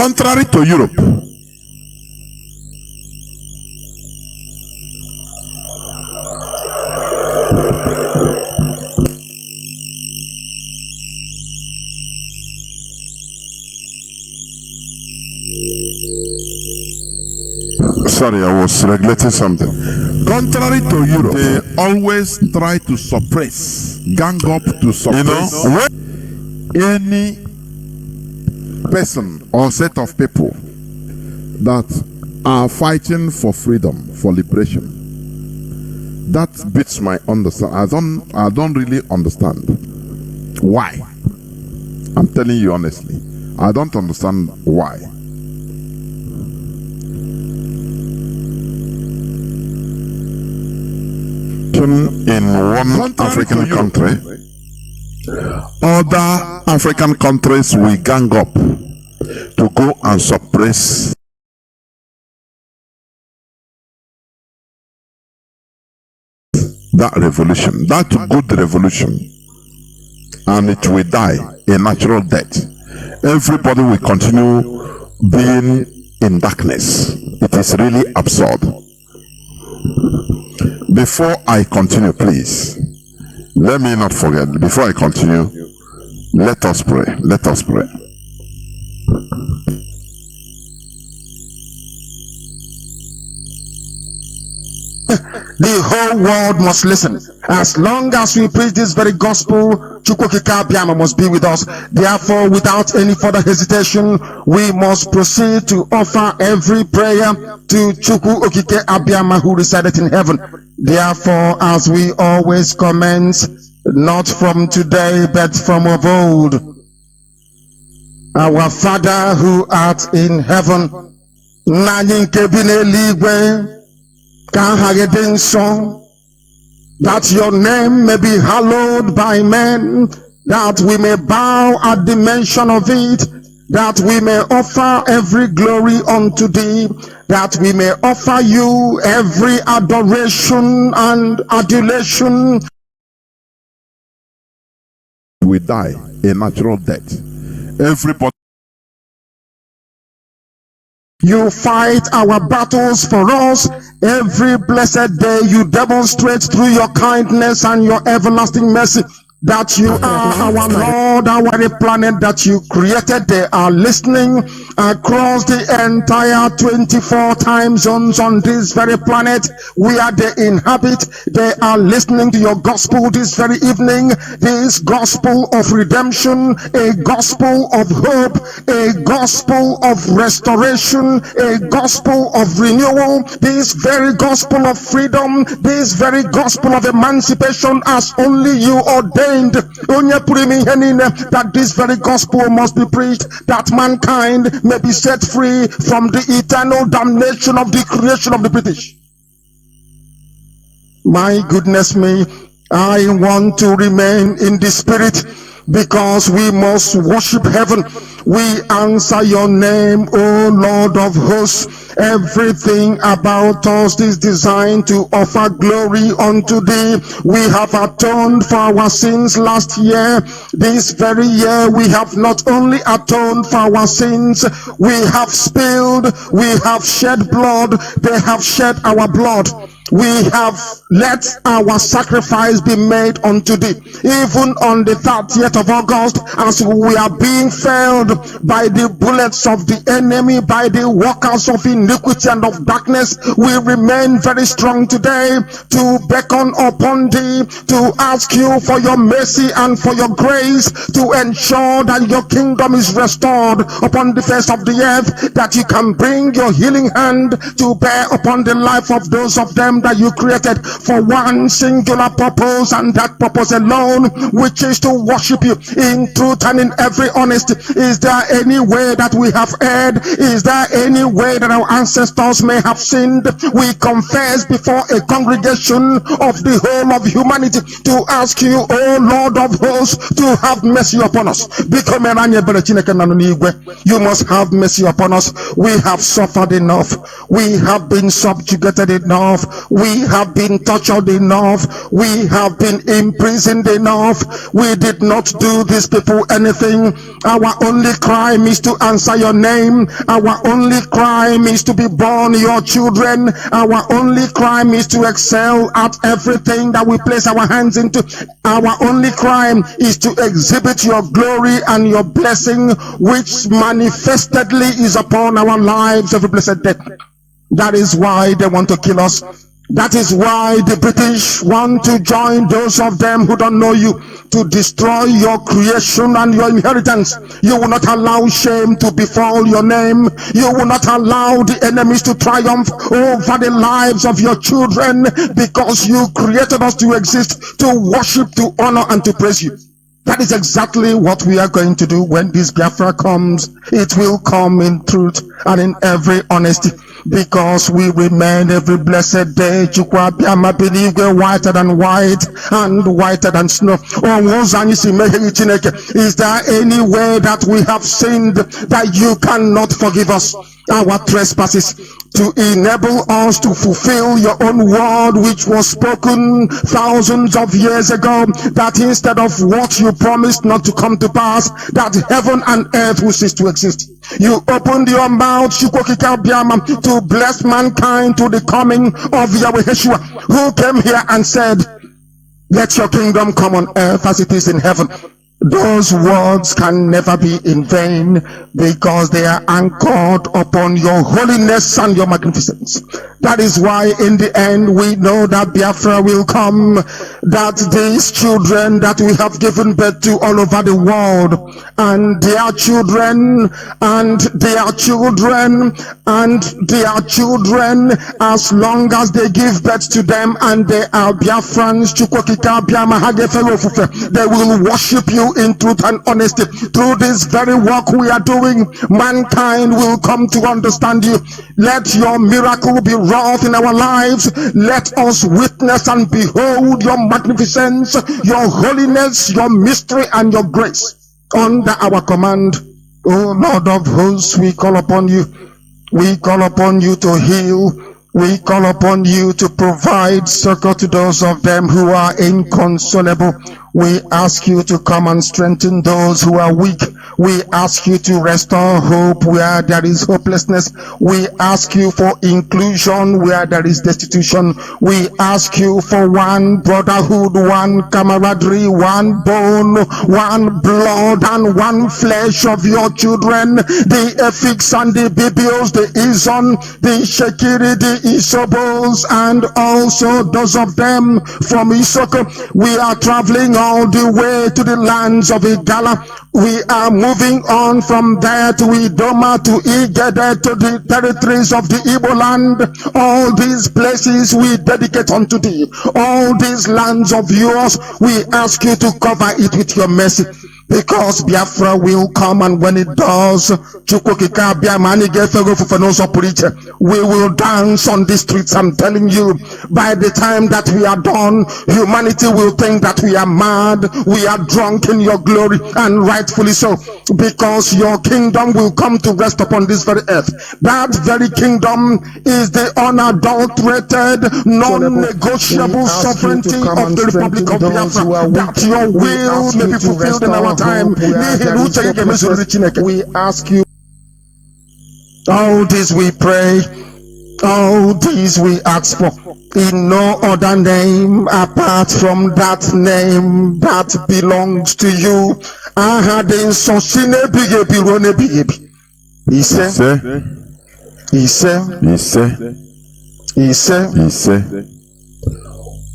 Contrary to Europe, sorry, I was regulating something. Contrary to Europe, they always try to suppress, gang up to suppress, any person or set of people that are fighting for freedom, for liberation. That beats my understanding. I don't really understand why. I'm telling you honestly, I don't understand why. In one African country, other African countries will gang up to go and suppress that revolution, that good revolution, and it will die a natural death. Everybody will continue being in darkness. It is really absurd. Before I continue, please, let me not forget, before I continue, let us pray. Let us pray. The whole world must listen. As long as we preach this very gospel, Chukwukika Abiyama must be with us. Therefore, without any further hesitation, we must proceed to offer every prayer to Chukwukika Abiyama who resided in heaven. Therefore, as we always commence, not from today, but from of old, our Father who art in heaven, that your name may be hallowed by men, that we may bow at the mention of it, that we may offer every glory unto thee, that we may offer you every adoration and adulation. We die a natural death. Everybody. You fight our battles for us. Every blessed day you demonstrate through your kindness and your everlasting mercy that you are our Lord, our planet that you created. They are listening across the entire 24 time zones on this very planet where they inhabit. They are listening to your gospel this very evening, this gospel of redemption, a gospel of hope, a gospel of restoration, a gospel of renewal, this very gospel of freedom, this very gospel of emancipation as only you ordained. That this very gospel must be preached, that mankind may be set free from the eternal damnation of the creation of the British. My goodness me, I want to remain in the spirit, because we must worship heaven. We answer your name, O Lord of hosts. Everything about us is designed to offer glory unto thee. We have atoned for our sins last year. This very year we have not only atoned for our sins, we have spilled, we have shed blood, they have shed our blood. We have let our sacrifice be made unto thee. Even on the 30th of August, as we are being felled by the bullets of the enemy, by the workers of iniquity and of darkness, we remain very strong today to beckon upon thee, to ask you for your mercy and for your grace, to ensure that your kingdom is restored upon the face of the earth, that you can bring your healing hand to bear upon the life of those of them that you created for one singular purpose, and that purpose alone, which is to worship you in truth and in every honesty. Is there any way that we have erred? Is there any way that our ancestors may have sinned? We confess before a congregation of the whole of humanity to ask you, O Lord of hosts, to have mercy upon us. You must have mercy upon us. We have suffered enough. We have been subjugated enough. We have been tortured enough. We have been imprisoned enough. We did not do these people anything. Our only crime is to answer your name. Our only crime is to be born your children. Our only crime is to excel at everything that we place our hands into. Our only crime is to exhibit your glory and your blessing, which manifestedly is upon our lives every blessed day. That is why they want to kill us. That is why the British want to join those of them who don't know you, to destroy your creation and your inheritance. You will not allow shame to befall your name. You will not allow the enemies to triumph over the lives of your children, because you created us to exist, to worship, to honor, and to praise you. That is exactly what we are going to do when this Biafra comes. It will come in truth and in every honesty, because we remain every blessed day whiter than white and whiter than snow. Is there any way that we have sinned that you cannot forgive us our trespasses, to enable us to fulfill your own word, which was spoken thousands of years ago, that instead of what you promised not to come to pass, that heaven and earth will cease to exist? You opened your mouth to bless mankind to the coming of Yahweh Yeshua, who came here and said, let your kingdom come on earth as it is in heaven. Those words can never be in vain, because they are anchored upon your holiness and your magnificence. That is why in the end we know that Biafra will come, that these children that we have given birth to all over the world, and their children, and their children, and their children, as long as they give birth to them and they are Biafrans, they will worship you in truth and honesty. Through this very work we are doing, mankind will come to understand you. Let your miracle be wrought in our lives. Let us witness and behold your magnificence, your holiness, your mystery, and your grace under our command. O Lord of hosts, we call upon you. We call upon you to heal. We call upon you to provide succor to those of them who are inconsolable. We ask you to come and strengthen those who are weak. We ask you to restore hope where there is hopelessness. We ask you for inclusion where there is destitution. We ask you for one brotherhood, one camaraderie, one bone, one blood, and one flesh of your children. The Efiks and the Bibios, the Izon, the Shekiri, the Isobos, and also those of them from Isoko. We are traveling all the way to the lands of Igala. We are moving on from there to Idoma, to Igede, to the territories of the Igbo land. All these places we dedicate unto thee. All these lands of yours, we ask you to cover it with your mercy, because Biafra will come, and when it does, we will dance on the streets. I'm telling you, by the time that we are done, humanity will think that we are mad, we are drunk in your glory, and rightfully so, because your kingdom will come to rest upon this very earth. That very kingdom is the unadulterated, non-negotiable sovereignty of the Republic of Biafra, that your will may be fulfilled in our time. We ask you, all this we pray, all this we ask for, in no other name apart from that name that belongs to you.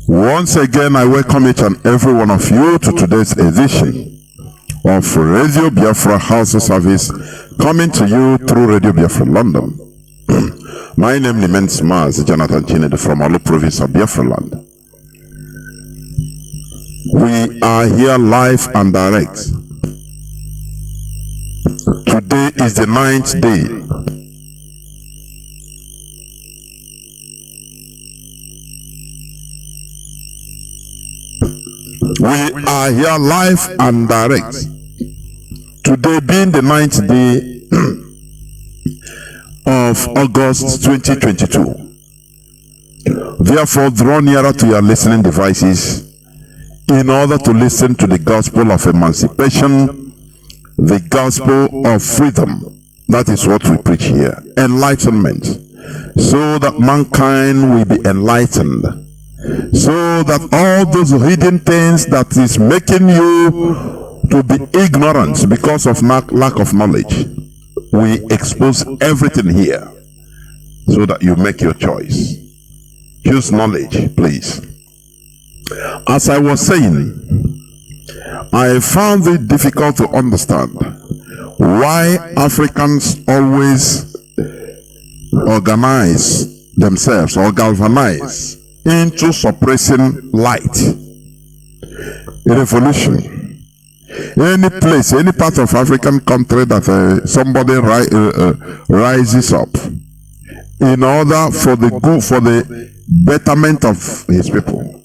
Once again, I welcome each and every one of you to today's edition of Radio Biafra House of Service, coming to you through Radio Biafra London. My name remains Mazi Chinedu from Olu province of Biafra land. We are here live and direct. Today is the 9th day we are here live and direct. Today being the 9th day of August 2022. Therefore, draw nearer to your listening devices in order to listen to the gospel of emancipation, the gospel of freedom. That is what we preach here. Enlightenment. So that mankind will be enlightened. So that all those hidden things that is making you to be ignorant because of lack of knowledge, we expose everything here so that you make your choice. Choose knowledge, please. As I was saying, I found it difficult to understand why Africans always organize themselves or galvanize into suppressing light. A revolution. Any place, any part of African country that somebody rises up in order for the good, for the betterment of his people,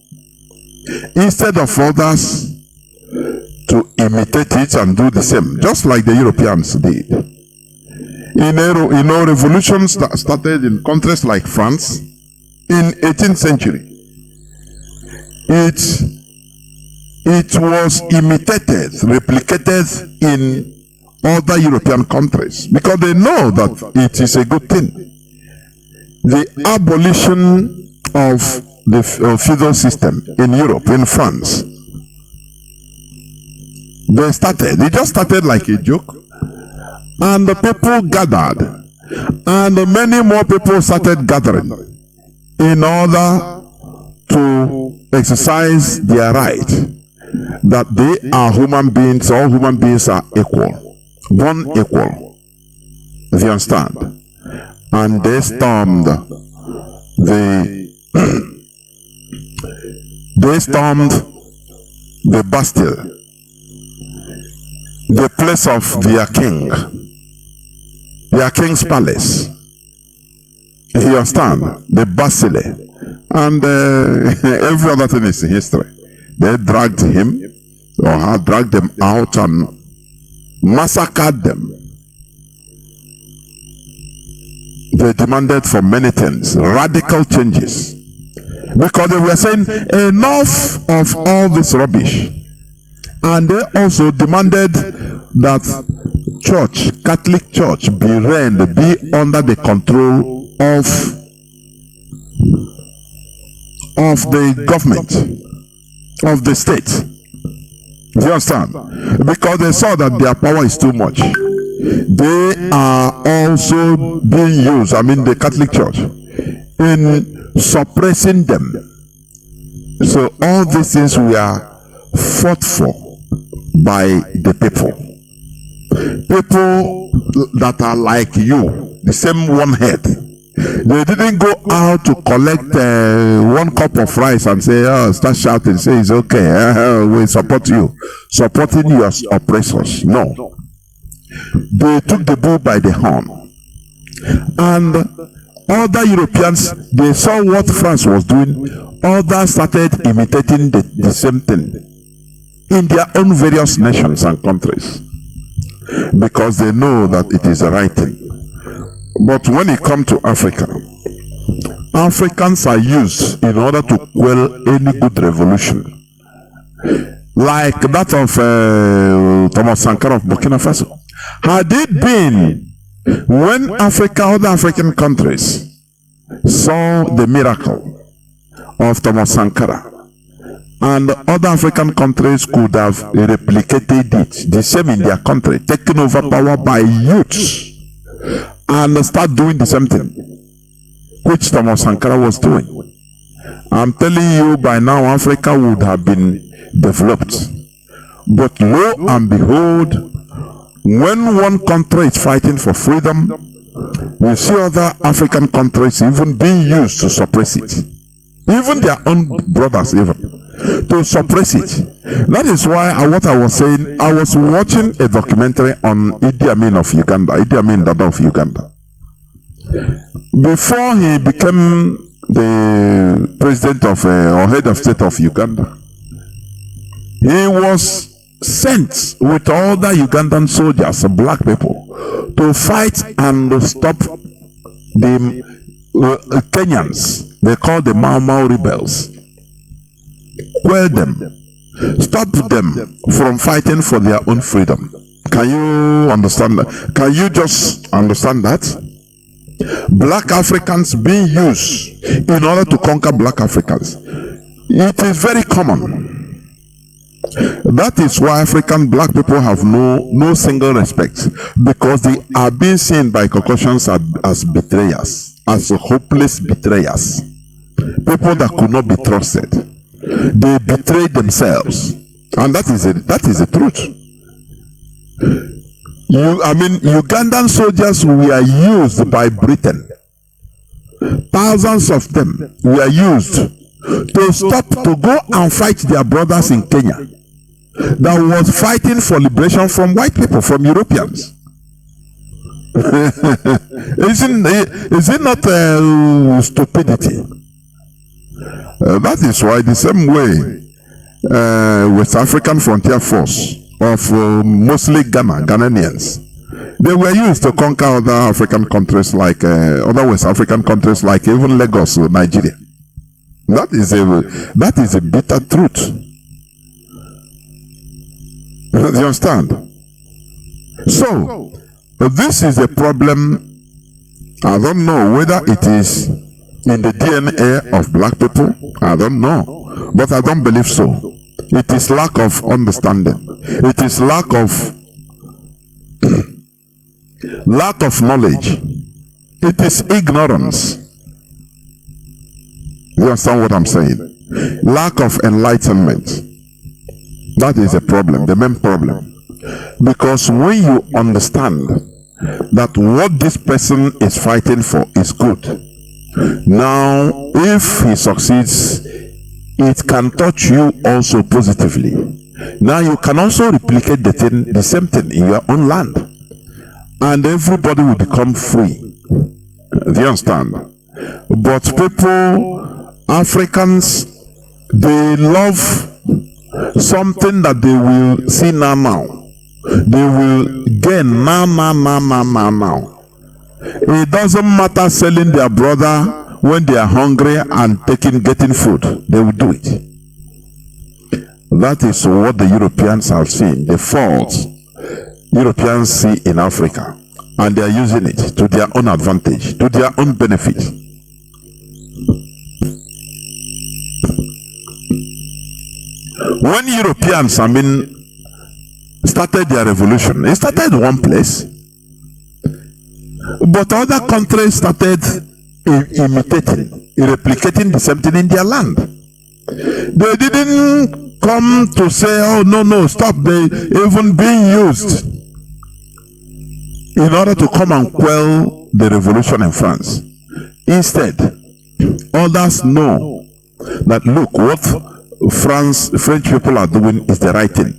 instead of others to imitate it and do the same, just like the Europeans did. Revolutions that started in countries like France in 18th century. It was imitated, replicated in other European countries because they know that it is a good thing. The abolition of the feudal system in Europe, in France, it just started like a joke, and the people gathered, and many more people started gathering in order to exercise their right that they are human beings. All human beings are equal, born equal. Do you understand? And they stormed the Bastille, the place of their king's palace. You understand? The Bastille. And every other thing is history. They dragged him, or had dragged them out and massacred them. They demanded for many things, radical changes, because they were saying enough of all this rubbish. And they also demanded that Catholic Church be under the control of the government, of the state. Do you understand? Because they saw that their power is too much. They are also being used, the Catholic Church, in suppressing them. So all these things were fought for by the people. People that are like you, the same one head. They didn't go out to collect 1 cup of rice and say, start shouting, say it's okay, we support you, supporting your oppressors. No. They took the bull by the horn. And other Europeans, they saw what France was doing. Others started imitating the same thing in their own various nations and countries, because they know that it is the right thing. But when it comes to Africa, Africans are used in order to quell any good revolution, like that of Thomas Sankara of Burkina Faso. Had it been when other African countries saw the miracle of Thomas Sankara, and other African countries could have replicated it, the same in their country, taken over power by youths, and start doing the same thing which Thomas Sankara was doing. I'm telling you, by now Africa would have been developed. But lo and behold, when one country is fighting for freedom, you see other African countries even being used to suppress it. Even their own brothers even, to suppress it. That is why what I was saying, I was watching a documentary on Idi Amin of Uganda, Idi Amin Dada of Uganda. Before he became the president of or head of state of Uganda, he was sent with all the Ugandan soldiers, black people, to fight and stop the Kenyans they call the Mau Mau rebels. Quell them. Stop them from fighting for their own freedom. Can you understand that? Can you just understand that? Black Africans being used in order to conquer black Africans. It is very common. That is why African black people have no single respect, because they are being seen by Caucasians as betrayers, as hopeless betrayers, people that could not be trusted. They betrayed themselves, and that is the truth. Ugandan soldiers were used by Britain. Thousands of them were used to stop, to go and fight their brothers in Kenya that was fighting for liberation from white people, from Europeans. Is it not stupidity? That is why the same way West African Frontier Force of mostly Ghanaians, they were used to conquer other African countries, like other West African countries, like even Lagos, Nigeria. That is a bitter truth. You understand? So this is a problem. I don't know whether it is in the DNA of black people. I don't know, but I don't believe so. It is lack of understanding. It is lack of knowledge. It is ignorance. You understand what I'm saying? Lack of enlightenment. That is a problem, the main problem. Because when you understand that what this person is fighting for is good, now if he succeeds, it can touch you also positively. Now you can also replicate the same thing in your own land, and everybody will become free. Do you understand? But people, Africans, they love something that they will see now. They will gain now. It doesn't matter selling their brother when they are hungry and getting food. They will do it. That is what the Europeans have seen, the faults Europeans see in Africa, and they are using it to their own advantage, to their own benefit. When Europeans, started their revolution, it started one place, but other countries started imitating, replicating the same thing in their land. They didn't come to say, oh no, stop. They even being used in order to come and quell the revolution in France. Instead, others know that, look, what French people are doing is the right thing.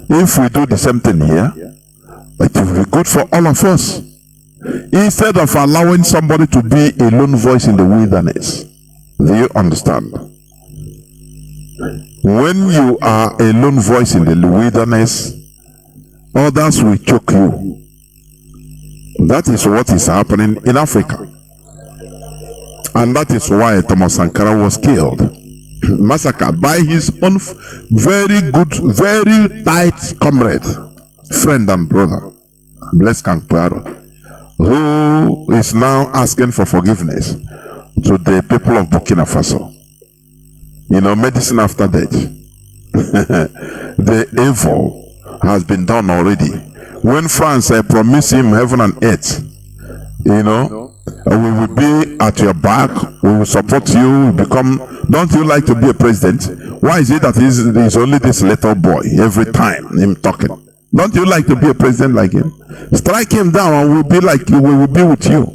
If we do the same thing here, it will be good for all of us. Instead of allowing somebody to be a lone voice in the wilderness. Do you understand? When you are a lone voice in the wilderness, others will choke you. That is what is happening in Africa. And that is why Thomas Sankara was killed, massacred by his own very good, very tight comrade, friend and brother, Blaise Compaoré, who is now asking for forgiveness to the people of Burkina Faso. Medicine after death. The evil has been done already. When France promised him heaven and earth, we will be at your back, we will support you, don't you like to be a president? Why is it that he's only this little boy every time him talking? Don't you like to be a president like him? Strike him down and we will be with you.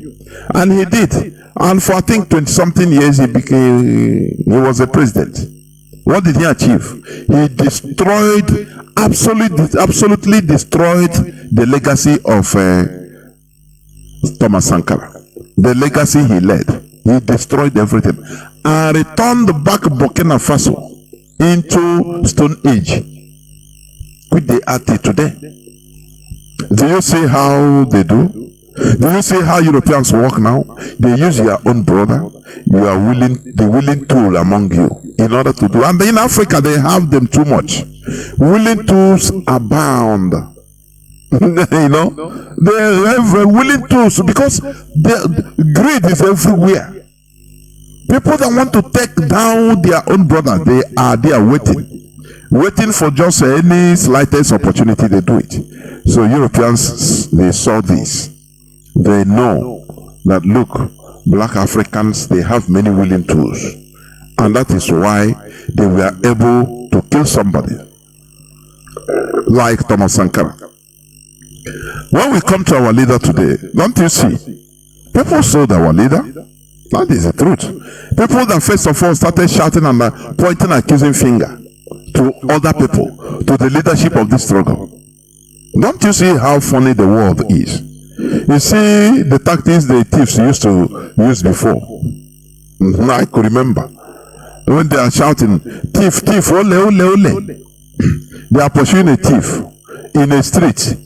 And he did. And for I think 20-something years he was a president. What did he achieve? He absolutely destroyed the legacy of Thomas Sankara. The legacy he led. He destroyed everything. And returned back Burkina Faso into Stone Age, which they are today. Do you see how they do? Do you see how Europeans work now? They use your own brother, the willing tool among you in order to do. And in Africa, they have them too much. Willing tools abound. You know, they have willing tools because the greed is everywhere. People that want to take down their own brother, they are there waiting for just any slightest opportunity. They do it. So Europeans, they saw this. They know that, look, black Africans, they have many willing tools, and that is why they were able to kill somebody like Thomas Sankara. When we come to our leader today, don't you see, people sold our leader. That is the truth. People that first of all started shouting and pointing accusing finger to other people, to the leadership of this struggle. Don't you see how funny the world is? You see the tactics the thieves used to use before. I could remember when they are shouting, thief, thief, ole, ole, ole. They are pursuing a thief in a street.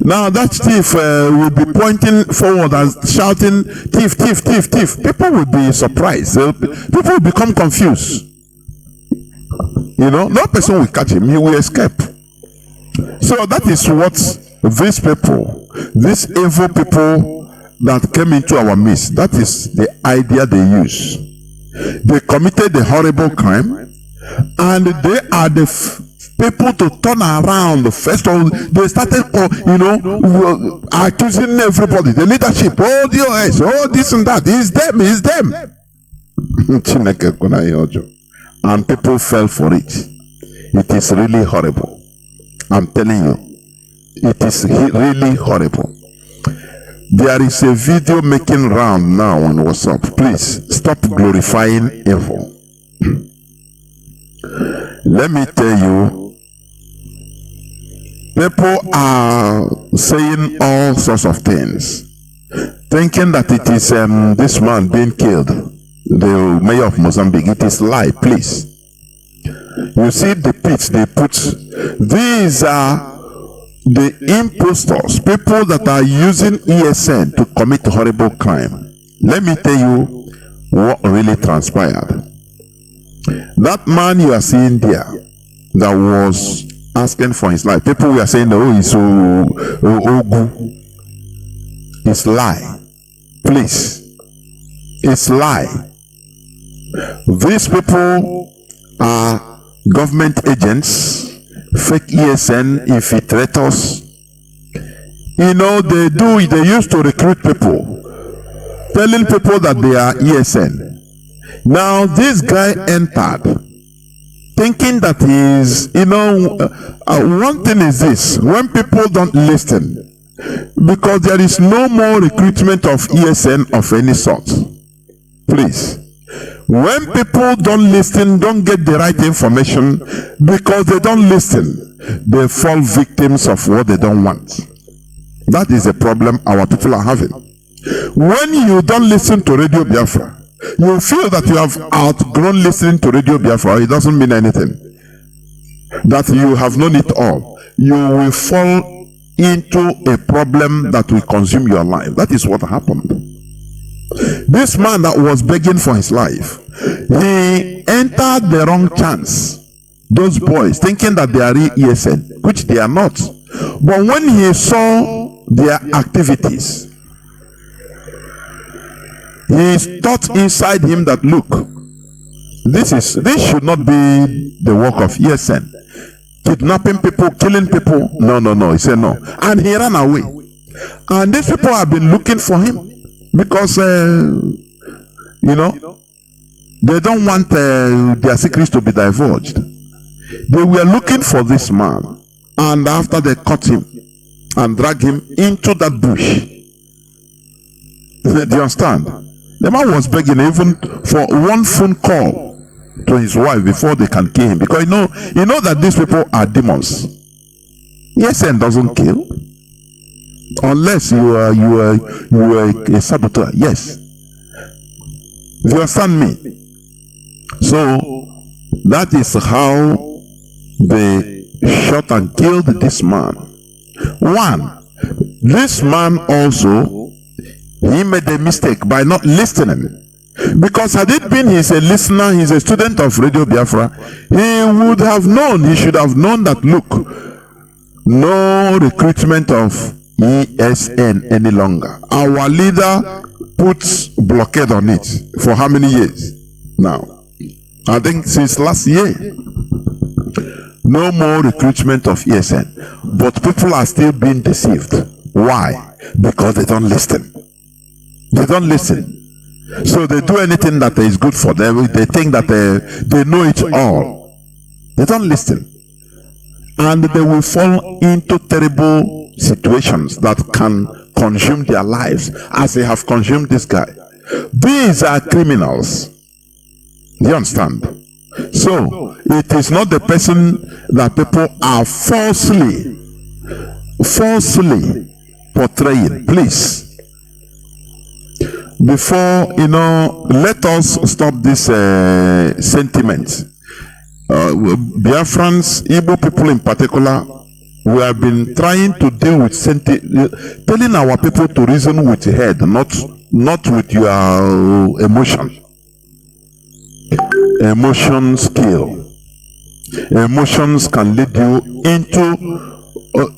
Now that thief will be pointing forward and shouting, thief, thief, thief, thief. People will be surprised. People will become confused. You know, no person will catch him. He will escape. So that is what these people, these evil people that came into our midst, that is the idea they use. They committed a horrible crime, and they are the people to turn around. First of all, they started, accusing everybody, the leadership, oh, DOS, oh, this and that. It's them, it's them. And people fell for it. It is really horrible. I'm telling you, it is really horrible. There is a video making round now on WhatsApp. Please stop glorifying evil. Let me tell you, people are saying all sorts of things, thinking that it is this man being killed, the mayor of Mozambique. It is lie, please. You see the pits they put. These are the impostors, people that are using ESN to commit horrible crime. Let me tell you what really transpired. That man you are seeing there that was asking for his life, people were saying, oh, he's so good. It's lie. Please. It's lie. These people are government agents, fake ESN infiltrators. You know, they used to recruit people, telling people that they are ESN. Now this guy entered thinking that he is, one thing is this: when people don't listen, because there is no more recruitment of ESN of any sort. Please, when people don't listen, don't get the right information, because they don't listen, they fall victims of what they don't want. That is a problem our people are having. When you don't listen to Radio Biafra, you feel that you have outgrown listening to Radio Biafra. It doesn't mean anything. That you have known it all. You will fall into a problem that will consume your life. That is what happened. This man that was begging for his life, he entered the wrong chance. Those boys thinking that they are ESN, which they are not. But when he saw their activities, he thought inside him that, look, this should not be the work of ESN. Kidnapping people, killing people. No. He said no. And he ran away. And these people have been looking for him because, they don't want their secrets to be divulged. They were looking for this man. And after they caught him and dragged him into that bush. Do you understand? The man was begging even for one phone call to his wife before they can kill him, because you know that these people are demons. ESN doesn't kill unless you are a saboteur. Yes, do you understand me? So that is how they shot and killed this man. One, This man also, he made a mistake by not listening. Because had it been he's a listener, he's a student of Radio Biafra, he would have known, he should have known that, look, no recruitment of ESN any longer. Our leader puts blockade on it for how many years now? I think since last year. No more recruitment of ESN. But people are still being deceived. Why? Because they don't listen. They don't listen. So they do anything that is good for them. They think that they know it all. They don't listen. And they will fall into terrible situations that can consume their lives, as they have consumed this guy. These are criminals. You understand? So it is not the person that people are falsely portraying. Please, before let us stop this sentiment. Biafrans, Igbo people in particular, we have been trying to deal with telling our people to reason with the head, not with your emotion. Emotions kill. Emotions can lead you into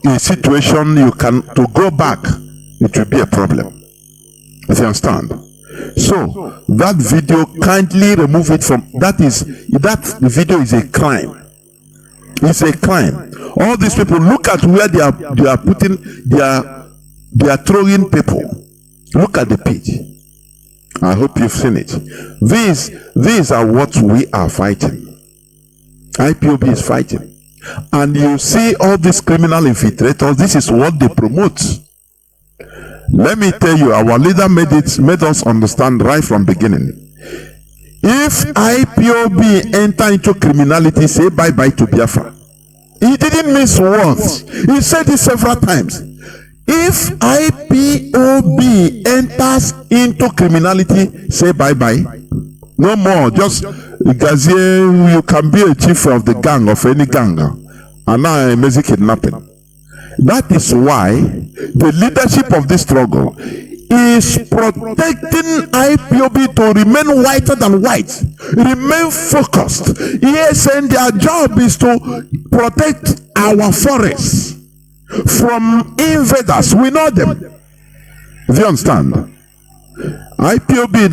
a situation you can to go back. It will be a problem. You understand? So that video, kindly remove it from that video is a crime. It's a crime. All these people, look at where they are putting they are throwing people. Look at the page. I hope you've seen it. These are what we are fighting. IPOB is fighting. And you see all these criminal infiltrators, this is what they promote. Let me tell you, our leader made us understand right from beginning. If IPOB enter into criminality, say bye-bye to Biafra. He didn't miss words. He said it several times. If IPOB enters into criminality, say bye-bye. No more. Just, Gazier, you can be a chief of the gang, of any gang. And now Mazi kidnapping. That is why the leadership of this struggle is protecting IPOB to remain whiter than white, remain focused. Yes, and their job is to protect our forests from invaders. We know them. Do you understand? IPOB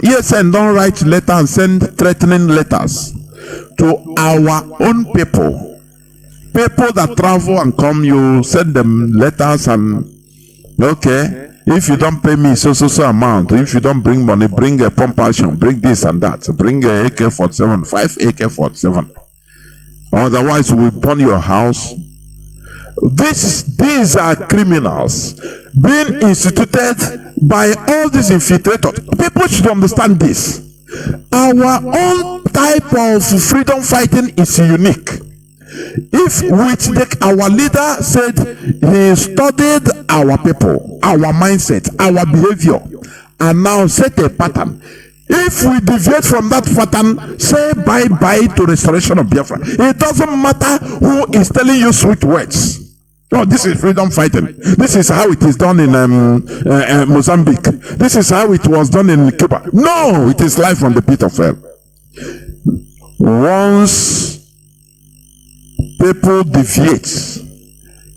ESN don't write letters and send threatening letters to our own people. People that travel and come, you send them letters and, okay, if you don't pay me so amount, if you don't bring money, bring a pump action, bring this and that, bring a AK-47, 5 AK-47. Otherwise, we burn your house. These are criminals being instituted by all these infiltrators. People should understand this. Our own type of freedom fighting is unique. If our leader said he studied our people, our mindset, our behavior, and now set a pattern. If we deviate from that pattern, say bye-bye to restoration of Biafra. It doesn't matter who is telling you sweet words. Oh, this is freedom fighting. This is how it is done in Mozambique. This is how it was done in Cuba. No, it is life from the pit of hell. Once people deviate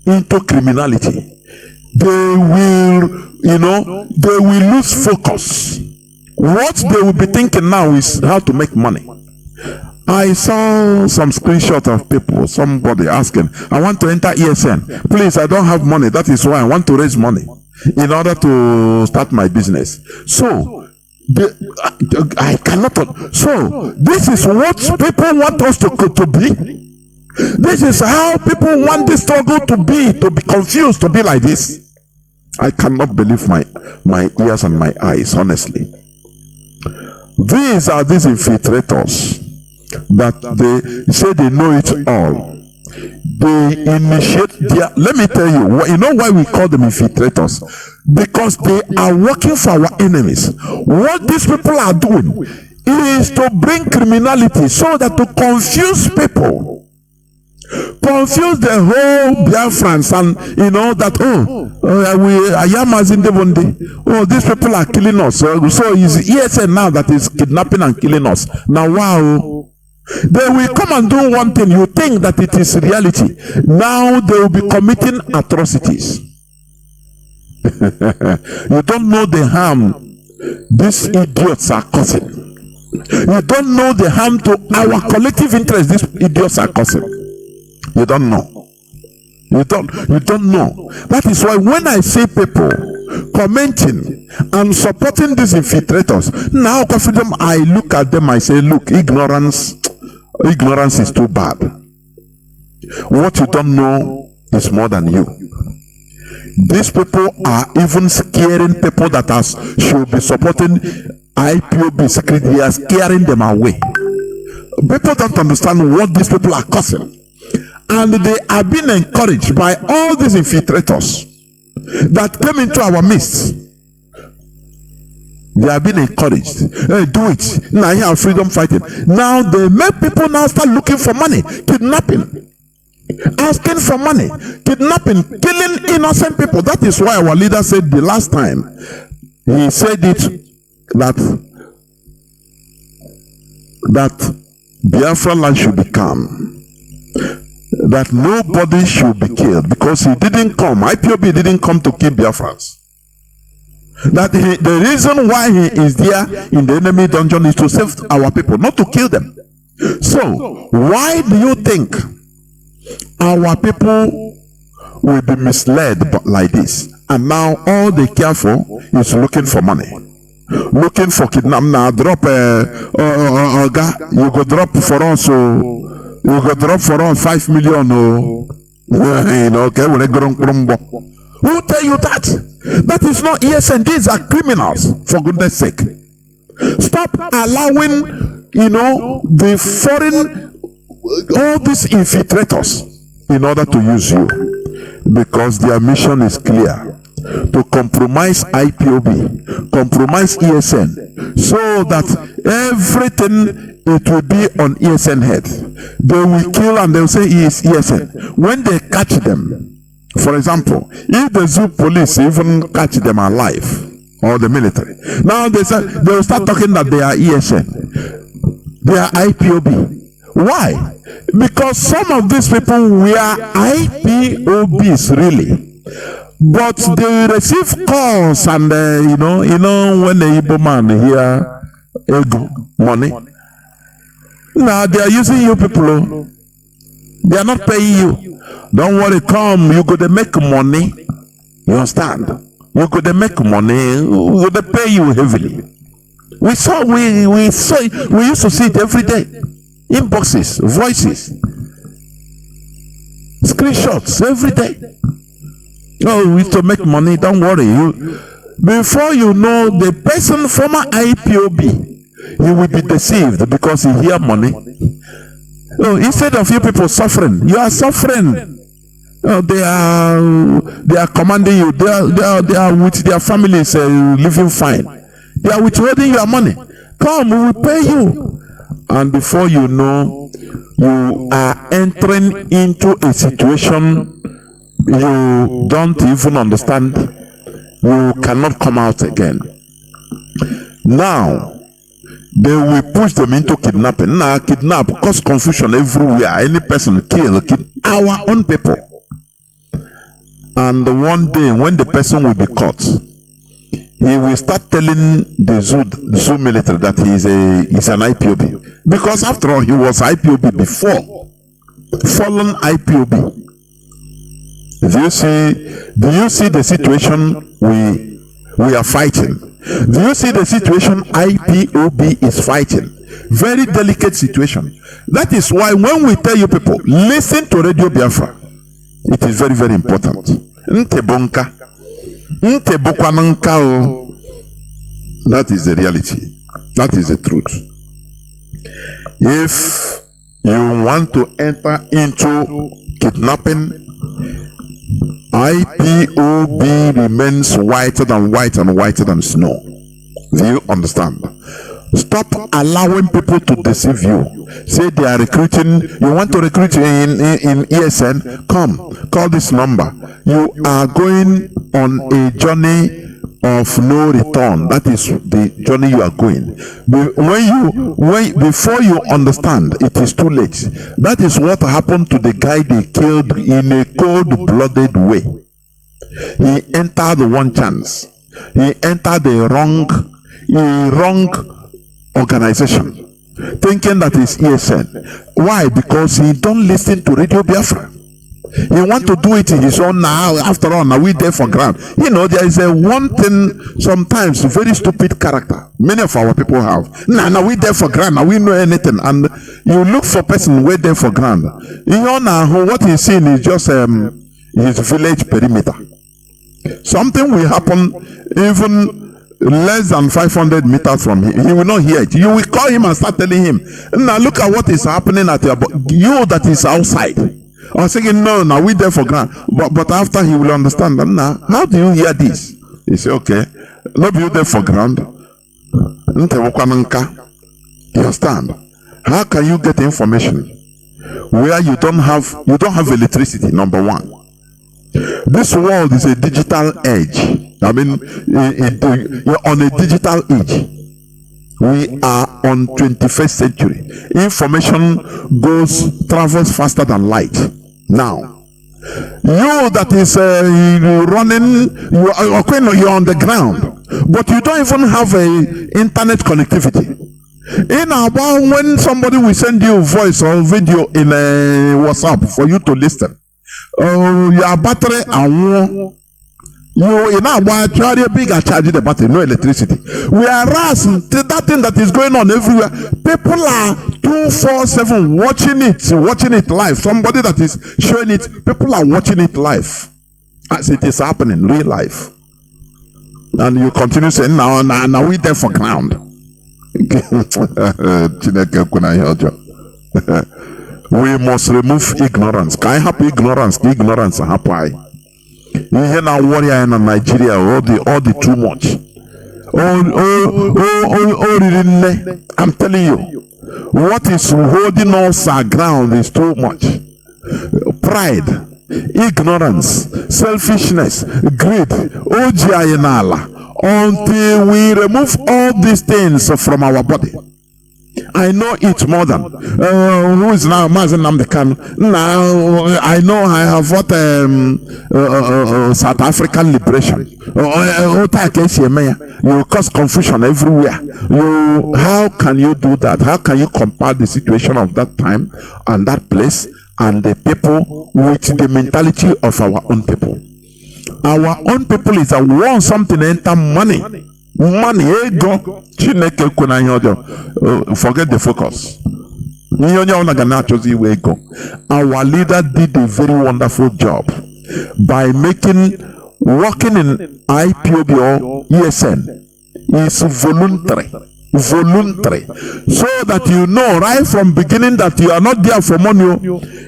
into criminality, they will lose focus. What they will be thinking now is how to make money. I saw some screenshot of people, somebody asking, I want to enter ESN. Please, I don't have money. That is why I want to raise money in order to start my business. So, I cannot. So, this is what people want us to be. This is how people want this struggle to be confused, to be like this. I cannot believe my ears and my eyes, honestly. These are these infiltrators that they say they know it all. They initiate let me tell you, you know why we call them infiltrators? Because they are working for our enemies. What these people are doing is to bring criminality so that to confuse people. confuse the whole Biafrans, and you know that I am as in the one day. Oh, these people are killing us. So it's ESN now that is kidnapping and killing us. Now, wow. They will come and do one thing. You think that it is reality. Now they will be committing atrocities. You don't know the harm these idiots are causing. You don't know the harm to our collective interest these idiots are causing. You don't know. You don't know. That is why when I see people commenting and supporting these infiltrators, now I look at them, I say, look, ignorance is too bad. What you don't know is more than you. These people are even scaring people that should be supporting IPOB secretly. They are scaring them away. People don't understand what these people are causing. And they are being encouraged by all these infiltrators that came into our midst. They are being encouraged. Hey, do it. Now here are freedom fighting. Now they make people now start looking for money, kidnapping, asking for money, kidnapping, killing innocent people. That is why our leader said the last time, he said it that Biafra land should be calm. That nobody should be killed, because he didn't come, IPOB didn't come to kill Biafrans. That the reason why he is there in the enemy dungeon is to save our people, not to kill them. So why do you think our people will be misled like this? And now all they care for is looking for money, looking for kidnap. Now drop you go drop for us, you go drop for us 5 million. Okay, who tell you that? That is not ESN. These are criminals, for goodness sake. Stop allowing, the foreign, all these infiltrators in order to use you, because their mission is clear: to compromise IPOB, compromise ESN, so that everything, it will be on ESN head. They will kill and they will say he is ESN. When they catch them, for example, if the zoo police even catch them alive, or the military, now they will start talking that they are ESN, they are IPOB. Why? Because some of these people were IPOBs really, but they receive calls, and when the Igbo man hear ego money, now they are using you people. They are not paying you. Don't worry, come, you go to make money. You understand? You go to make money, we go to pay you heavily. We used to see it every day. Inboxes, voices, screenshots every day. Oh, we used to make money, don't worry. Before you know, the person, former IPOB, he will be deceived because he hear money. Oh, instead of you people suffering, you are suffering. Oh, they are commanding you. They are with their families living fine. They are withholding your money. Come, we will pay you. And before you know, you are entering into a situation you don't even understand. You cannot come out again. Now, they will push them into kidnapping. Now, kidnap, cause confusion everywhere. Any person kill our own people. And one day, when the person will be caught, he will start telling the zoo military that he's an IPOB. Because after all, he was IPOB before. Fallen IPOB. Do you see the situation we are fighting? Do you see the situation IPOB is fighting? Very delicate situation. That is why when we tell you people, listen to Radio Biafra, it is very, very important. Ntebonka. That is the reality. That is the truth. If you want to enter into kidnapping, IPOB remains whiter than white and whiter than snow. Do you understand? Stop allowing people to deceive you. Say they are recruiting, you want to recruit in ESN, come, call this number. You are going on a journey of no return. That is the journey you are going. Before you understand, it is too late. That is what happened to the guy they killed in a cold-blooded way. He entered one chance. He entered the wrong organization, thinking that is ESN. Why? Because he don't listen to Radio Biafra. He want to do it in his own now. After all, now we there for ground. You know, there is a one thing sometimes very stupid character. Many of our people have. Now we there for ground. Now we know anything. And you look for person way there for ground. You know now what he's seeing is just his village perimeter. Something will happen even less than 500 meters from him. He will not hear it. You will call him and start telling him, now look at what is happening at you that is outside. I was thinking, no, now we there for ground. But after he will understand, now, how do you hear this? He say, okay, not you there for ground. You understand? How can you get information where you don't have electricity? Number one. This world is a digital age. I mean, you're on a digital age. We are on 21st century. Information travels faster than light. Now, you that is running, you're on the ground, but you don't even have a internet connectivity. In about when somebody will send you voice or video in a WhatsApp for you to listen, your battery and you charge a bigger charge the battery, no electricity. Whereas that thing that is going on everywhere, people are 247 watching it live. Somebody that is showing it, people are watching it live as it is happening, real life. And you continue saying, now we there for ground. We must remove ignorance. Can I have ignorance? Ignorance happen. You hear now warrior in Nigeria, all the too much. I'm telling you, what is holding us our ground is too much. Pride, ignorance, selfishness, greed, until we remove all these things from our body. I know it more than who is now Mazi Now I know I have what South African liberation. You cause confusion everywhere. How can you do that? How can you compare the situation of that time and that place and the people with the mentality of our own people? Our own people is that want something enter money. Money, ego, forget the focus. Our leader did a very wonderful job by working in IPOB or ESN is voluntary, so that you know right from beginning that you are not there for money.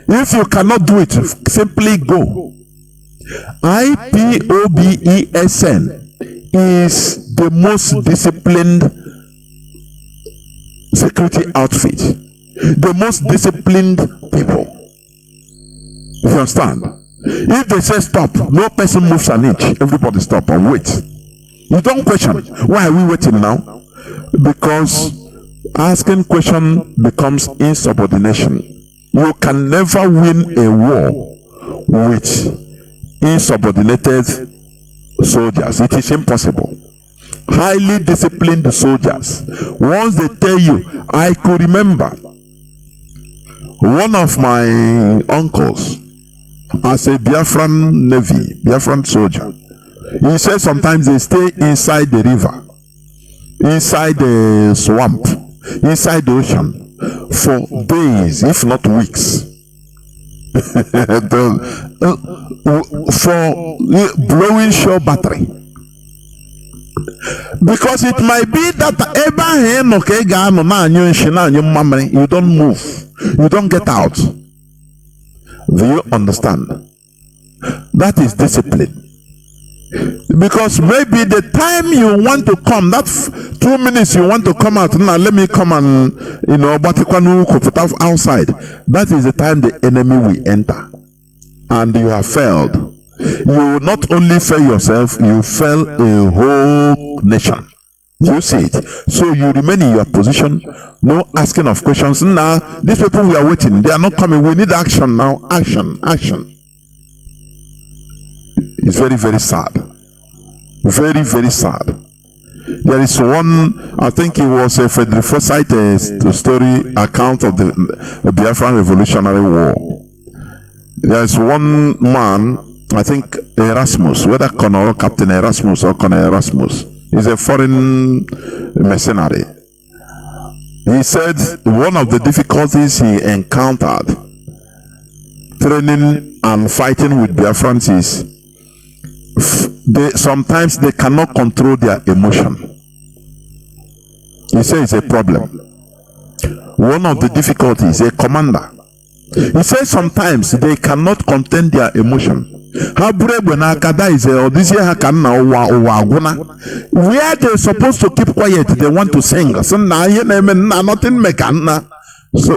If you cannot do it, simply go. IPOB ESN is the most disciplined security outfit, the most disciplined people. You understand? If they say stop, no person moves an inch, everybody stop and wait. You don't question. Why are we waiting now? Because asking question becomes insubordination. You can never win a war with insubordinated soldiers. It is impossible. Highly disciplined soldiers, once they tell you, I could remember one of my uncles as a Biafran soldier. He said sometimes they stay inside the river, inside the swamp, inside the ocean for days, if not weeks. For blowing shore battery, because it might be that you don't move, you don't get out. Do you understand? That is discipline. Because maybe the time you want to come, that 2 minutes you want to come out, now let me come and, outside. That is the time the enemy will enter. And you have failed. You will not only fail yourself, you fail a whole nation. You see it. So you remain in your position, no asking of questions. Now, these people we are waiting, they are not coming. We need action now. Action. It's very, very sad. Very, very sad. There is one, I think it was a Frederick Forsyth story account of the Biafran Revolutionary War. There is one man, I think Erasmus, whether Colonel Captain Erasmus or Colonel Erasmus, is a foreign mercenary. He said one of the difficulties he encountered training and fighting with Biafrans is sometimes they cannot control their emotion. He says it's a problem. One of the difficulties, a commander, he says sometimes they cannot contain their emotion. Where they're supposed to keep quiet, they want to sing. So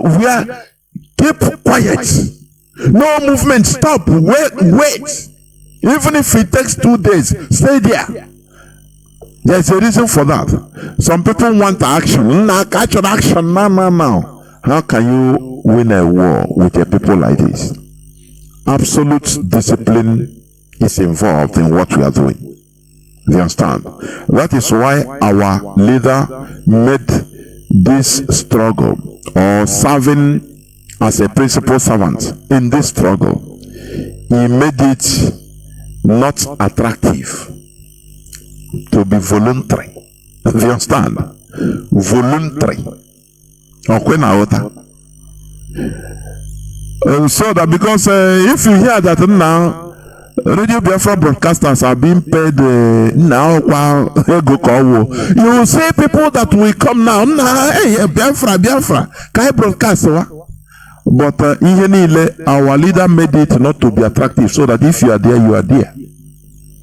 we are keep quiet. No movement, stop, wait. Even if it takes 2 days, stay there. There's a reason for that. Some people want action. Action. No. How can you win a war with a people like this? Absolute discipline is involved in what we are doing. You understand? That is why our leader made this struggle, or serving as a principal servant in this struggle. He made it not attractive to be voluntary. You understand? Voluntary. So that because if you hear that now, Radio Biafra broadcasters are being paid now, you will see people that will come now. Hey, Biafra, can I broadcast? But our leader made it not to be attractive, so that if you are there, you are there.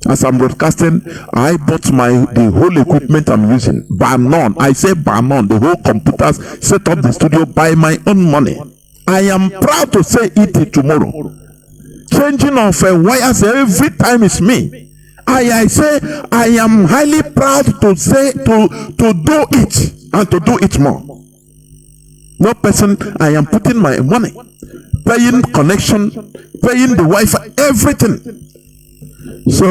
As I'm broadcasting, I bought the whole equipment I'm using. Bar none. I say bar none. The whole computers, set up the studio by my own money. I am proud to say it tomorrow. Changing of wires every time is me. I say I am highly proud to say to do it and to do it more. No person, I am putting my money, paying connection, paying the Wi-Fi, everything. So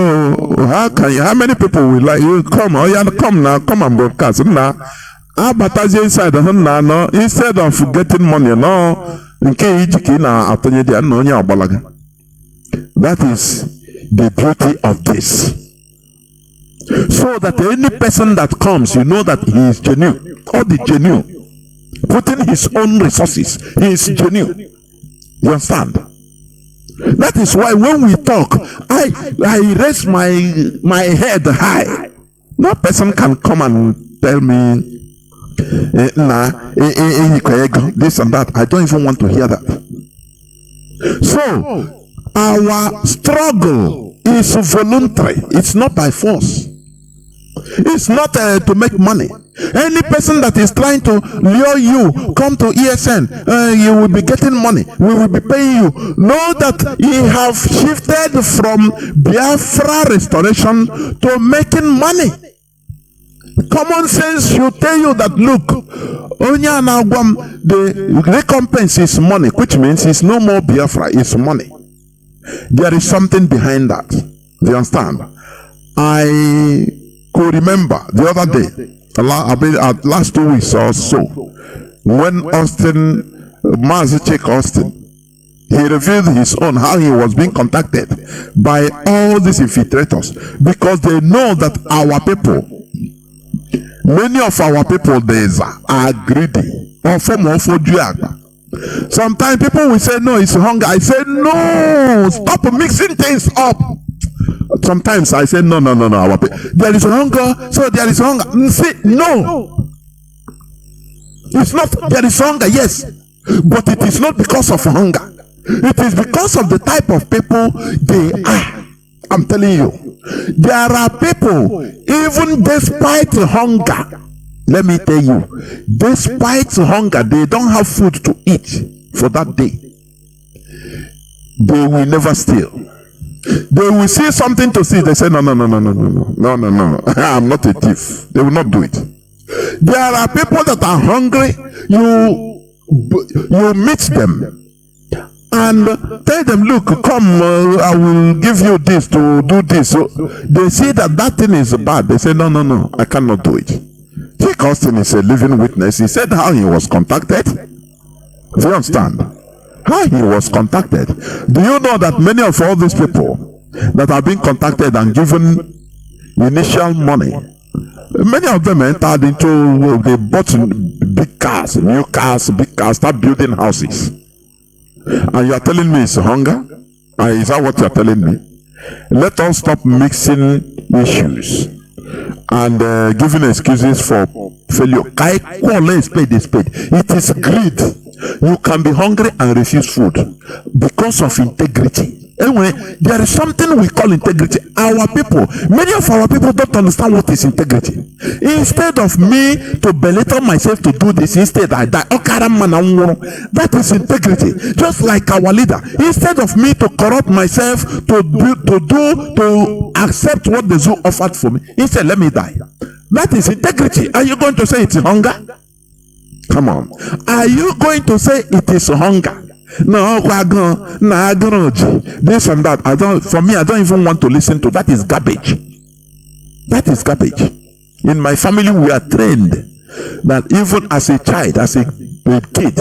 how many people will like you come? Oh yeah, come now, come and broadcast now. Inside no, instead of getting money, no. That is the beauty of this. So that any person that comes, you know that he is genuine, or the genuine, putting his own resources, he is genuine. You understand? That is why when we talk, I raise my head high. No person can come and tell me this and that. I don't even want to hear that. So our struggle is voluntary. It's not by force. It's not to make money. Any person that is trying to lure you, come to ESN, you will be getting money. We will be paying you. Know that you have shifted from Biafra restoration to making money. Common sense should tell you that look, the recompense is money, which means it's no more Biafra, it's money. There is something behind that. Do you understand? I could remember the other day, last 2 weeks or so, when Mazi Austin, he revealed his own, how he was being contacted by all these infiltrators, because they know that our people, many of our people, are greedy. Sometimes people will say, no, it's hunger. I say, no, stop mixing things up. Sometimes I say, no. There is hunger, so there is hunger. See, no. It's not, there is hunger, yes. But it is not because of hunger. It is because of the type of people they are. I'm telling you, there are people, even despite hunger, let me tell you, despite hunger, they don't have food to eat for that day. They will never steal. They will see something to see. They say, no, I'm not a thief. They will not do it. There are people that are hungry. You meet them and tell them, look, come, I will give you this to do this. So they see that thing is bad. They say, no, I cannot do it. Jake Austin is a living witness. He said how he was contacted. Do you understand? How he was contacted. Do you know that many of all these people that have been contacted and given initial money, many of them entered into, they bought big cars, new cars, big cars, start building houses. And you are telling me it's hunger? Is that what you are telling me? Let us stop mixing issues and giving excuses for failure. It is greed. You can be hungry and refuse food because of integrity. Anyway, there is something we call integrity. Our people, many of our people don't understand what is integrity. Instead of me to belittle myself to do this, instead I die. That is integrity. Just like our leader. Instead of me to corrupt myself to accept what the zoo offered for me, instead let me die. That is integrity. Are you going to say it's hunger? Come on. Are you going to say it is hunger? No, this and that. For me, I don't even want to listen to that. Is garbage. That is garbage. In my family, we are trained that even as a child, as a kid,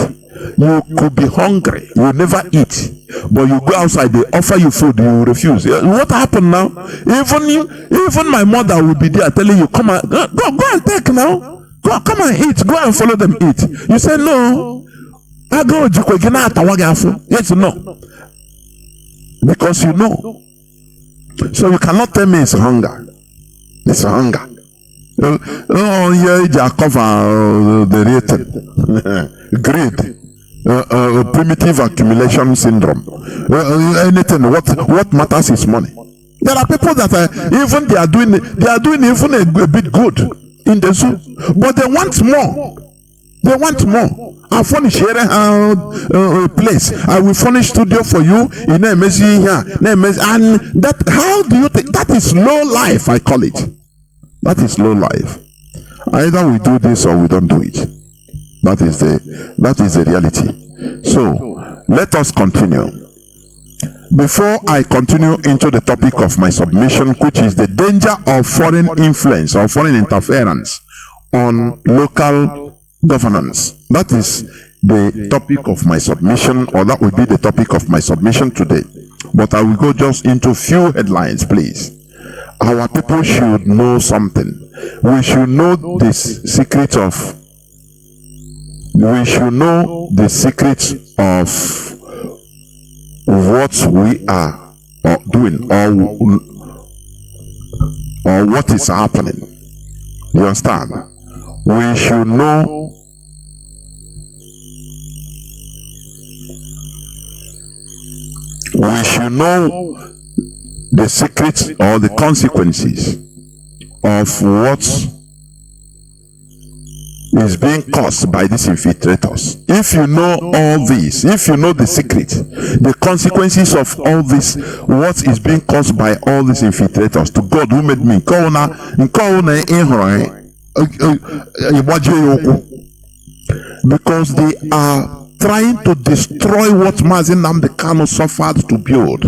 you could be hungry, you never eat, but you go outside, they offer you food, you refuse. What happened now? Even my mother will be there telling you, come on, go and take now. Come and eat. Go and follow them eat. You say no. I go yes, no. Because you know. So you cannot tell me it's hunger. It's hunger. Oh, yeah, you cover the rating. Greed. Primitive accumulation syndrome. Anything. What matters is money. There are people that they are doing even a bit good in the zoo, but they want more. They want more. I furnish here a place. I will furnish studio for you in Mazi here. And that, how do you think that is low life? I call it. That is low life. Either we do this or we don't do it. That is the reality. So let us continue. Before I continue into the topic of my submission, which is the danger of foreign influence or foreign interference on local governance. That is the topic of my submission, or that will be the topic of my submission today. But I will go just into few headlines, please. Our people should know something. We should know this secret of. We should know the secret of what we are doing or what is happening. You understand? We should know the secrets or the consequences of what is being caused by these infiltrators. If you know all this, if you know the secret, the consequences of all this, what is being caused by all these infiltrators, to God who made me, because they are trying to destroy what Mazi Kano suffered to build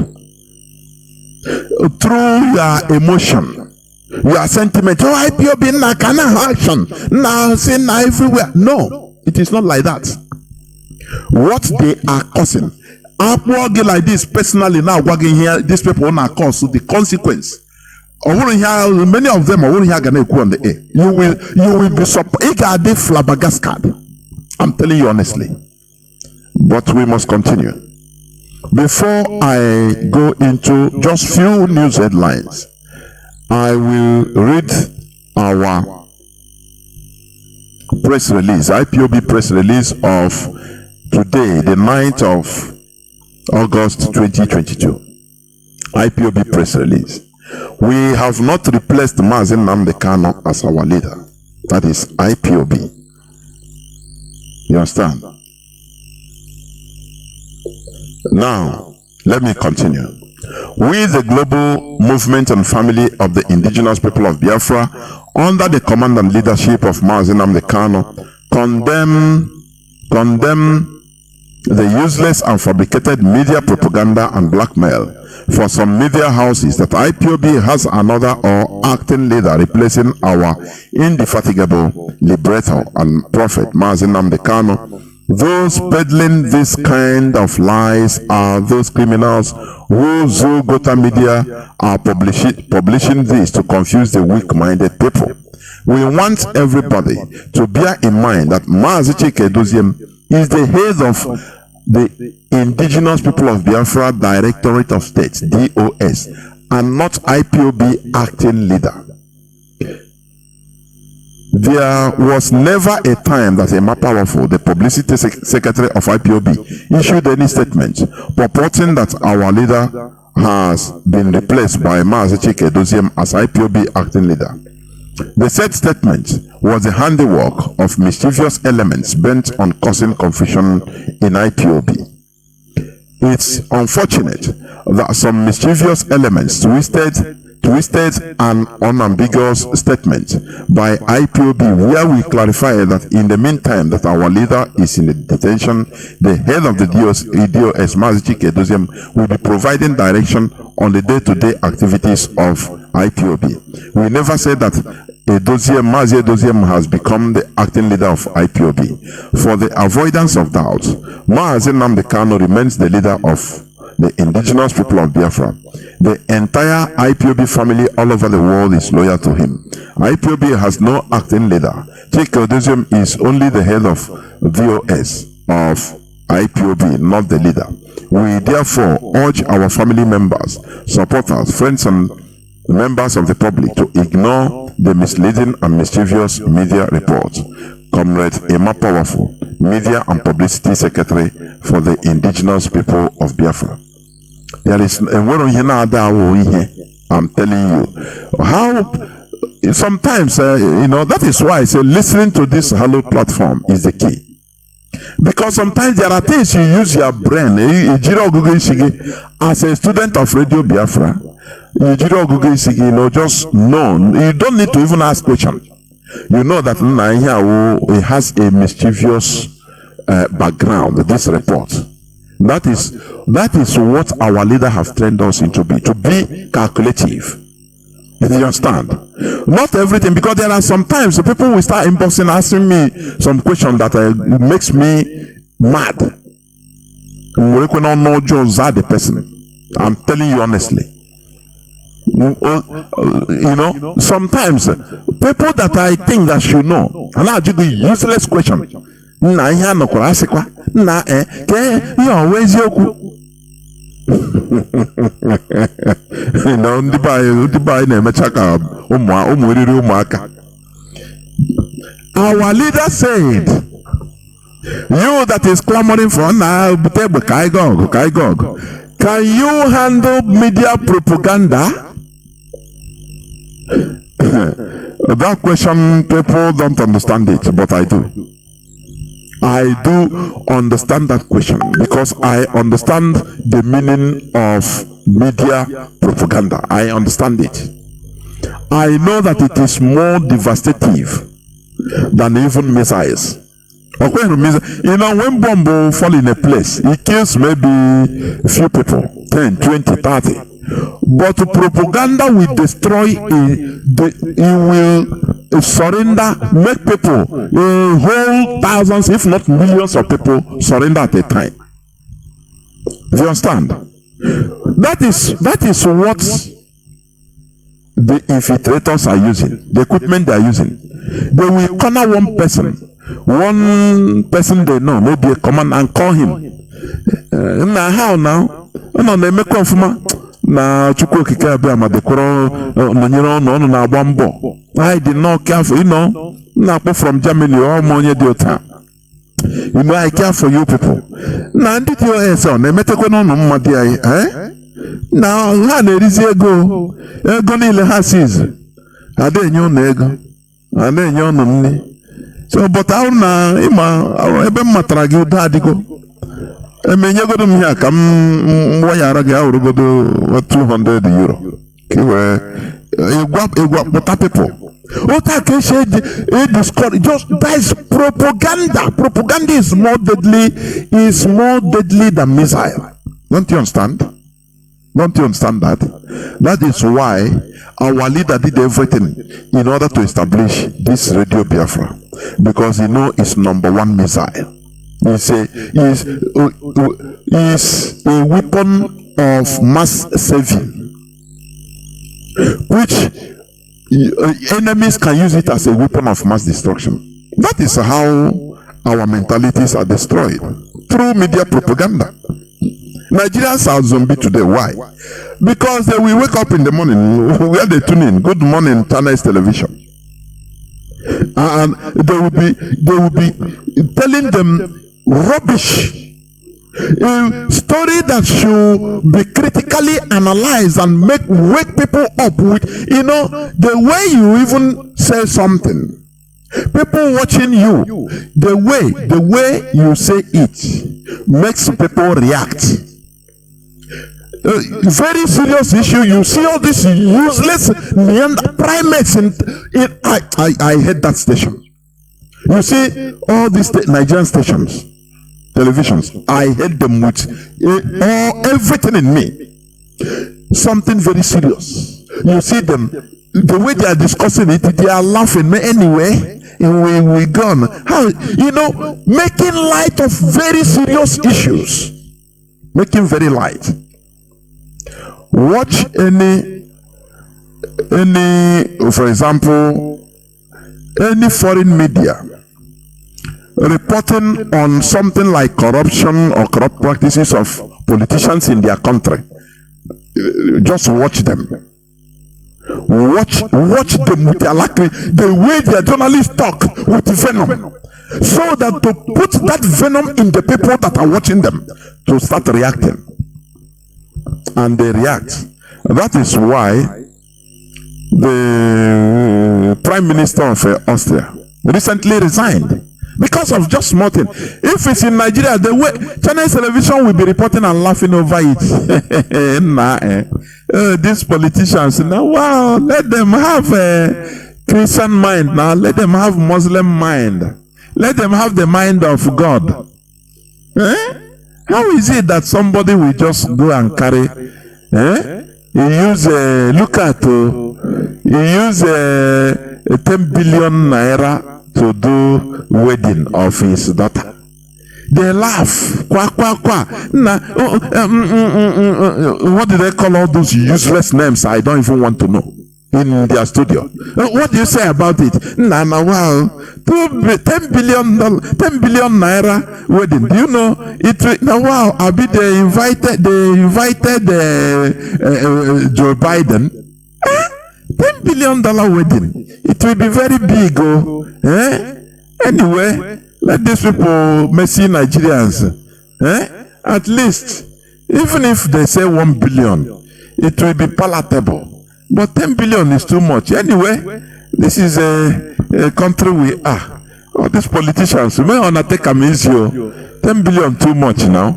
through your emotion, your sentiment. Oh, IPOB na kana action now, say now everywhere. No, it is not like that. What they are causing, working like this personally now, working here, these people are cause the consequence. Many of them are here gonna go on the air. You will be surprised. Flabbergasted. I'm telling you honestly. But we must continue. Before I go into just few news headlines, I will read our press release, IPOB press release of today, the 9th of August 2022. IPOB press release. We have not replaced Mazi Nnamdi Kanu as our leader. That is IPOB. You understand? Now, let me continue. We, the global movement and family of the indigenous people of Biafra, under the command and leadership of Mazi Nnamdi Kanu, condemn the useless and fabricated media propaganda and blackmail for some media houses that IPOB has another or acting leader replacing our indefatigable liberator and prophet Mazi Nnamdi Kanu. Those peddling this kind of lies are those criminals who Zogota media are publishing this to confuse the weak-minded people. We want everybody to bear in mind that Mazi Chinedu is the head of the Indigenous People of Biafra Directorate of State, DOS, and not IPOB acting leader. There was never a time that Emma Powerful, the publicity secretary of IPOB, issued any statement purporting that our leader has been replaced by Mazi Chinedu as IPOB acting leader. The said statement was the handiwork of mischievous elements bent on causing confusion in IPOB. It's unfortunate that some mischievous elements twisted an unambiguous statement by IPOB where we clarify that in the meantime that our leader is in detention, the head of the DOS Mazi Chinedu will be providing direction on the day-to-day activities of IPOB. We never said that Mazi Edoziem has become the acting leader of IPOB. For the avoidance of doubt, Mazi Nnamdi Kanu remains the leader of the indigenous people of Biafra. The entire IPOB family all over the world is loyal to him. IPOB has no acting leader. Chinedu is only the head of DOS of IPOB, not the leader. We therefore urge our family members, supporters, friends, and members of the public to ignore the misleading and mischievous media reports. Comrade Emma Powerful, Media and Publicity Secretary for the Indigenous People of Biafra. There is a word here now I'm telling you. How sometimes, that is why I say listening to this Hello platform is the key. Because sometimes there are things you use your brain. As a student of Radio Biafra, just know. You don't need to even ask questions. You know that it has a mischievous background, this report. That is what our leader has trained us into to be calculative. You understand? Not everything, because there are sometimes people will start inboxing, asking me some question that makes me mad. We don't know just the person. I'm telling you honestly. Sometimes people that I think that should know, and I do the useless question. Our leader said, you that is clamoring for now, can you handle media propaganda? That question, people don't understand it, but I do. I do understand that question because I understand the meaning of media propaganda. I understand it. I know that it is more devastative than even missiles. When bomb fall in a place, it kills maybe a few people, 10, 20, 30. But propaganda will destroy, it will surrender, make people, whole thousands, if not millions of people surrender at a time. Do you understand? That is what the infiltrators are using, the equipment they are using. They will corner one person they know, maybe a command, and call him. How now? No, they make confirm. Na chukwu okike abịa ma dekwara nọnyere ọnụ na-agba mbọ. I did not care for, na-akpọ from Germany ọmụ onye dị ụta. I care for you people. Na ndị DOS na-emetekwa n'ọnụ mmadụ anyị, Now, ha na-erizi ego niile ha siz ada enye ụnụ ego a na-enye ụnụ nri. So but ahụ na ịma ebe m matara gị ụda adịgo emenyegodo m ihe ka m wayara gị ahụrụgodo 200 euro ka wee ịgwa pụta people. Ota ka esi discourage, just that is propaganda. Propaganda is more deadly than missile. Don't you understand? Don't you understand that? That is why our leader did everything in order to establish this Radio Biafra, because he know it's #1 missile. It's a weapon of mass saving, which enemies can use it as a weapon of mass destruction. That is how our mentalities are destroyed, through media propaganda. Nigerians are zombie today. Why? Because they will wake up in the morning, where they tune in, Good Morning Channels Television, and they will be telling them rubbish, a story that should be critically analyzed and wake people up with, the way you even say something. People watching you, the way you say it makes people react. Very serious issue. You see all these useless primates I hate that station. You see all these Nigerian stations, televisions, I hate them with everything in me. Something very serious. You see them, the way they are discussing it, they are laughing anyway, and we gone. How, making light of very serious issues. Making very light. Watch any, for example, any foreign media reporting on something like corruption or corrupt practices of politicians in their country. Just watch them. Watch them with their alacrity, the way their journalists talk with venom, so that to put that venom in the people that are watching them to start reacting. And they react. That is why the Prime Minister of Austria recently resigned, because of just small thing. If it's in Nigeria, the way Chinese television will be reporting and laughing over it. These politicians now, wow, let them have a Christian mind now, let them have Muslim mind, let them have the mind of God. How is it that somebody will just go and carry? You use look at you use 10 billion naira to do wedding of his daughter. They laugh. Kwa. What do they call all those useless names? I don't even want to know. In their studio. What do you say about it? Wow. 10 billion naira wedding. Do you know it? Now, wow. They invited Joe Biden. $10 billion wedding. It will be very big. Anyway, let these people, messy Nigerians, at least, even if they say 1 billion, it will be palatable. But 10 billion is too much. Anyway, this is a country we are. All these politicians, may wanna take a easy. 10 billion too much now.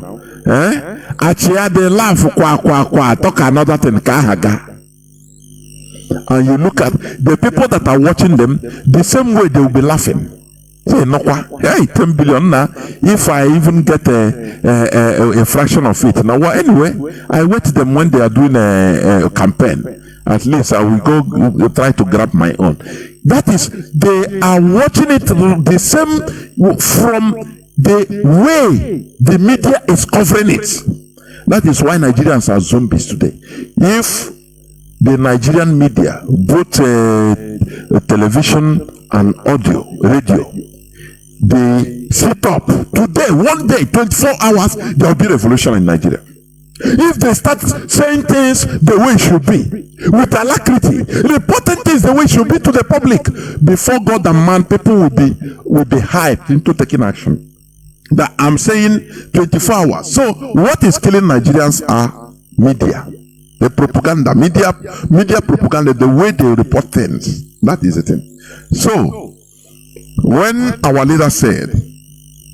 Actually, they laugh, talk another thing, and you look at the people that are watching them, the same way they will be laughing. Say, no, hey, 10 billion now. If I even get a fraction of it. Now, anyway, I wait them when they are doing a campaign. At least I will go try to grab my own. That is, they are watching it the same from the way the media is covering it. That is why Nigerians are zombies today. If the Nigerian media, both television and audio, radio, they sit up today, one day, 24 hours, there will be revolution in Nigeria. If they start saying things the way it should be, with alacrity, reporting things the way it should be to the public, before God and man, people will be hyped into taking action. That I'm saying 24 hours. So what is killing Nigerians are Media. The propaganda, media propaganda, the way they report things. That is the thing. So, when our leader said,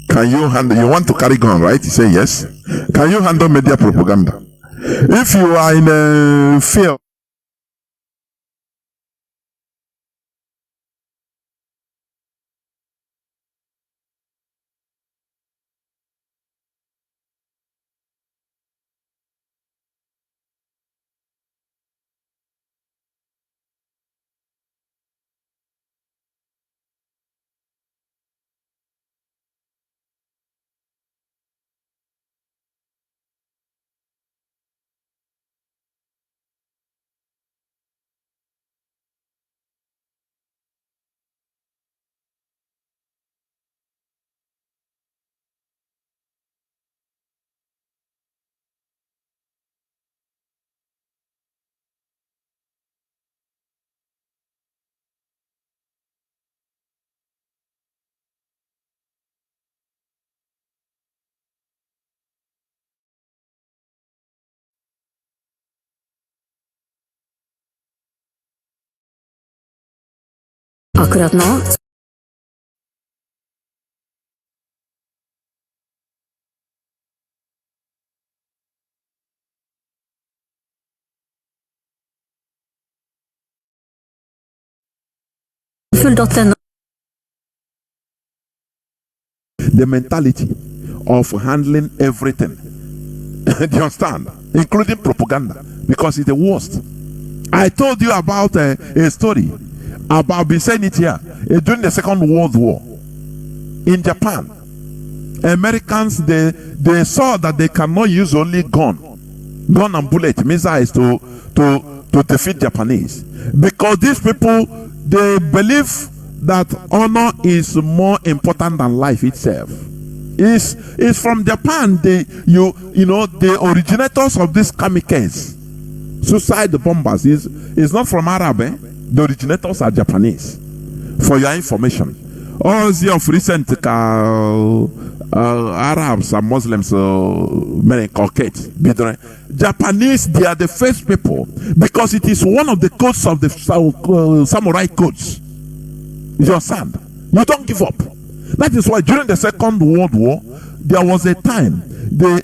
can you handle, you want to carry gun, right? He said yes. Can you handle media propaganda? If you are in a field, Akkurat nå full.no. the mentality of handling everything. Do you understand? Including propaganda, because it's the worst. I told you about a story about vicinity here during the Second World War in Japan. Americans, they saw that they cannot use only gun and bullet missiles to defeat Japanese, because these people, they believe that honor is more important than life itself. Is from Japan. The originators of this kamikaze suicide bombers is not from Arab. The originators are Japanese. For your information, all the of recent Arabs and Muslims, Japanese, they are the first people, because it is one of the codes of the samurai codes. You understand? You don't give up. That is why during the Second World War, there was a time their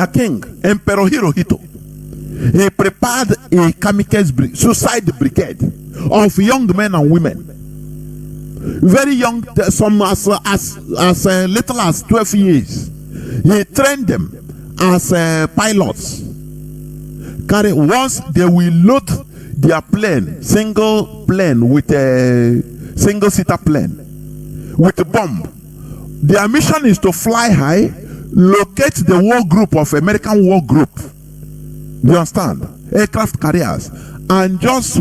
king, Emperor Hirohito, he prepared a kamikaze suicide brigade of young men and women, very young, some as little as 12 years. He trained them as pilots. Once they will load their plane, single plane with a single seater plane with a bomb. Their mission is to fly high, locate the war group of American war group. You understand? Aircraft carriers, and just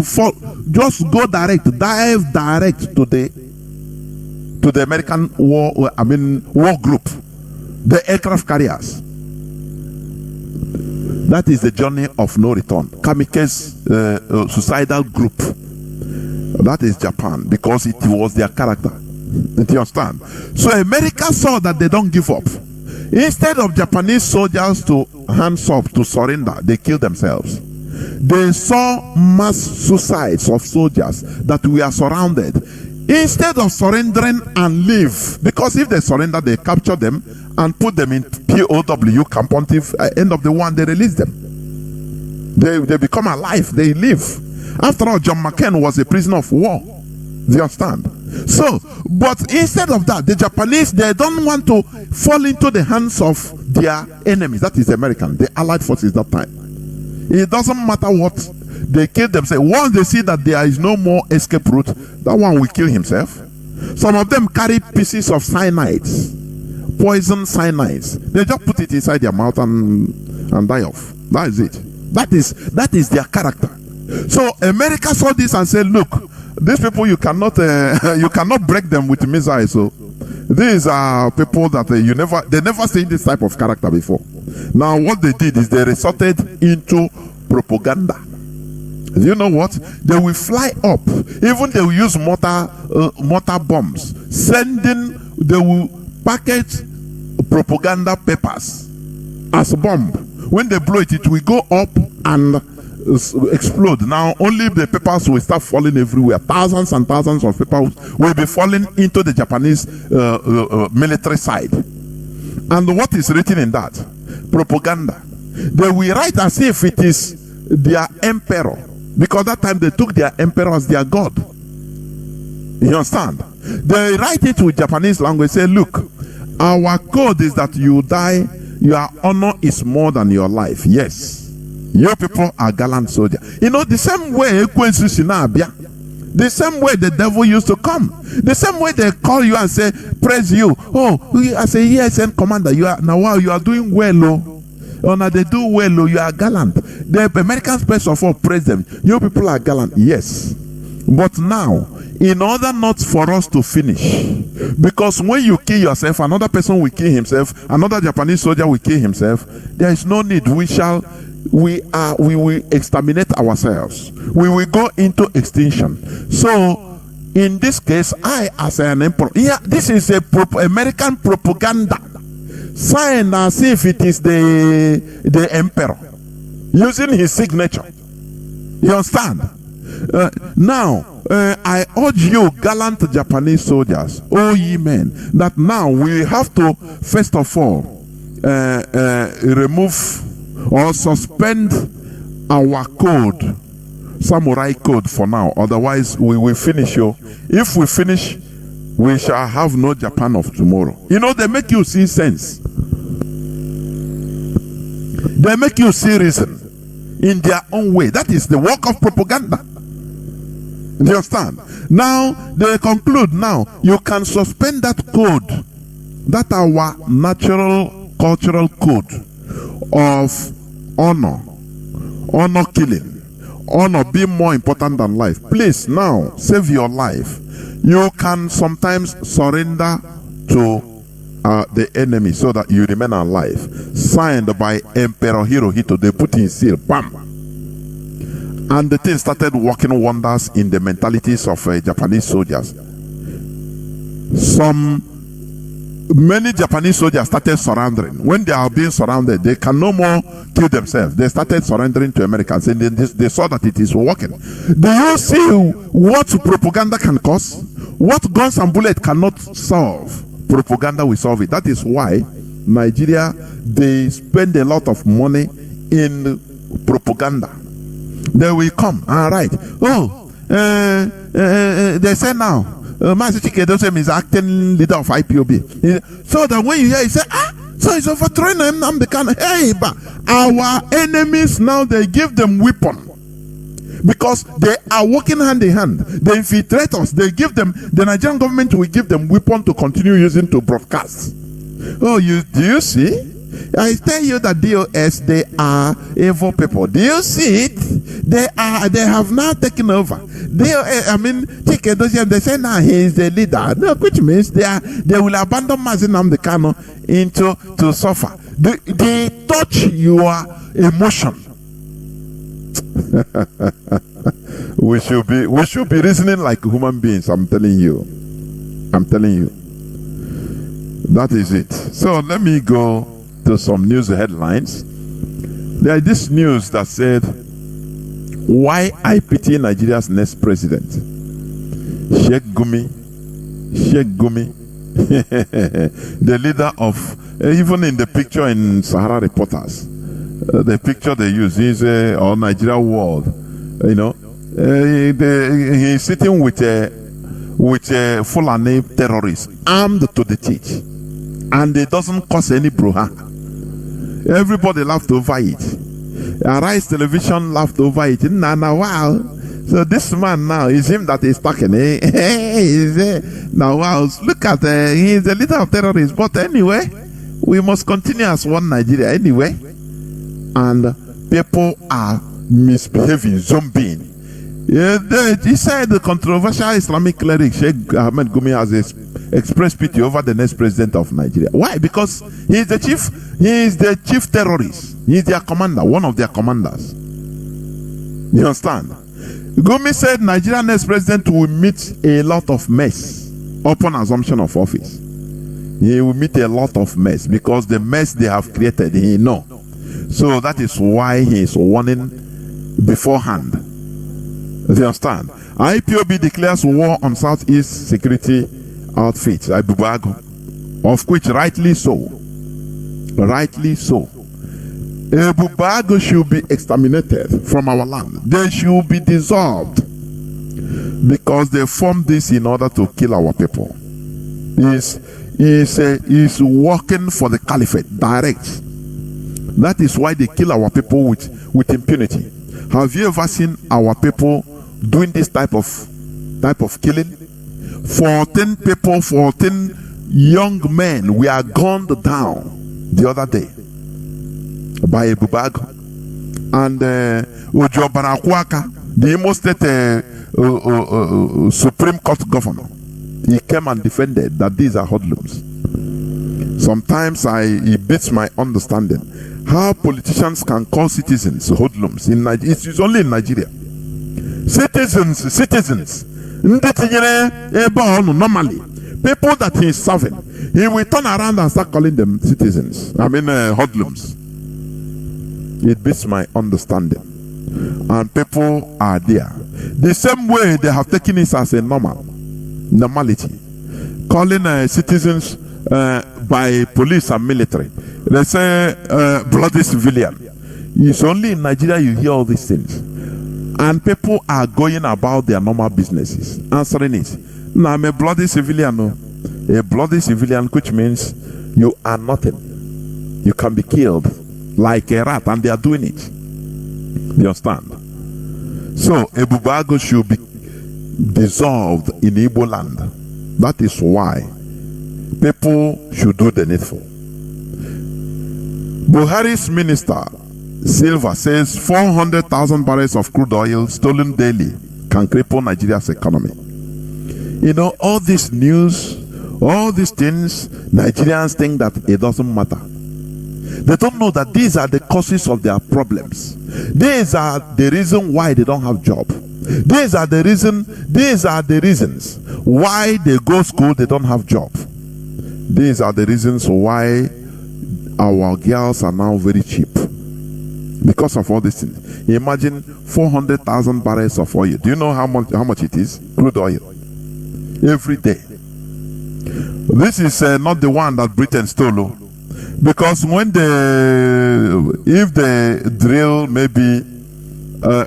go direct, dive direct to the American war group, the aircraft carriers. That is the journey of no return. Kamikaze suicidal group. That is Japan, because it was their character. Do you understand? So America saw that they don't give up. Instead of Japanese soldiers to hands up to surrender, they killed themselves. They saw mass suicides of soldiers that we are surrounded. Instead of surrendering and leave, because if they surrender, they capture them and put them in POW camp until end of the war, they release them. They become alive, they live. After all, John McCain was a prisoner of war. Do you understand? So, but instead of that, the Japanese, they don't want to fall into the hands of their enemies. That is the American, the Allied forces that time. It doesn't matter what, they kill themselves. Once they see that there is no more escape route, that one will kill himself. Some of them carry pieces of cyanides, poison cyanides. They just put it inside their mouth and die off. That is it. That is their character. So America saw this and said, look, these people, you cannot break them with missiles. So these are people that they never seen this type of character before. Now what they did is they resorted into propaganda. You know what? They will fly up. Even they will use mortar bombs. They will package propaganda papers as a bomb. When they blow it, it will go up and explode. Now only the papers will start falling everywhere. Thousands and thousands of papers will be falling into the Japanese military side. And what is written in that? Propaganda. They will write as if it is their emperor, because that time they took their emperor as their god. You understand? They write it with Japanese language. Say, look, our code is that you die, your honor is more than your life. Yes, your people are gallant soldiers. You know, the same way the same way the devil used to come, the same way they call you and say, praise you. Oh, I say, yes, and commander, you are now, wow, you are doing well. Oh, now they do well. Oh, you are gallant. The Americans, first of all, praise them. You people are gallant. Yes. But now, in order not for us to finish, because when you kill yourself, another person will kill himself, another Japanese soldier will kill himself, there is no need. We will exterminate ourselves. We will go into extinction. So, in this case, I, as an emperor, yeah, this is a American propaganda. Sign as if it is the emperor using his signature. You understand? Now, I urge you, gallant Japanese soldiers, oh ye men, that now we have to first of all remove or suspend our code, samurai code, for now. Otherwise, we will finish you. If we finish, we shall have no Japan of tomorrow. You know, they make you see sense. They make you see reason in their own way. That is the work of propaganda. Do you understand? Now, they conclude, now, you can suspend that code, that our natural cultural code of honor killing, honor being more important than life. Please, now, save your life. You can sometimes surrender to the enemy so that you remain alive. Signed by Emperor Hirohito. They put in seal. Bam! And the thing started working wonders in the mentalities of Japanese soldiers. Many Japanese soldiers started surrendering. When they are being surrounded, they can no more kill themselves. They started surrendering to Americans, and they saw that it is working. Do you see what propaganda can cause? What guns and bullets cannot solve, propaganda will solve it. That is why Nigeria, they spend a lot of money in propaganda. They will come, all right. Oh, they say now, Mazi Chinedu is acting leader of IPOB. So that when you hear, you say, so it's overthrowing them. I'm the kind of, hey, but our enemies now, they give them weapon. Because they are working hand in hand. They infiltrate us. They give them, the Nigerian government will give them weapon to continue using to broadcast. Oh, do you see? I tell you that DOS, they are evil people. Do you see it? They have now taken over. Chinedu, they say now he is the leader. No, which means they will abandon Mazi Nnamdi to suffer. They touch your emotion. we should be reasoning like human beings. I'm telling you. That is it. So let me go to some news headlines. There is this news that said, why I pity Nigeria's next president, Sheikh Gumi, the leader of, even in the picture in Sahara Reporters, the picture they use is on Nigeria World. You know, he's sitting with Fulani terrorists armed to the teeth, and it doesn't cause any brouhaha. Everybody laughed over it. Arise Television laughed over it. Now, wow. So this man now is him that is talking. Now, wow. Look at he is the leader of terrorists. But anyway, we must continue as one Nigeria anyway. And people are misbehaving, zombieing. He said the controversial Islamic cleric Sheikh Ahmed Gumi has expressed pity over the next president of Nigeria. Why? Because he is the chief terrorist. He is their commander, one of their commanders. You understand? Gumi said Nigeria's next president will meet a lot of mess upon assumption of office. He will meet a lot of mess because the mess they have created, he knows. So that is why he is warning beforehand. Do you understand? IPOB declares war on Southeast security outfits, Ibubago, of which rightly so. Rightly so. Ibubago should be exterminated from our land. They should be dissolved because they formed this in order to kill our people. Is working for the caliphate direct. That is why they kill our people with impunity. Have you ever seen our people doing this type of killing? 14 people, 14 young men were gunned down the other day by a Bubago. And Ojo Barakwaka, the Imo State Supreme Court governor, he came and defended that these are hoodlums. Sometimes it beats my understanding how politicians can call citizens hoodlums in Nigeria. It's only in Nigeria. Citizens. Normally, people that he is serving, he will turn around and start calling them citizens. Hoodlums. It beats my understanding. And people are there. The same way they have taken it as a normality. Calling citizens by police and military. They say bloody civilian. It's only in Nigeria you hear all these things. And people are going about their normal businesses, answering it. Now I'm a bloody civilian. No? A bloody civilian, which means you are nothing. You can be killed like a rat, and they are doing it. You understand? So Ebubago should be dissolved in Igbo land. That is why people should do the needful. Buhari's minister Silva says 400,000 barrels of crude oil stolen daily can cripple Nigeria's economy. You know, all this news, all these things, Nigerians think that it doesn't matter. They don't know that these are the causes of their problems. These are the reason why they don't have job. These are the reasons why they go school, they don't have job. These are the reasons why our girls are now very cheap. Because of all these things. Imagine 400,000 barrels of oil. Do you know how much it is? Crude oil. Every day. This is not the one that Britain stole. Because if they drill maybe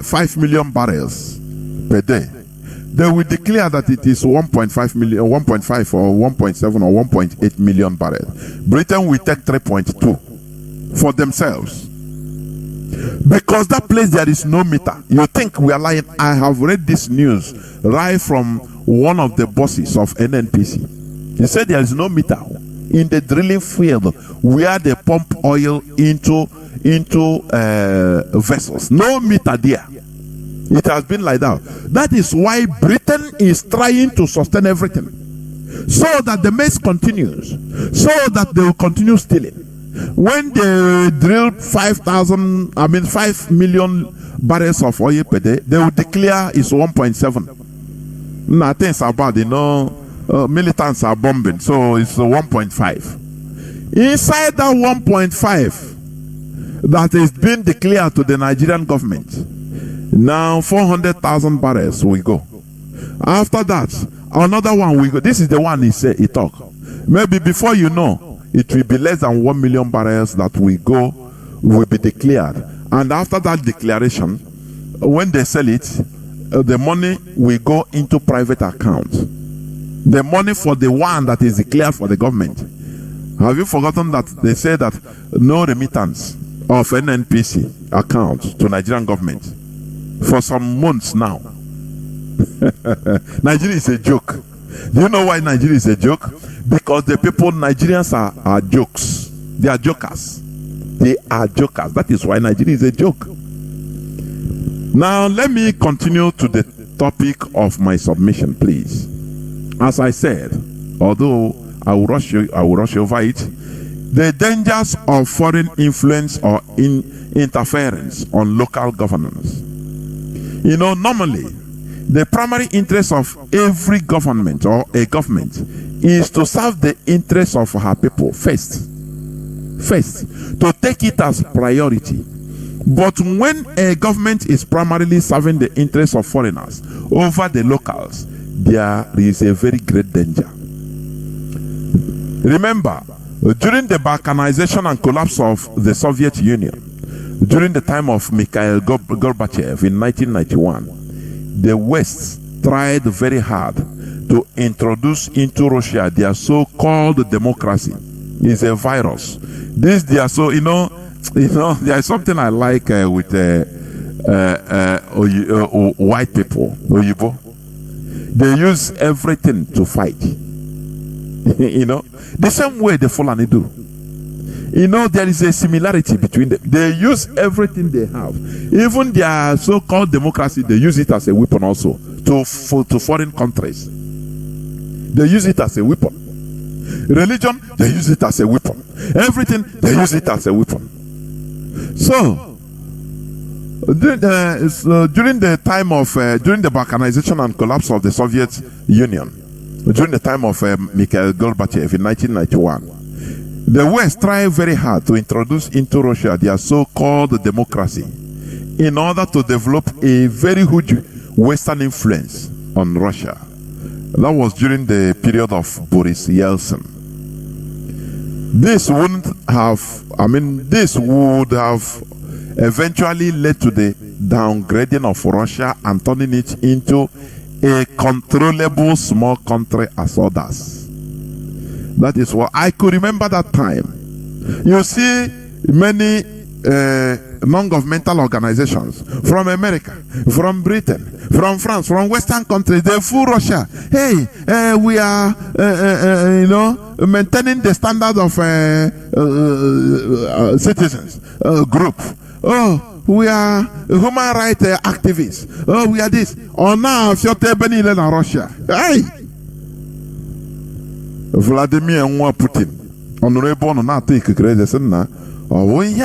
5 million barrels per day, they will declare that it is 1.5 million, 1.5 or 1.7 or 1.8 million barrels. Britain will take 3.2 for themselves. Because that place there is no meter. You think we are lying? I have read this news right from one of the bosses of NNPC. He said there is no meter in the drilling field where they pump oil into vessels. No meter there. It has been like that. That is why Britain is trying to sustain everything, so that the mess continues, so that they will continue stealing. When they drill 5 million barrels of oil per day, they will declare it's 1.7. Nothing is about, militants are bombing, so it's 1.5. Inside that 1.5 that is being declared to the Nigerian government, now 400,000 barrels will go. After that, another one will go. This is the one he talk. Maybe before you know, it will be less than 1 million barrels that will be declared. And after that declaration, when they sell it, the money will go into private accounts. The money for the one that is declared for the government. Have you forgotten that they say that no remittance of NNPC accounts to Nigerian government for some months now? Nigeria is a joke. Do you know why Nigeria is a joke? Because the people, Nigerians are jokes. They are jokers. They are jokers. That is why Nigeria is a joke. Now, let me continue to the topic of my submission, please. As I said, although I will rush over it, the dangers of foreign influence or interference on local governance. Normally, the primary interest of every government or a government is to serve the interests of her people first. first, to take it as priority. But when a government is primarily serving the interests of foreigners over the locals, there is a very great danger. Remember, during the balkanization and collapse of the Soviet Union, during the time of Mikhail Gorbachev in 1991, the West tried very hard to introduce into Russia their so-called democracy. It's a virus. This they are so there is something I like with white people, Oyibo. They use everything to fight. The same way the Fulani do. There is a similarity between them. They use everything they have. Even their so-called democracy, they use it as a weapon also to foreign countries. They use it as a weapon. Religion, they use it as a weapon. Everything, they use it as a weapon. So, during the time of during the balkanization and collapse of the Soviet Union, during the time of Mikhail Gorbachev in 1991, the West tried very hard to introduce into Russia their so-called democracy in order to develop a very huge Western influence on Russia. That was during the period of Boris Yeltsin. This would have eventually led to the downgrading of Russia and turning it into a controllable small country as others. That is what I could remember that time. You see many non-governmental organizations from America, from Britain, from France, from Western countries, they fool Russia. Hey, we are, maintaining the standard of citizens group. Oh, we are human rights activists. Oh, we are this. Oh, now if you're in Russia, hey, Vladimir Putin, honorable, not take a credit. Russia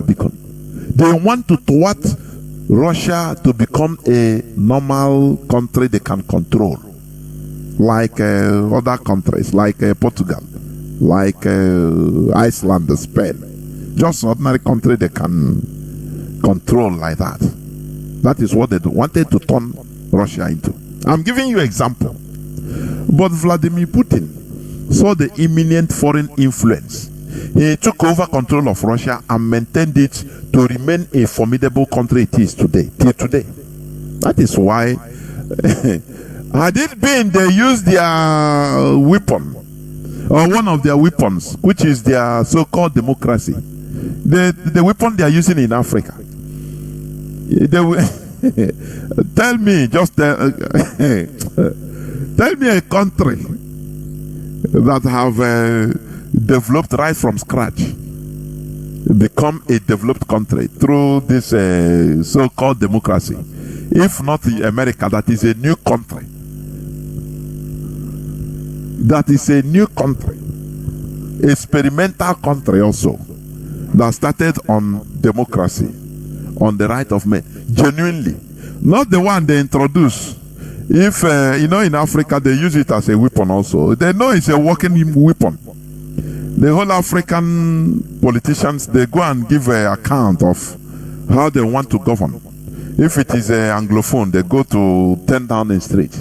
because they want to thwart Russia to become a normal country they can control, like other countries, like Portugal, like Iceland, Spain. Just an ordinary country they can control like that. That is what they wanted to turn Russia into. I'm giving you an example. But Vladimir Putin saw the imminent foreign influence. He took over control of Russia and maintained it to remain a formidable country it is today, till today. That is why, had it been they used their weapon, or one of their weapons, which is their so-called democracy, the weapon they are using in Africa, they will tell me, tell me a country that have developed right from scratch, become a developed country through this so-called democracy. If not America, that is a new country. That is a new country, experimental country also, that started on democracy, on the right of men, genuinely, not the one they introduce. If in Africa they use it as a weapon also. They know it's a working weapon. The whole African politicians, they go and give an account of how they want to govern. If it is a Anglophone, they go to 10 Downing Street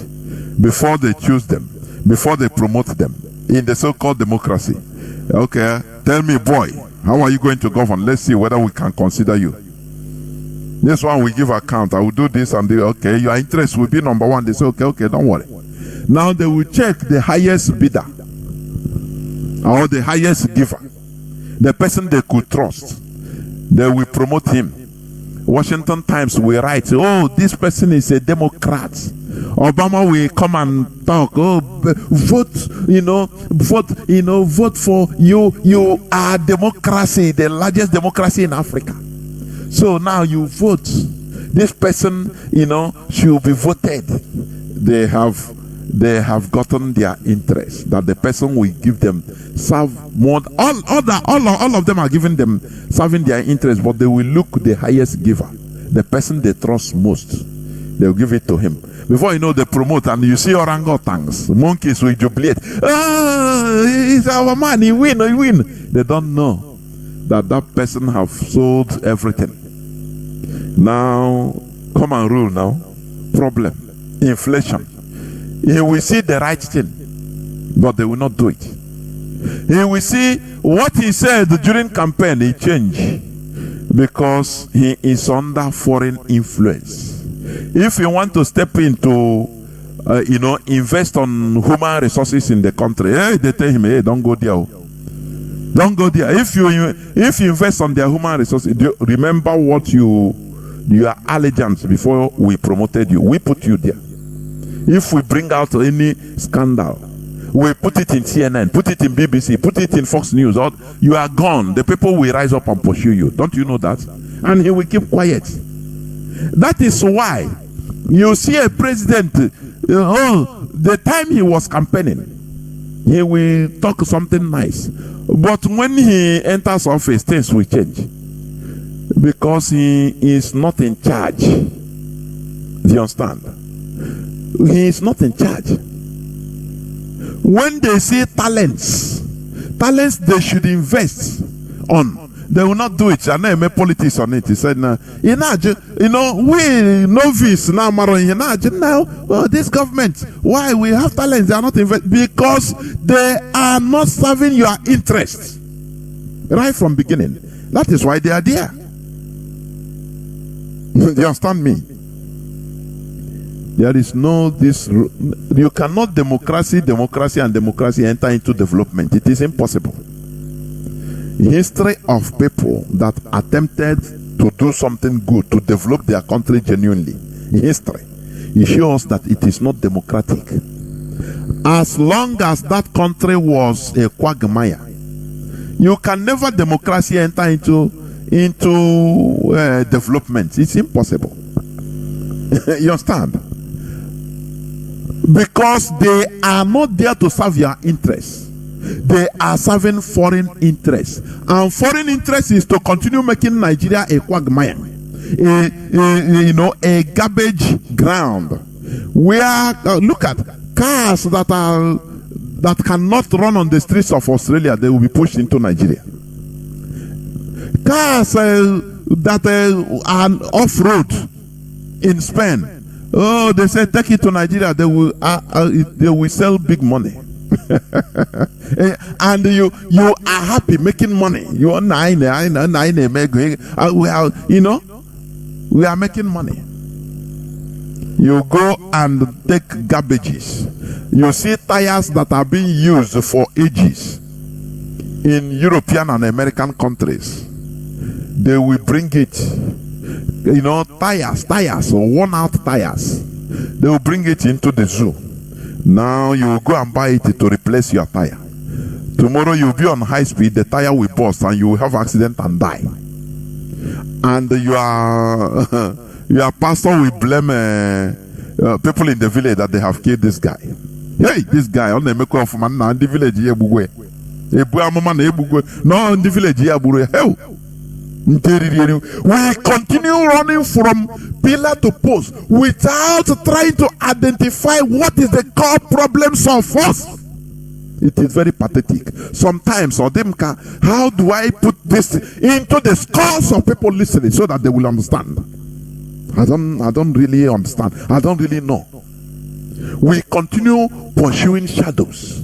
before they choose them, before they promote them in the so-called democracy. Okay, tell me, boy, how are you going to govern? Let's see whether we can consider you. This one we give account. I will do this and okay, your interest will be number one. They say, okay, don't worry. Now they will check the highest bidder or the highest giver, the person they could trust. They will promote him. Washington Times will write, oh, this person is a Democrat. Obama will come and talk, oh, vote for you. You are democracy, the largest democracy in Africa. So now you vote. This person, should be voted. They have gotten their interest, that the person will give them serve more. All of them are giving them serving their interest, but they will look the highest giver, the person they trust most. They'll give it to him. Before you know, they promote, and you see orangutans, monkeys will jubilate. He's our man, he win. They don't know that that person have sold everything. Now, come and rule now. Problem. Inflation. He will see the right thing, but they will not do it. He will see what he said during campaign, he changed, because he is under foreign influence. If you want to step into, invest on human resources in the country, they tell him, hey, don't go there. Don't go there. If you invest on their human resources, remember what your allegiance before we promoted you. We put you there. If we bring out any scandal, we put it in CNN, put it in BBC, put it in Fox News, or you are gone. The people will rise up and pursue you. Don't you know that? And he will keep quiet. That is why you see a president, the time he was campaigning, he will talk something nice. But when he enters office, things will change. Because he is not in charge. Do you understand? He is not in charge. When they see talents they should invest on, they will not do it. And they make politics on it. He said, we novice now, this government, why we have talents, they are not investing? Because they are not serving your interest right from beginning. That is why they are there. Do you understand me? There is no this. You cannot democracy enter into development. It is impossible. History of people that attempted to do something good, to develop their country genuinely, history, it shows that it is not democratic. As long as that country was a quagmire, you can never democracy enter into development. It's impossible. You understand? Because they are not there to serve your interests. They are serving foreign interests. And foreign interest is to continue making Nigeria a quagmire. A garbage ground. Where, look at cars that cannot run on the streets of Australia, they will be pushed into Nigeria. Cars that are off-road in Spain, they say take it to Nigeria, they will sell big money. And you are happy making money. We are making money. You go and take garbages. You see tires that are being used for ages in European and American countries. They will bring it, tires, worn out tires. They will bring it into the zoo. Now you will go and buy it to replace your tire. Tomorrow you will be on high speed, the tire will burst and you will have accident and die. And your pastor will blame people in the village that they have killed this guy. Hey, this guy on the make of man in the village here. No, in the village here. We continue running from pillar to post without trying to identify what is the core problems of us. It is very pathetic. Sometimes, how do I put this into the skulls of people listening so that they will understand? I don't really understand. I don't really know. We continue pursuing shadows.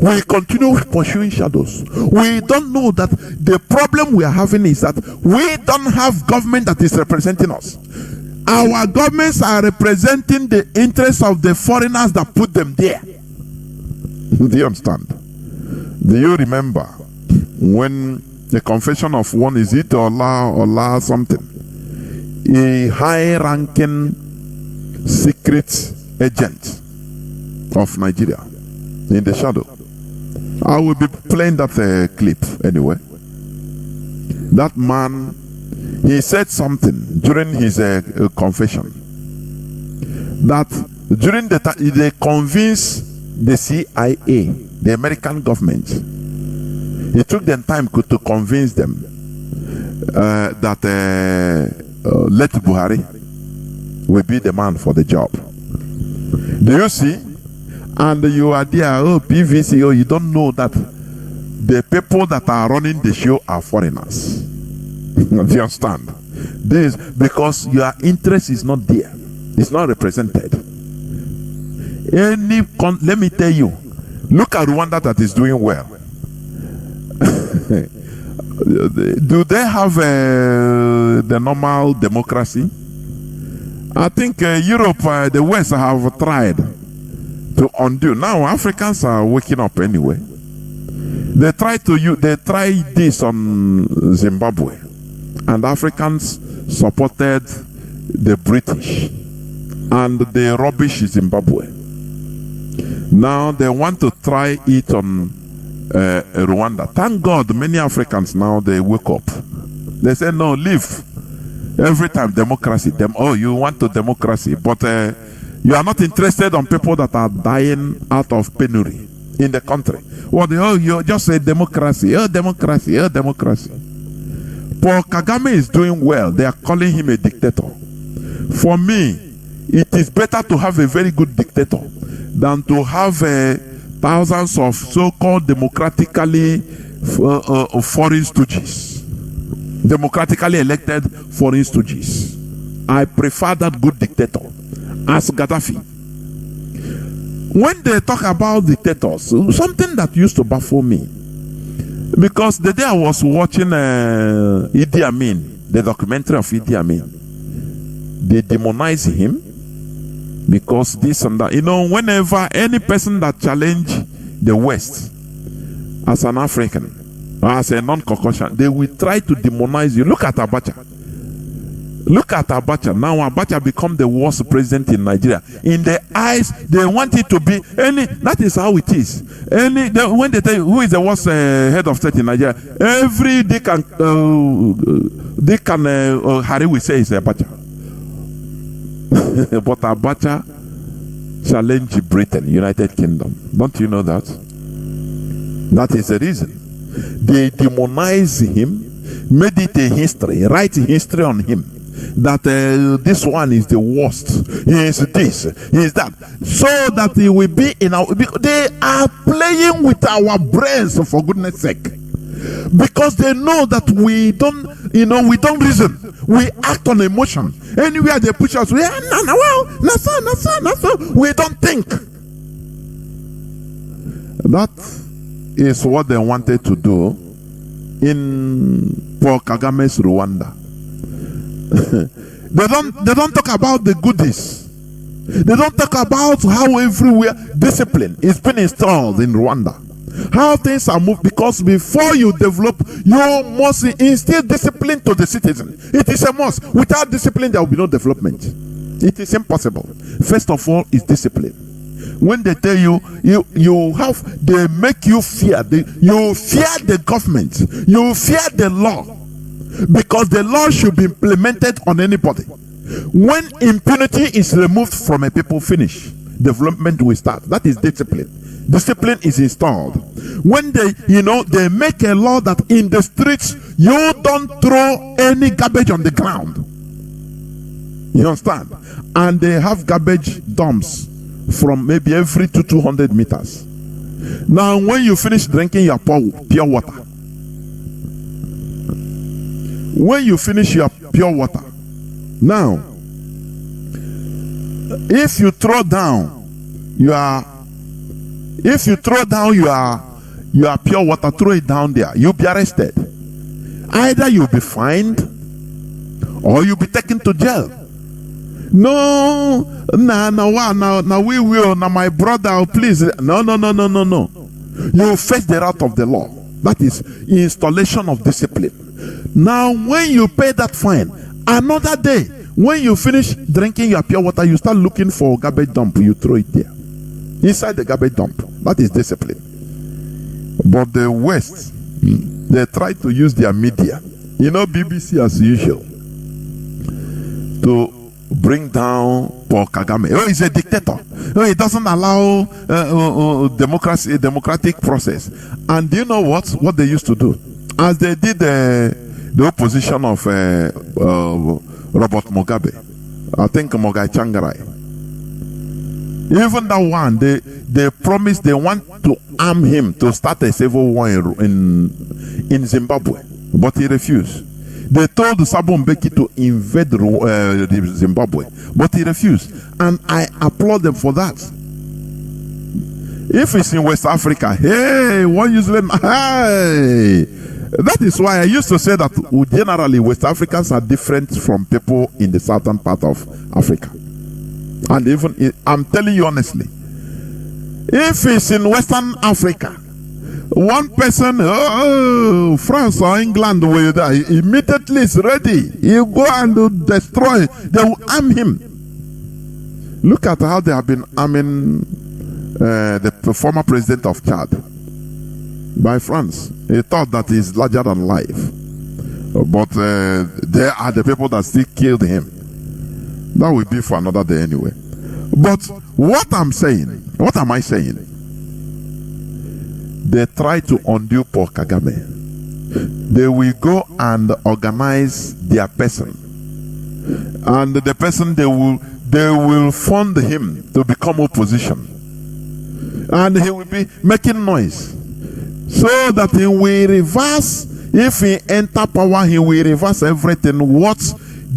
We continue pursuing shadows. We don't know that the problem we are having is that we don't have government that is representing us. Our governments are representing the interests of the foreigners that put them there. Do you understand? Do you remember when the confession of one, is it Allah something? A high-ranking secret agent of Nigeria in the shadow. I will be playing that clip anyway. That man, he said something during his confession that during the time they convinced the CIA, the American government, it took them time to convince them that let Buhari will be the man for the job. Do you see? And you are there, oh, PVC, oh, you don't know that the people that are running the show are foreigners. Do you understand? This because your interest is not there. It's not represented. Let me tell you, look at Rwanda that is doing well. Do they have the normal democracy? I think Europe, the West have tried to undo. Now Africans are waking up anyway. They tried this on Zimbabwe, and Africans supported the British and the rubbish Zimbabwe. Now they want to try it on Rwanda. Thank God many Africans now they wake up. They say no, leave. Every time democracy. Oh, you want to democracy, but you are not interested on people that are dying out of penury in the country. Well, you just say democracy. Oh, democracy. Oh, democracy. Paul Kagame is doing well. They are calling him a dictator. For me, it is better to have a very good dictator than to have thousands of so-called democratically foreign stooges. Democratically elected foreign stooges. I prefer that good dictator as Gaddafi. When they talk about dictators, something that used to baffle me, because the day I was watching Idi Amin, the documentary of Idi Amin, they demonize him because this and that. You know, whenever any person that challenge the West as an African, as a non-Caucasian, they will try to demonize you. Look at Abacha. Look at Abacha. Now Abacha become the worst president in Nigeria. In their eyes, they want it to be any. That is how it is. When they tell you who is the worst head of state in Nigeria, every Dick and Harry will say is Abacha. But Abacha challenged Britain, United Kingdom. Don't you know that? That is the reason. They demonize him, made it a history, write history on him. That this one is the worst. He is this, he is that. So that he will be in our. They are playing with our brains, for goodness sake. Because they know that we don't reason. We act on emotion. Anywhere they push us, we don't think. That is what they wanted to do in Paul Kagame's Rwanda. They don't talk about the goodies. They don't talk about how everywhere discipline is being installed in Rwanda. How things are moved, because before you develop, you must instill discipline to the citizen. It is a must. Without discipline, there will be no development. It is impossible. First of all, is discipline. When they tell you, they make you fear. You fear the government. You fear the law. Because the law should be implemented on anybody. When impunity is removed from a people, finish. Development will start. That is discipline. Discipline is installed. When they make a law that in the streets, you don't throw any garbage on the ground. You understand? And they have garbage dumps from maybe every 200 meters. Now, when you finish drinking your pure water, when you finish your pure water, now, if you throw down your pure water, throw it down there, you'll be arrested. Either you'll be fined or you'll be taken to jail. No, we will. Now, my brother, please. No. You face the wrath of the law. That is installation of discipline. Now, when you pay that fine, another day, when you finish drinking your pure water, you start looking for a garbage dump. You throw it there, inside the garbage dump. That is discipline. But the West, they try to use their media, BBC as usual, to bring down Paul Kagame. Oh, he's a dictator. Oh, he doesn't allow democracy, a democratic process. And do you know what they used to do? As they did the opposition of Robert Mugabe, I think Mogai Changarai. Even that one, they promised they want to arm him to start a civil war in Zimbabwe, but he refused. They told Thabo Mbeki to invade Zimbabwe, but he refused. And I applaud them for that. If it's in West Africa, hey, one usually, hey. That is why I used to say that generally West Africans are different from people in the southern part of Africa. And even, I'm telling you honestly, if it's in Western Africa, one person, France or England, will immediately is ready. You go and destroy, they will arm him. Look at how they have been arming the former president of Chad by France. He thought that he's larger than life. But they are the people that still killed him. That will be for another day anyway. But what I'm saying, what am I saying? They try to undo Paul Kagame. They will go and organize their person. And the person they will fund him to become opposition. And he will be making noise. So that he will reverse, if he enter power, he will reverse everything. What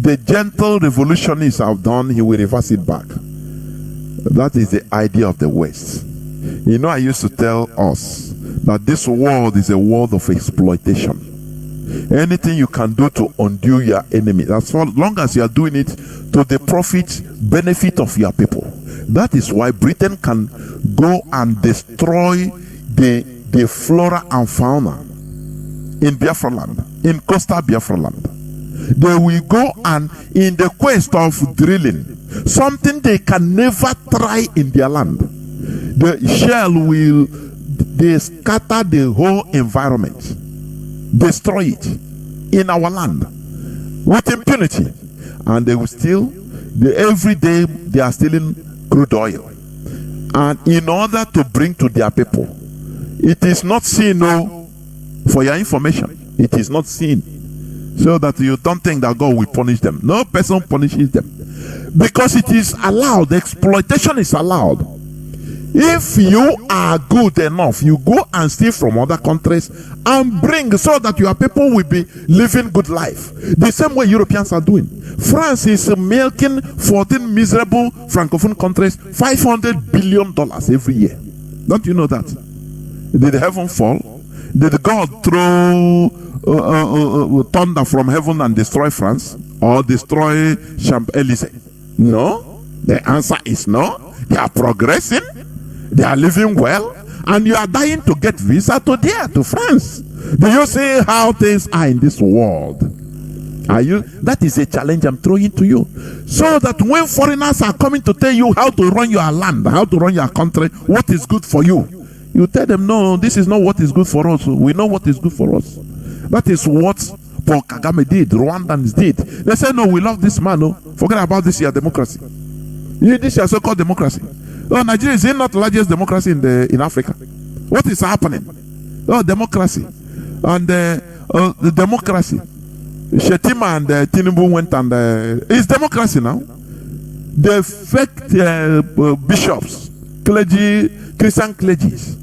the gentle revolutionists have done, he will reverse it back. That is the idea of the West. You know, I used to tell us that this world is a world of exploitation. Anything you can do to undo your enemy, as long as you are doing it to the benefit of your people. That is why Britain can go and destroy the flora and fauna in Biafra land, in coastal Biafra land. They will go and in the quest of drilling something they can never try in their land. The shell will scatter the whole environment, destroy it in our land with impunity, and they will still. Every day they are stealing crude oil, and in order to bring to their people, it is not seen. No, for your information, it is not seen, so that you don't think that God will punish them. No person punishes them because it is allowed. Exploitation is allowed. If you are good enough, you go and steal from other countries and bring, so that your people will be living good life. The same way Europeans are doing. France is milking 14 miserable Francophone countries $500 billion every year. Don't you know that? Did heaven fall? Did God throw thunder from heaven and destroy France? Or destroy Champs-Élysées? No. The answer is no. They are progressing. They are living well, and you are dying to get visa to France. Do you see how things are in this world? Are you? That is a challenge I'm throwing to you, so that when foreigners are coming to tell you how to run your land, how to run your country, what is good for you, you tell them, no, this is not what is good for us. We know what is good for us. That is what Paul Kagame did, Rwandans did. They said, no, we love this man. No, forget about this your democracy. This your so-called democracy. Oh, Nigeria is not the largest democracy in Africa. What is happening? Oh, democracy. And the democracy. Shetima and Tinubu went and it's democracy now. The fake bishops, clergy, Christian clergies,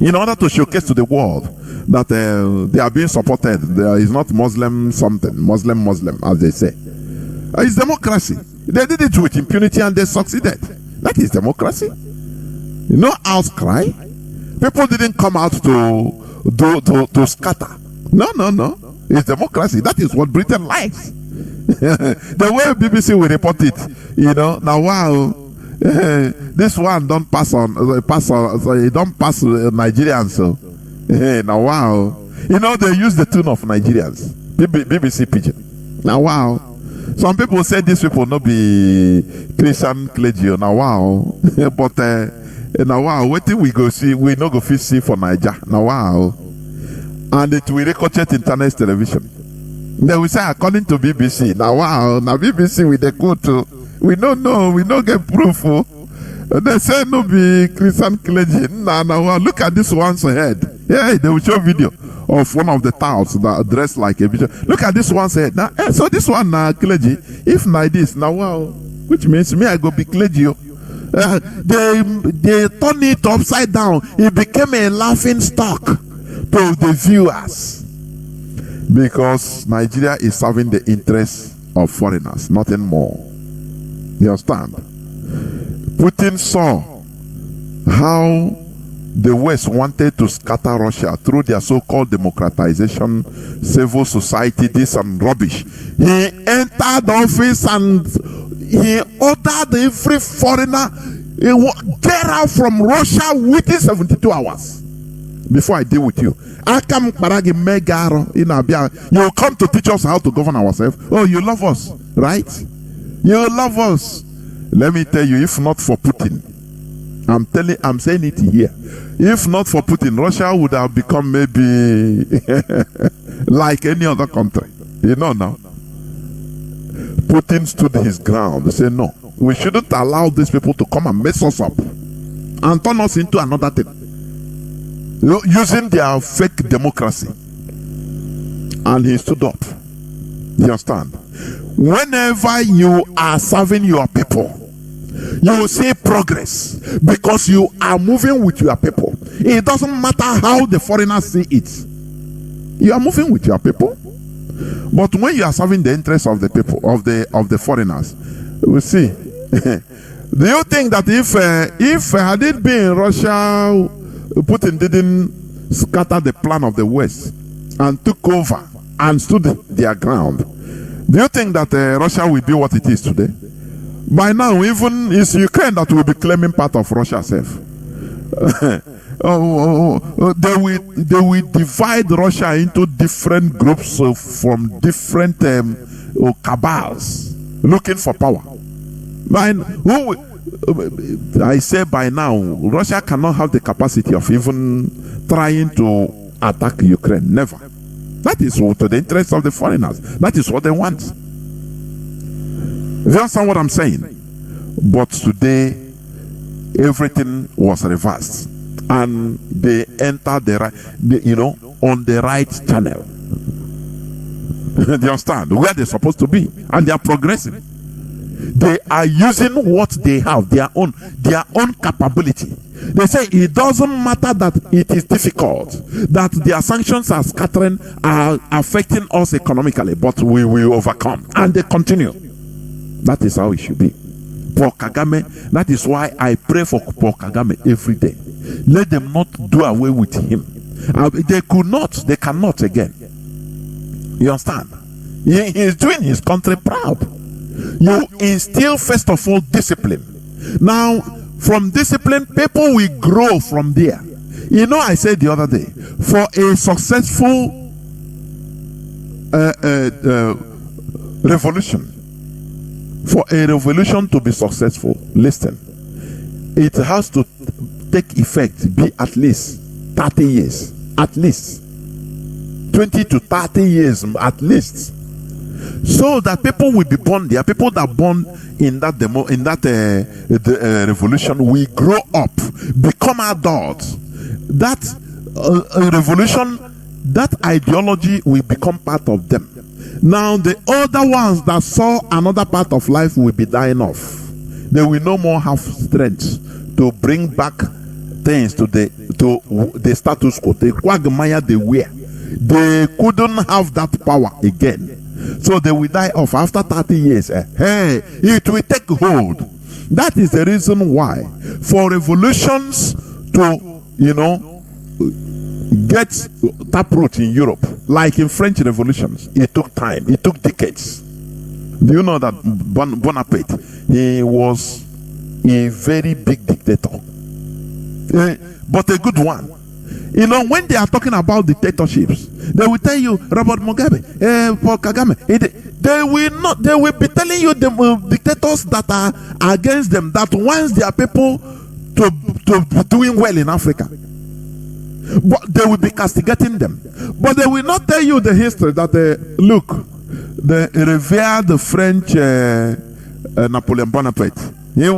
in order to showcase to the world that they are being supported. There is not Muslim something, Muslim, as they say. It's democracy. They did it with impunity and they succeeded. That is democracy. No outcry. People didn't come out to scatter. No. It's democracy. That is what Britain likes. The way BBC will report it, now wow, this one don't pass on, so it don't pass Nigerians. So now wow, they use the tune of Nigerians. BBC pidgin. Now wow. Some people say these people not be Christian clergy. Now wow, but now wow, what we go see? We no go fit see for Niger. Now wow, and it will ricochet internet television. They will say according to BBC. Now wow, now BBC with the quote. We don't know. We don't get proof. They say no be Christian clergy. Now wow, look at this one's head. Yeah, they will show video of one of the touts that dressed like a bishop. Look at this one said. Now, so this one clergy. If like this, now wow, which means me I go be clergy. They turned it upside down. It became a laughing stock to the viewers because Nigeria is serving the interests of foreigners, nothing more. You understand? Putin saw how the West wanted to scatter Russia through their so-called democratization, civil society, this and rubbish. He entered office and he ordered every foreigner, get out from Russia within 72 hours. Before I deal with you, you come to teach us how to govern ourselves. Oh, you love us, right? You love us. Let me tell you, if not for Putin, I'm saying it here. If not for Putin, Russia would have become maybe like any other country. You know now. Putin stood his ground. They said, no, we shouldn't allow these people to come and mess us up and turn us into another thing. Using their fake democracy. And he stood up. You understand? Whenever you are serving your people, you will see progress because you are moving with your people. It doesn't matter how the foreigners see it. You are moving with your people. But when you are serving the interests of the people, of the foreigners, we see. Do you think that if had it been Russia, Putin didn't scatter the plan of the West and took over and stood their ground, do you think that Russia will be what it is today? By now, even it's Ukraine that will be claiming part of Russia itself. They will divide Russia into different groups from different cabals looking for power. I say by now, Russia cannot have the capacity of even trying to attack Ukraine. Never. That is to the interest of the foreigners. That is what they want. You understand what I'm saying? But today, everything was reversed, and they entered on the right channel. Do you understand? Where they're supposed to be, and they are progressing. They are using what they have, their own capability. They say it doesn't matter that it is difficult, that their sanctions are scattering, are affecting us economically, but we will overcome. And they continue. That is how it should be. Paul Kagame, that is why I pray for Paul Kagame every day. Let them not do away with him. They cannot again. You understand? He is doing his country proud. You instill first of all discipline. Now, from discipline, people will grow from there. You know, I said the other day, for a successful revolution, for a revolution to be successful, listen, it has to take effect, be at least 30 years, at least 20 to 30 years, at least, so that people will be born there. People that are born in that revolution will grow up, become adults. That revolution, that ideology will become part of them. Now the other ones that saw another part of life will be dying off. They will no more have strength to bring back things to the status quo. The quagmire they were. They couldn't have that power again. So they will die off after 30 years. Hey, it will take hold. That is the reason why for revolutions to, get taproot in Europe, like in French revolutions, it took time. It took decades. Do you know that Bonaparte, he was a very big dictator, but a good one. When they are talking about dictatorships, they will tell you Robert Mugabe, Paul Kagame. They will be telling you the dictators that are against them, that wants their people to doing well in Africa. But they will be castigating them. But they will not tell you the history that look, the revered French Napoleon Bonaparte. He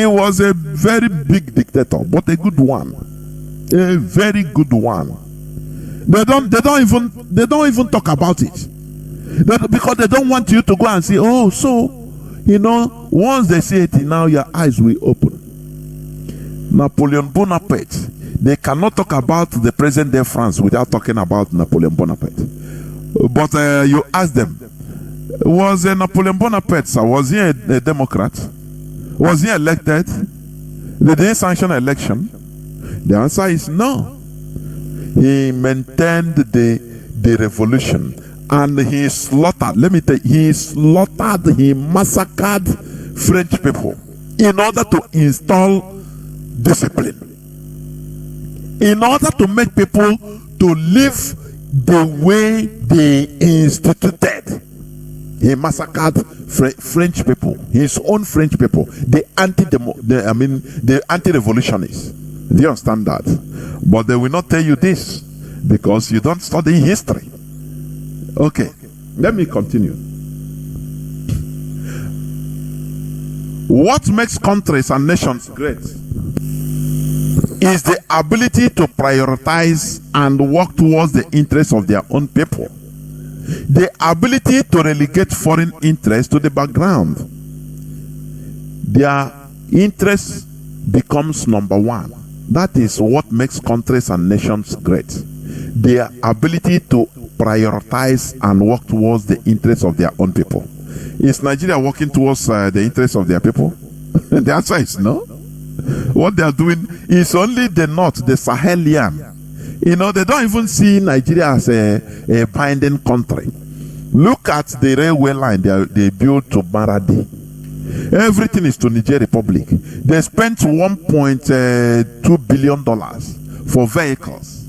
was a very big dictator, but a good one. A very good one. They don't even talk about it. Because they don't want you to go and say, oh, so once they say it, now your eyes will open. Napoleon Bonaparte, they cannot talk about the present day France without talking about Napoleon Bonaparte. But you ask them, was Napoleon Bonaparte, sir, was he a Democrat? Was he elected? Did he sanction election? The answer is no. He maintained the revolution, and he slaughtered, he massacred French people in order to install discipline, in order to make people to live the way they instituted. He massacred French people, his own French people, the anti-revolutionists. Do you understand that? But they will not tell you this because you don't study history. Okay, let me continue. What makes countries and nations great is the ability to prioritize and work towards the interests of their own people. The ability to relegate foreign interests to the background. Their interest becomes number one. That is what makes countries and nations great. Their ability to prioritize and work towards the interests of their own people. Is Nigeria working towards the interests of their people? The answer is no. What they are doing is only the north, the Sahelian. They don't even see Nigeria as a binding country. Look at the railway line they built to Maradi. Everything is to Niger Republic. They spent $1.2 billion for vehicles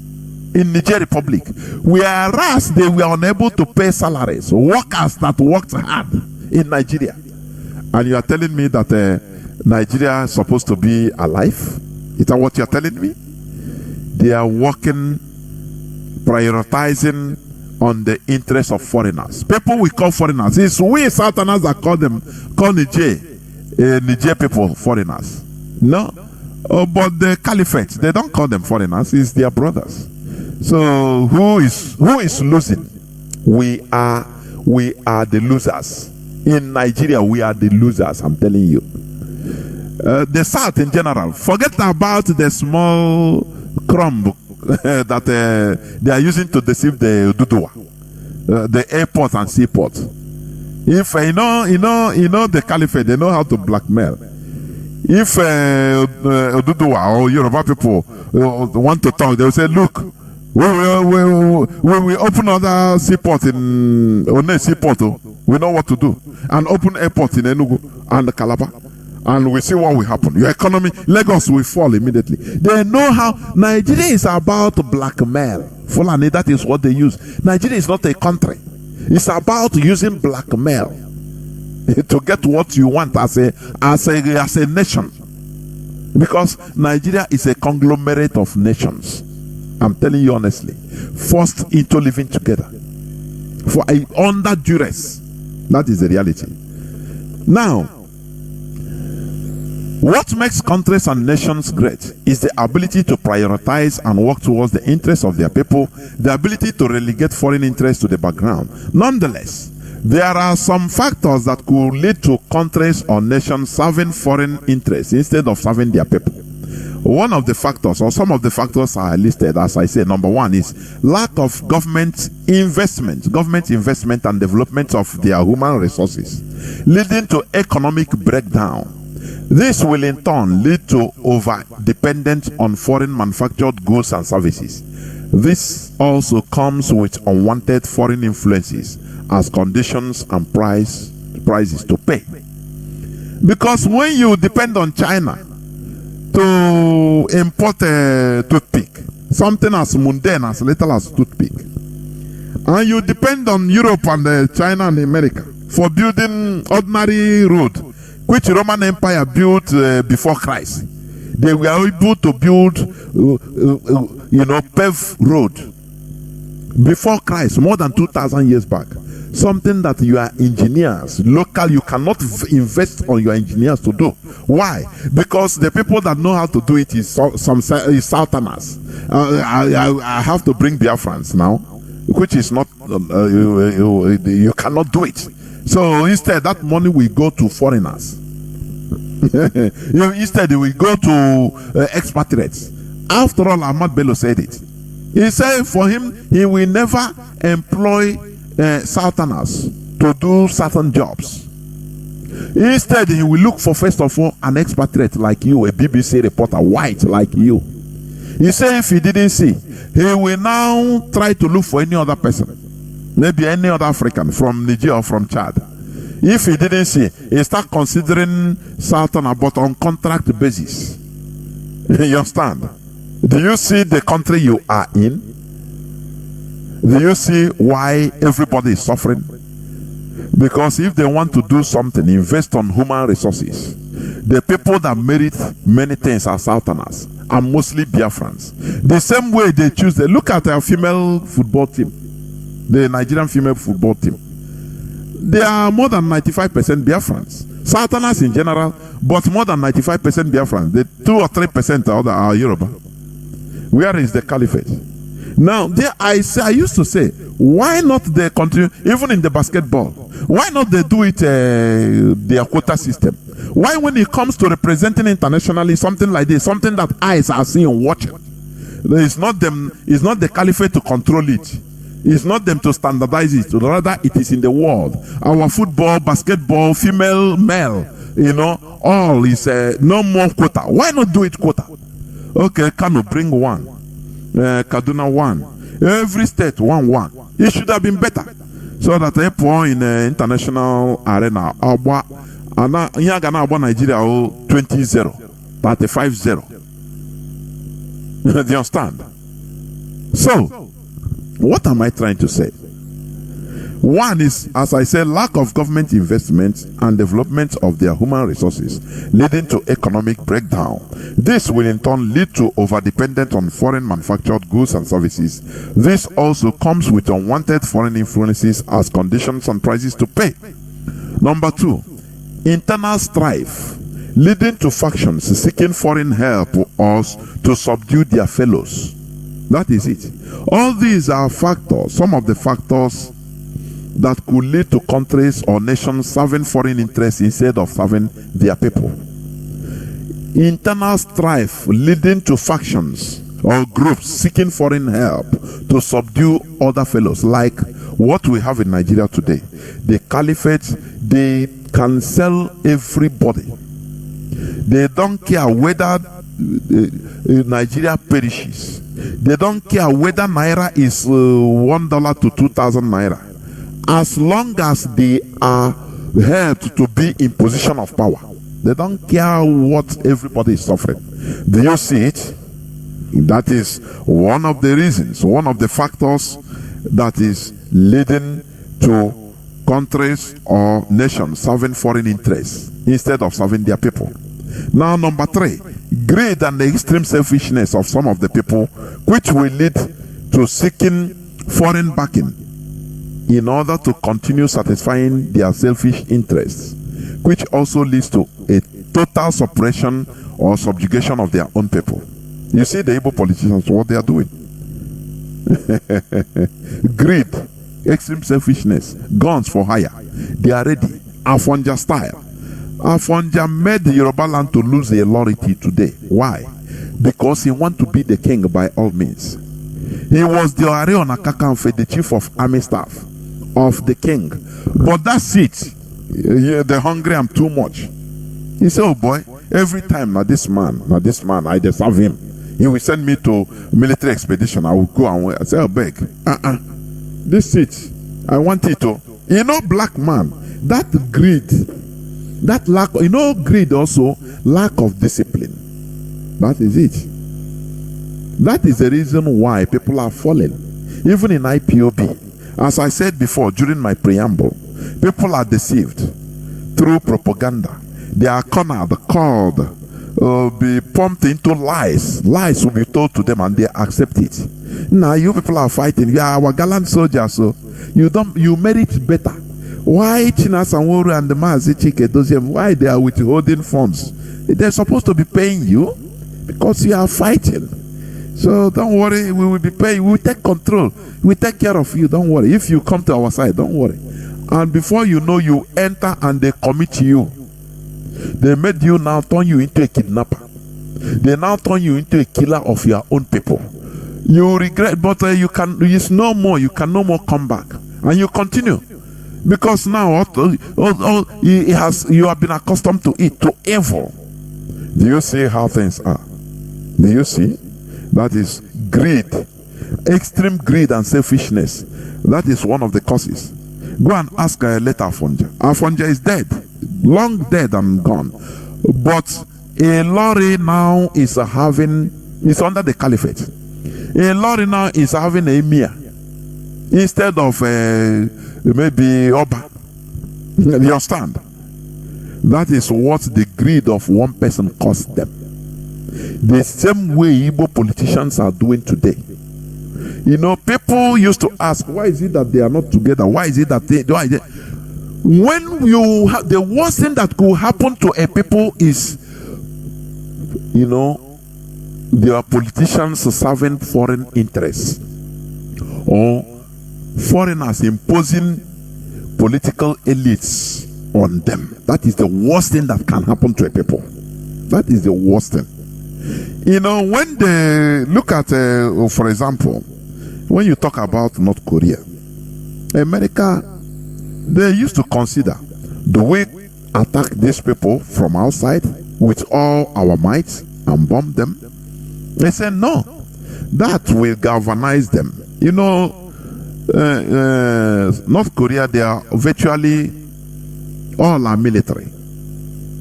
in Niger Republic, whereas they were unable to pay salaries, workers that worked hard in Nigeria. And you are telling me that Nigeria is supposed to be alive? Is that what you are telling me? They are working, prioritizing on the interests of foreigners. People we call foreigners. It's we Southerners that call Niger people foreigners. No. But the caliphate, they don't call them foreigners. It's their brothers. So who is losing? We are the losers. In Nigeria, we are the losers, I'm telling you. The South in general, forget about the small crumb that they are using to deceive the Oduduwa, the airport and seaport. If the caliphate, they know how to blackmail. If Oduduwa or Yoruba people want to talk, they will say, look, we open other seaport in One seaport. We know what to do, and open airport in Enugu and Calabar. And we see what will happen. Your economy, Lagos will fall immediately. They know how. Nigeria is about blackmail. Fulani, that is what they use. Nigeria is not a country. It's about using blackmail to get what you want as a nation. Because Nigeria is a conglomerate of nations. I'm telling you honestly. Forced into living together. Under duress. That is the reality. Now, what makes countries and nations great is the ability to prioritize and work towards the interests of their people, the ability to relegate foreign interests to the background. Nonetheless, there are some factors that could lead to countries or nations serving foreign interests instead of serving their people. One of the factors, or some of the factors are listed, as I say. Number one is lack of government investment and development of their human resources, leading to economic breakdown. This will in turn lead to over-dependence on foreign manufactured goods and services. This also comes with unwanted foreign influences as conditions and prices to pay. Because when you depend on China to import a toothpick, something as mundane as little as toothpick, and you depend on Europe and China and America for building ordinary road, which Roman Empire built before Christ. They were able to build, paved road before Christ, more than 2,000 years back. something that you are engineers, local, you cannot invest on your engineers to do. Why? Because the people that know how to do it is is Southerners. I have to bring Biafrans now, which is not, you cannot do it. So instead, that money will go to foreigners. Instead, it will go to expatriates. After all, Ahmad Bello said it. He said for him, he will never employ Southerners to do certain jobs. Instead, he will look for, first of all, an expatriate like you, a BBC reporter, white like you. He said if he didn't see, he will now try to look for any other person, maybe any other African from Niger or from Chad. If he didn't see, he start considering Southerner, but on contract basis. You understand? Do you see the country you are in? Do you see why everybody is suffering? Because if they want to do something, invest on human resources. The people that merit many things are Southerners, and mostly Biafrans. The same way they choose, they look at our female football team, the Nigerian female football team. They are more than 95% Biafrans. Southerners in general, but more than 95% Biafrans. The 2 or 3% are Yoruba. Where is the caliphate? Now, there I used to say, why not they continue, even in the basketball, why not they do it their quota system? Why when it comes to representing internationally something like this, something that eyes are seeing and watching, it's not the caliphate to control it. It's not them to standardize it. Rather, it is in the world. Our football, basketball, female, male, all is no more quota. Why not do it quota? Okay, Kano bring one, Kaduna one, every state one. It should have been better, so that they pour in international arena. Here Ghana Nigeria 20-0, 35-0. Do you understand? So, what am I trying to say? One is, as I said, lack of government investment and development of their human resources, leading to economic breakdown. This will in turn lead to overdependence on foreign manufactured goods and services. This also comes with unwanted foreign influences as conditions and prices to pay. Number 2, internal strife, leading to factions seeking foreign help or to subdue their fellows. That is it. All these are factors, some of the factors that could lead to countries or nations serving foreign interests instead of serving their people. Internal strife leading to factions or groups seeking foreign help to subdue other fellows, like what we have in Nigeria today. The caliphate, they can sell everybody. They don't care whether Nigeria perishes. They don't care whether Naira is $1 to 2,000 Naira. As long as they are helped to be in position of power, they don't care what everybody is suffering. Do you see it? That is one of the reasons, one of the factors that is leading to countries or nations serving foreign interests instead of serving their people. Now, number 3, greed and the extreme selfishness of some of the people, which will lead to seeking foreign backing in order to continue satisfying their selfish interests, which also leads to a total suppression or subjugation of their own people. You see the Igbo politicians, what they are doing. Greed, extreme selfishness, guns for hire. They are ready. Afonja style. Afonja made the Yoruba land to lose the authority today. Why? Because he wants to be the king by all means. He was the Ore Onakakanfe, the chief of army staff of the king. But that's it. The hungry am too much. He said, oh boy, every time now this man, I deserve him. He will send me to military expedition. I will go and wait. I say, oh beg. This it. I want it to. Black man, that greed, that lack, greed also, lack of discipline. That is it. That is the reason why people are falling. Even in IPOB. As I said before during my preamble, people are deceived through propaganda. They are cornered, called, be pumped into lies. Lies will be told to them and they accept it. Now you people are fighting. You are our gallant soldiers, so you merit better. Why Chinedu and the Mazi Chinedu, why they are withholding funds? They're supposed to be paying you because you are fighting. So don't worry, we will be paying. We will take control. We will take care of you. Don't worry. If you come to our side, don't worry. And before you know, you enter and they commit you. They made you now turn you into a kidnapper. They now turn you into a killer of your own people. You regret, but you can. It's no more. You can no more come back, and you continue because now you have been accustomed to it, to evil. Do you see how things are? Do you see? That is greed, extreme greed and selfishness. That is one of the causes. Go and ask later Afonja. Afonja is dead, long dead and gone. But a lorry now is under the caliphate. A lorry now is having a emir instead of maybe Oba. You understand? That is what the greed of one person cost them. The same way Igbo politicians are doing today. You know, people used to ask, why is it that they are not together? Why is it that when you have the worst thing that could happen to a people is, you know, their politicians serving foreign interests or foreigners imposing political elites on them. That is the worst thing that can happen to a people. That is the worst thing. You know, when they look at, for example, when you talk about North Korea, America, they used to consider, do we attack these people from outside with all our might and bomb them? They said no, that will galvanize them. You know, North Korea, they are virtually all are military.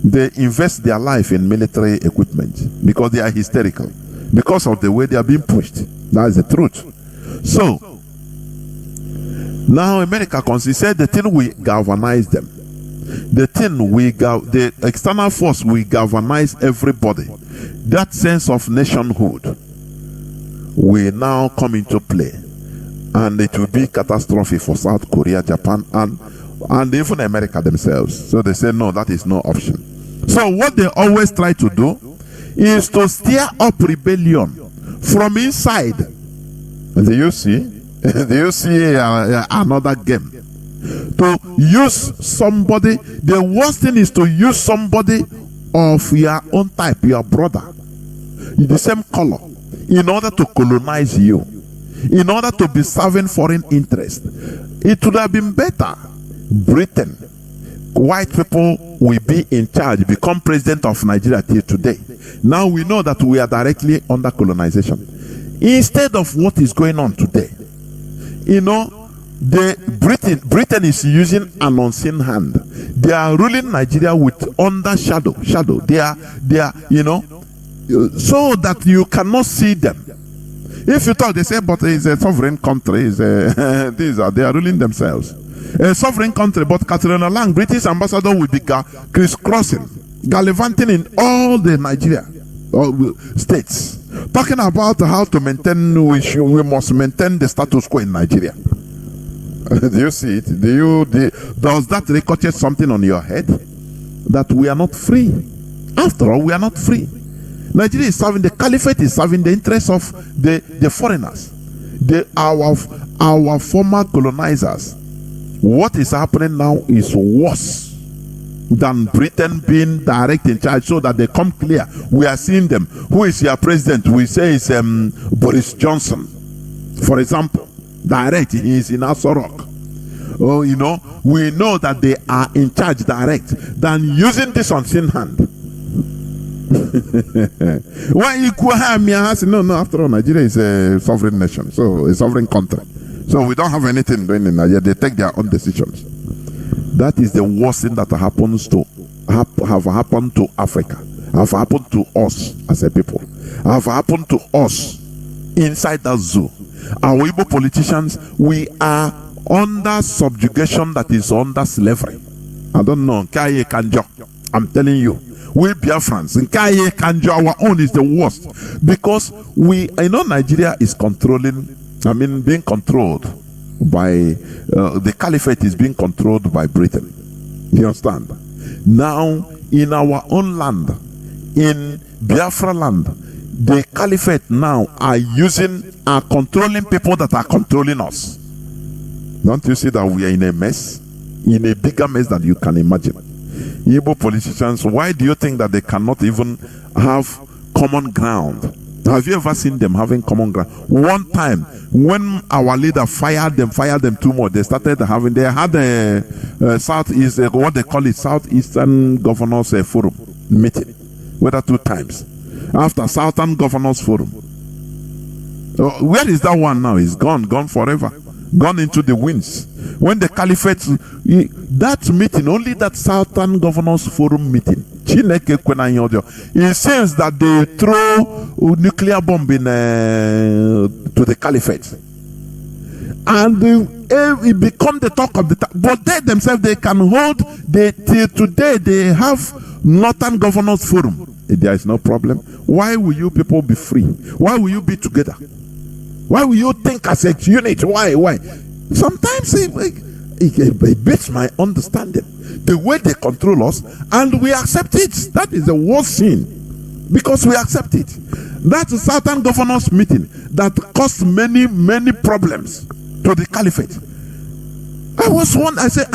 They invest their life in military equipment because they are hysterical, because of the way they are being pushed. That is the truth. So now America said the thing will galvanize them. The external force will galvanize everybody. That sense of nationhood will now come into play, and it will be catastrophe for South Korea, Japan, and even America themselves. So they say no, that is no option. So what they always try to do is to stir up rebellion from inside. Do you see? Do you see another game? To use somebody, the worst thing is to use somebody of your own type, your brother, the same color, in order to colonize you, in order to be serving foreign interest. It would have been better Britain, white people will be in charge, become president of Nigeria till today. Now we know that we are directly under colonization. Instead of what is going on today, you know, Britain is using an unseen hand. They are ruling Nigeria with under shadow. They are, you know, so that you cannot see them. If you talk, they say, but it's a sovereign country. They are ruling themselves. A sovereign country, but Katrina Lang, British ambassador, will be crisscrossing, gallivanting in all the Nigeria states, talking about how to maintain. We must maintain the status quo in Nigeria. Do you see it? Does that ricochet something on your head? That we are not free. After all, we are not free. Nigeria is serving, the caliphate is serving the interests of the foreigners, our former colonizers. What is happening now is worse than Britain being direct in charge, so that they come clear. We are seeing them. Who is your president? We say it's Boris Johnson, for example. Direct, he is in Aso Rock. Oh, you know, we know that they are in charge direct than using this unseen hand. Why no, after all, Nigeria is a sovereign nation, so a sovereign country. So we don't have anything doing in Nigeria. They take their own decisions. That is the worst thing that happens to have happened to Africa, have happened to us as a people, have happened to us inside that zoo. Our Igbo politicians, we are under subjugation that is under slavery. I don't know. I'm telling you, We Biafrans, Nkaye Kanjo, our own is the worst. Because Nigeria is being controlled by, the caliphate is being controlled by Britain. You understand? Now, in our own land, in Biafra land, the caliphate now are controlling people that are controlling us. Don't you see that we are in a mess? In a bigger mess than you can imagine. Igbo politicians, why do you think that they cannot even have common ground? Have you ever seen them having common ground? One time, when our leader fired them too much, they had a Southeast, what they call it, Southeastern Governors Forum meeting, whether 2 times. After Southern Governors Forum. Where is that one now? It's gone forever. Gone into the winds. When the caliphate, that meeting, only that Southern Governors Forum meeting, it seems that they throw nuclear bomb to the caliphate. And it become the talk of the town. But they themselves, they can hold, till today, they have Northern Governors Forum. There is no problem. Why will you people be free? Why will you be together? Why will you think as a unit? Why? Sometimes it beats my understanding. The way they control us, and we accept it. That is the worst sin. Because we accept it. That's a Southern Governors meeting that caused many problems to the caliphate. I said,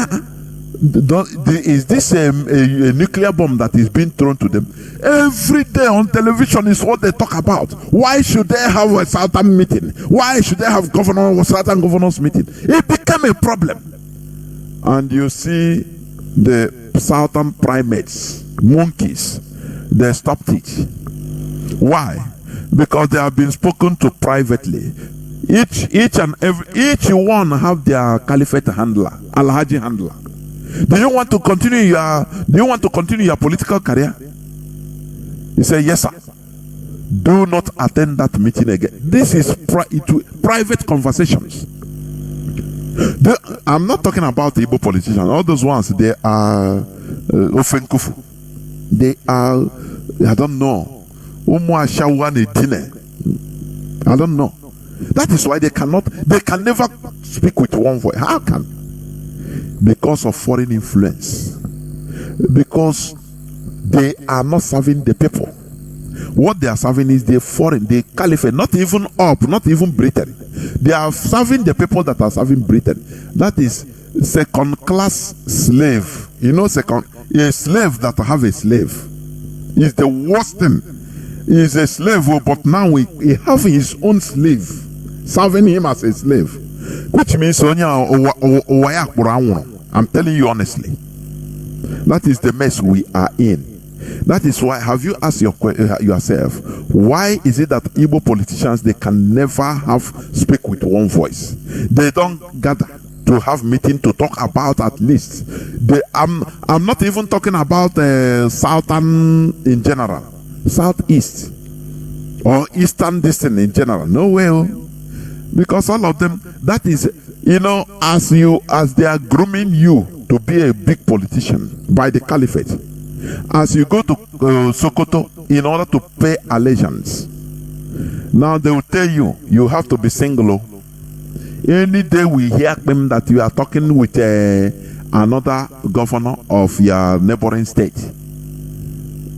is this a nuclear bomb that is being thrown to them? Every day on television is what they talk about. Why should they have a Southern meeting? Why should they have Southern Governors meeting? It became a problem. And you see the Southern primates, monkeys, they stopped it. Why? Because they have been spoken to privately. Each one have their caliphate handler, Alhaji handler. Do you want to continue your political career? He said, yes, sir. Do not attend that meeting again. This is private conversations. I'm not talking about the Igbo politicians. All those ones, they are Ofenkufu. They are, I don't know. I don't know. That is why they can never speak with one voice. How can? Because of foreign influence. Because they are not serving the people. What they are serving is the caliphate, not even Britain. They are serving the people that are serving Britain. That is second-class slave. You know, a slave that have a slave is the worst thing. He is a slave, but now he have his own slave, serving him as a slave. Which means, I'm telling you honestly, that is the mess we are in. That is why, have you asked yourself, why is it that Igbo politicians, they can never speak with one voice? They don't gather to have meeting to talk about at least. I'm not even talking about Southern in general, Southeast or Eastern distance in general. No way. Because all of them, that is, as they are grooming you to be a big politician by the caliphate, as you go to Sokoto in order to pay allegiance, now they will tell you, you have to be single. Any day we hear them that you are talking with another governor of your neighboring state,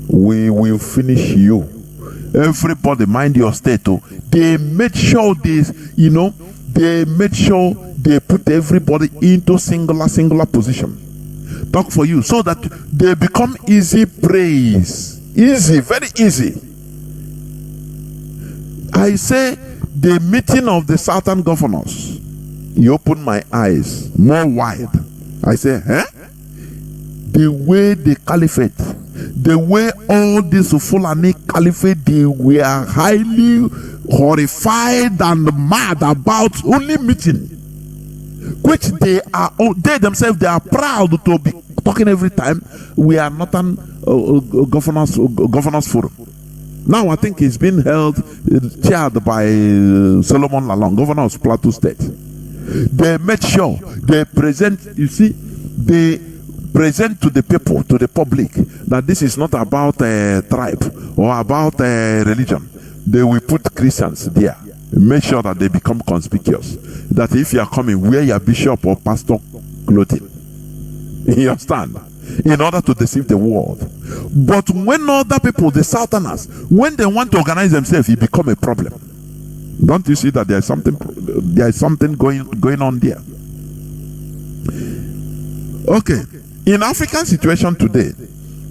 we will finish you. Everybody mind your state. They made sure they made sure they put everybody into singular position. Talk for you, so that they become easy praise. Easy, very easy. I say the meeting of the Southern governors, you open my eyes more wide. I say, the way the caliphate, the way all this Fulani caliphate, they were highly horrified and mad about only meeting, which they themselves, they are proud to be talking every time. We are not an governors forum. Now I think it's been chaired by Solomon Lalong, governor of Plateau State. They made sure they present, you see, present to the people, to the public, that this is not about a tribe or about a religion, they will put Christians there. Make sure that they become conspicuous. That if you are coming, wear your bishop or pastor clothing. You understand? In order to deceive the world. But when other people, the Southerners, when they want to organize themselves, it becomes a problem. Don't you see that there is something going on there? Okay. In African situation today,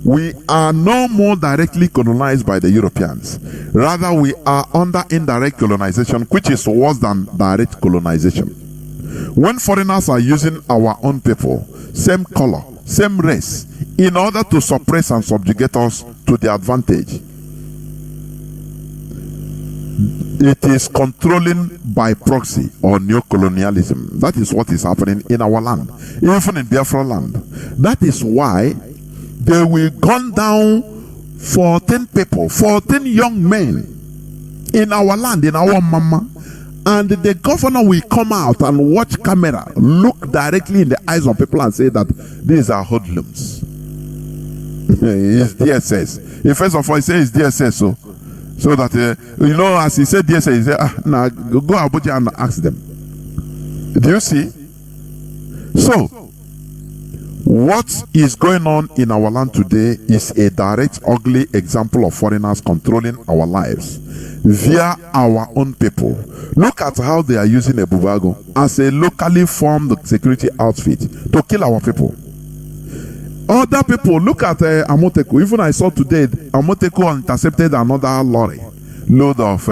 we are no more directly colonized by the Europeans. Rather, we are under indirect colonization, which is worse than direct colonization. When foreigners are using our own people, same color, same race, in order to suppress and subjugate us to their advantage, it is controlling by proxy or neocolonialism. That is what is happening in our land, even in Biafra land. That is why they will gun down 14 people, 14 young men in our land, in our mama, and the governor will come out and watch camera, look directly in the eyes of people and say that these are hoodlums. It's DSS. First of all, he says it's DSS, so that, as he said DSS, he said, now go Abuja and ask them. Do you see? So, what is going on in our land today is a direct, ugly example of foreigners controlling our lives via our own people. Look at how they are using Ebubago as a locally formed security outfit to kill our people. Other people, look at Amoteku. Even I saw today, Amoteku intercepted another lorry load of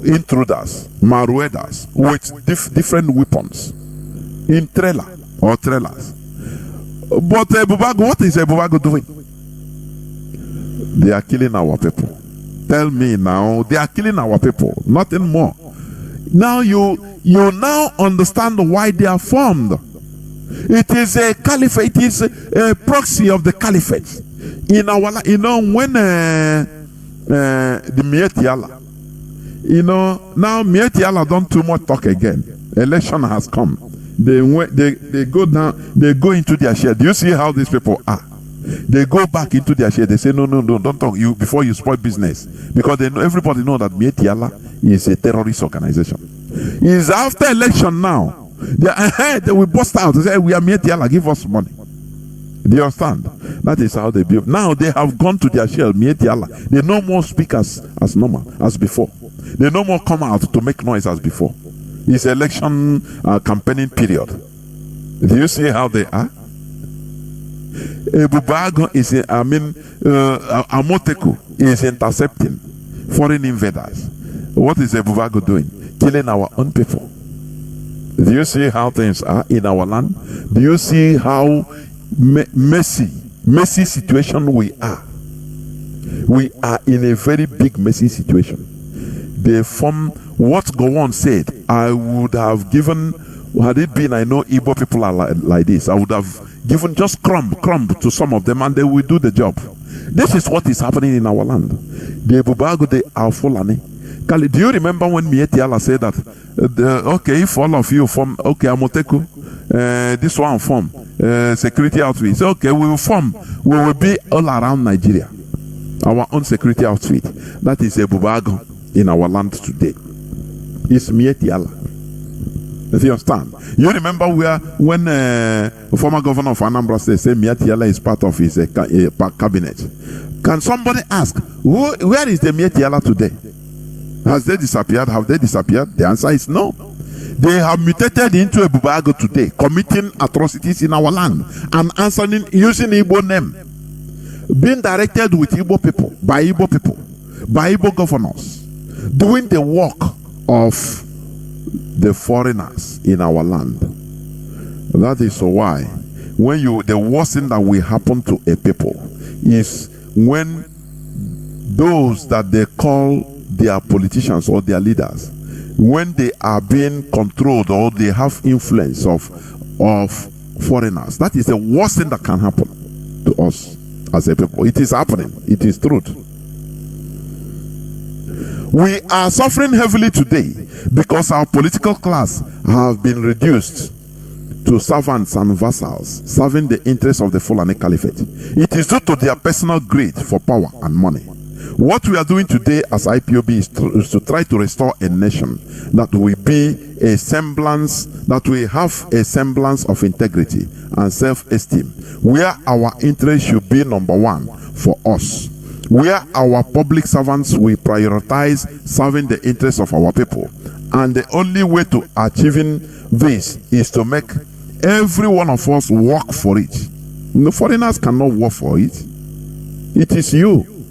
intruders, maruedas, with different weapons in trailer or trailers. But Ebubago, what is Ebubago doing? They are killing our people. Tell me now, they are killing our people, nothing more. Now you now understand why they are formed. It is a caliphate, it is a proxy of the caliphate. In our, when the Mietiala, now Mietiala don't too much talk again. Election has come. They go down, they go into their share. Do you see how these people are? They go back into their share. They say, no, don't talk you before you spoil business. Because they know, everybody know that Mietiala is a terrorist organization. It's after election now. They will bust out and say, we are Mietiala, give us money. Do you understand? That is how they build. Now they have gone to their shell, Mietiala. They no more speak as normal, as before. They no more come out to make noise as before. It's election campaigning period. Do you see how they are? Ebubago is, Amoteku is intercepting foreign invaders. What is Ebubago doing? Killing our own people. Do you see how things are in our land? Do you see how messy situation we are? We are in a very big messy situation. They form what Gowon said. I would have given, had it been, I know Igbo people are like this, I would have given just crumb to some of them and they will do the job. This is what is happening in our land. The Ebubago, they are Fulani. Do you remember when Mietiala said that, okay, if all of you form, okay, Amoteku, this one form, security outfit, so, okay, we will form, we will be all around Nigeria. Our own security outfit. That is Ebubago in our land today. It's Mietiala. If you understand. You remember when former governor of Anambra State said Mietiala is part of his cabinet. Can somebody ask, where is the Mietiala today? Has they disappeared? Have they disappeared? The answer is no. They have mutated into Ebubago today, committing atrocities in our land and answering using Igbo name, being directed with Igbo people, by Igbo governors, doing the work of the foreigners in our land. That is why when the worst thing that will happen to a people is when those that they call their politicians or their leaders, when they are being controlled or they have influence of foreigners, that is the worst thing that can happen to us as a people. It is happening. It is truth. We are suffering heavily today because our political class have been reduced to servants and vassals serving the interests of the Fulani Caliphate. It is due to their personal greed for power and money. What we are doing today as IPOB is to try to restore a nation that will be a semblance, that will have a semblance of integrity and self-esteem, where our interest should be number one for us, where our public servants will prioritize serving the interests of our people. And the only way to achieving this is to make every one of us work for it. The foreigners cannot work for it. It is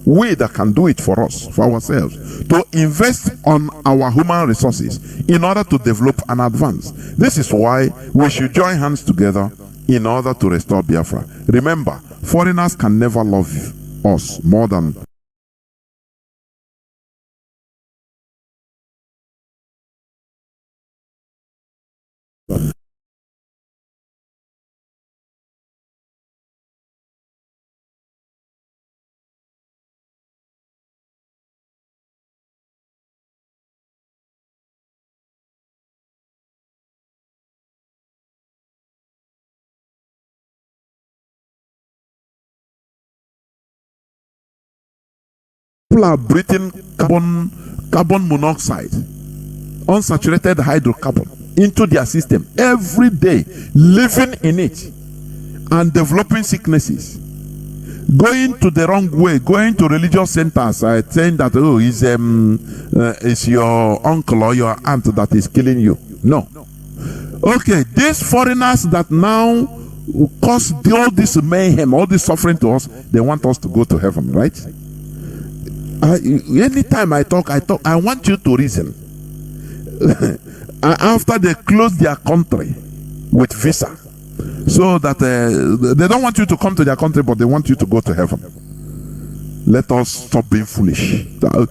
we that can do it for us, for ourselves, to invest on our human resources in order to develop and advance. This is why we should join hands together in order to restore Biafra. Remember, foreigners can never love us more than people are breathing carbon monoxide, unsaturated hydrocarbon into their system every day, living in it and developing sicknesses, going to the wrong way, going to religious centers saying that it's your uncle or your aunt that is killing you. No. Okay, these foreigners that now cause all this mayhem, all this suffering to us, they want us to go to heaven, right? Anytime I talk, I want you to reason. After they close their country with visa, so that they don't want you to come to their country, but they want you to go to heaven. Let us stop being foolish. I'm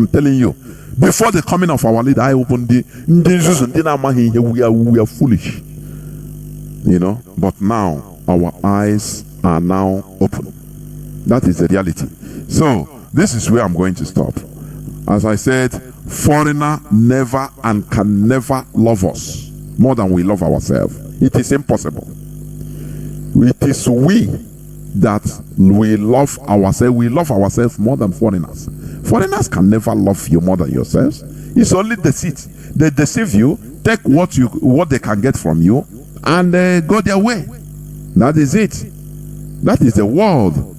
telling you, before the coming of our leader, we are foolish. You know, but now our eyes are now open. That is the reality. So this is where I'm going to stop. As I said, foreigner never and can never love us more than we love ourselves. It is impossible. It is we that we love ourselves. We love ourselves more than foreigners. Foreigners can never love you more than yourselves. It's only deceit. They deceive you, take what they can get from you, and go their way. That is it. That is the world.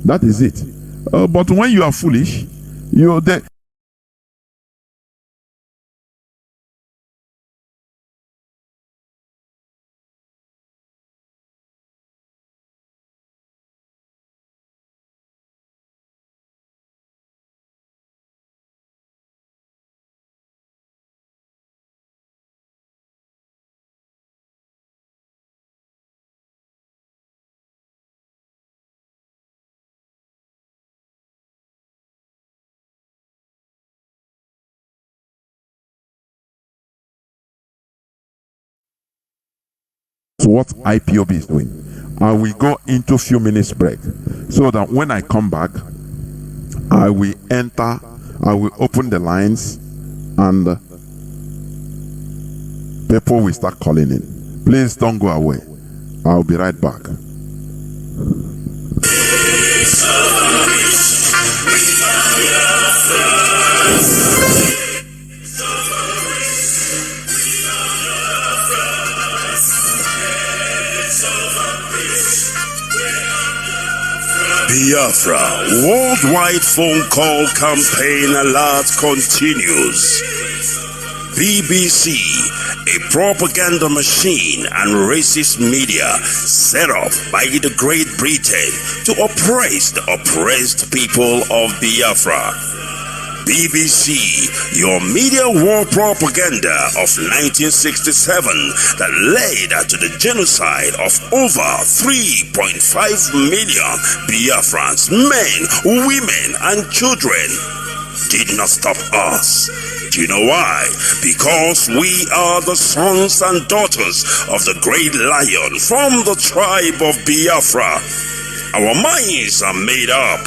That is it. But when you are foolish, what IPOB is doing. I will go into a few minutes break so that when I come back, I will open the lines and people will start calling in. Please don't go away. I'll be right back. Biafra, worldwide phone call campaign alert continues. BBC, a propaganda machine and racist media set up by the Great Britain to oppress the oppressed people of Biafra. BBC, your media war propaganda of 1967 that led to the genocide of over 3.5 million Biafrans, men, women, and children, did not stop us. Do you know why? Because we are the sons and daughters of the great lion from the tribe of Biafra. Our minds are made up.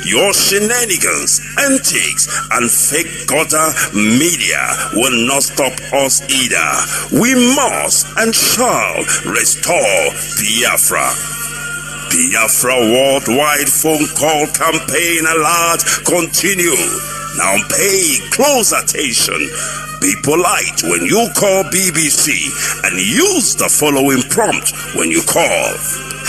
Your shenanigans, antics, and fake gutter media will not stop us either. We must and shall restore Biafra. Biafra worldwide phone call campaign alert continue. Now pay close attention. Be polite when you call BBC and use the following prompt when you call.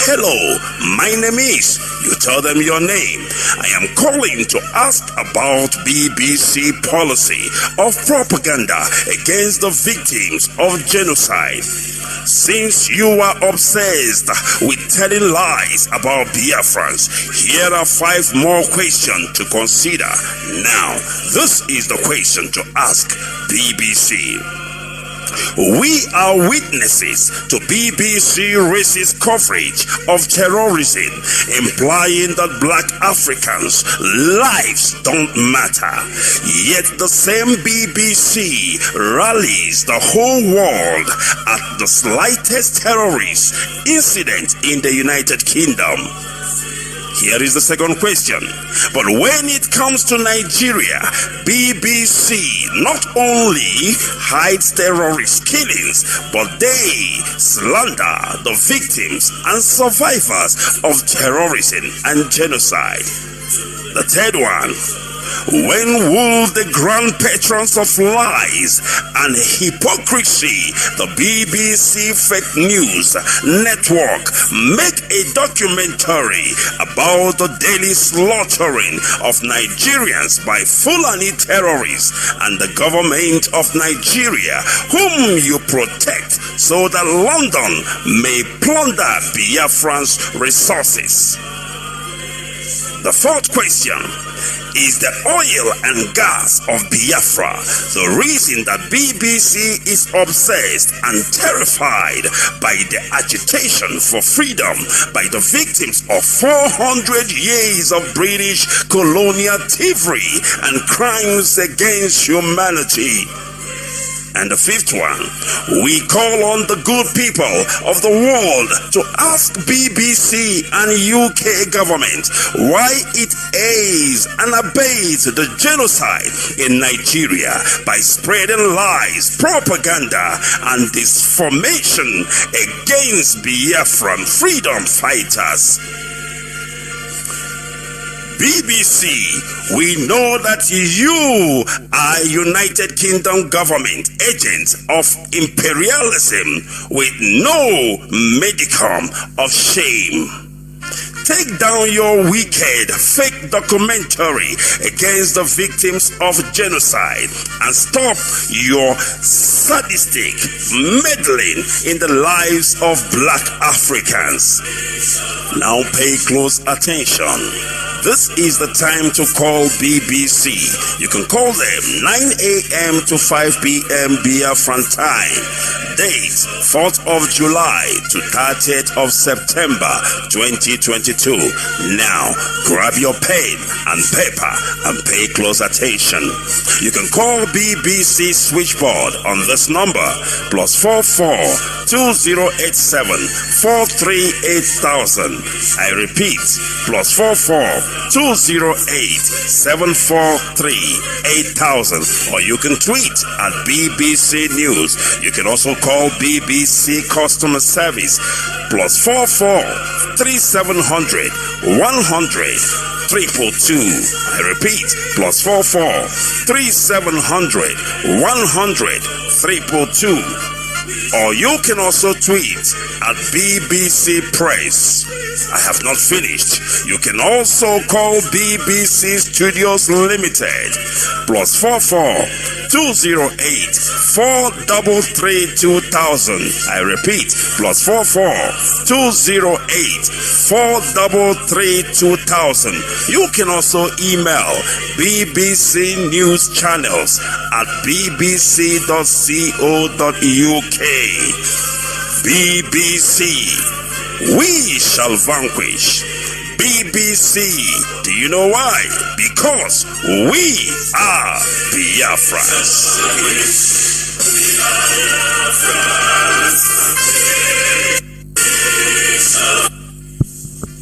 Hello, my name is. You tell them your name. I am calling to ask about BBC policy of propaganda against the victims of genocide. Since you are obsessed with telling lies about Biafrans, here are 5 more questions to consider. Now, this is the question to ask BBC. We are witnesses to BBC racist coverage of terrorism, implying that black Africans' lives don't matter. Yet the same BBC rallies the whole world at the slightest terrorist incident in the United Kingdom. Here is the second question. But when it comes to Nigeria, BBC not only hides terrorist killings, but they slander the victims and survivors of terrorism and genocide. The third one. When will the grand patrons of lies and hypocrisy, the BBC Fake News Network, make a documentary about the daily slaughtering of Nigerians by Fulani terrorists and the government of Nigeria, whom you protect, so that London may plunder Biafran's resources? The fourth question. Is the oil and gas of Biafra the reason that BBC is obsessed and terrified by the agitation for freedom by the victims of 400 years of British colonial thievery and crimes against humanity? And the fifth one, we call on the good people of the world to ask BBC and UK government why it aids and abates the genocide in Nigeria by spreading lies, propaganda, and disinformation against Biafran freedom fighters. BBC, we know that you are United Kingdom government agents of imperialism with no modicum of shame. Take down your wicked fake documentary against the victims of genocide and stop your sadistic meddling in the lives of black Africans. Now pay close attention. This is the time to call BBC. You can call them 9 a.m. to 5 p.m. Biafran time. Date 4th of July to 30th of September 2022. Now grab your pen and paper and pay close attention. You can call BBC switchboard on this number +44 2087 438 000. I repeat, +44 208 743 8000, or you can tweet at BBC News. You can also call BBC Customer Service +44 3700 100 222. I repeat, +44 3700 100 222. Or you can also tweet at BBC Press. I have not finished. You can also call BBC Studios Limited +44 208 433 2000. I repeat, +44 208 433 2000. You can also email BBC News Channels at bbc.co.uk. BBC, we shall vanquish. BBC, do you know why? Because we are Biafrans.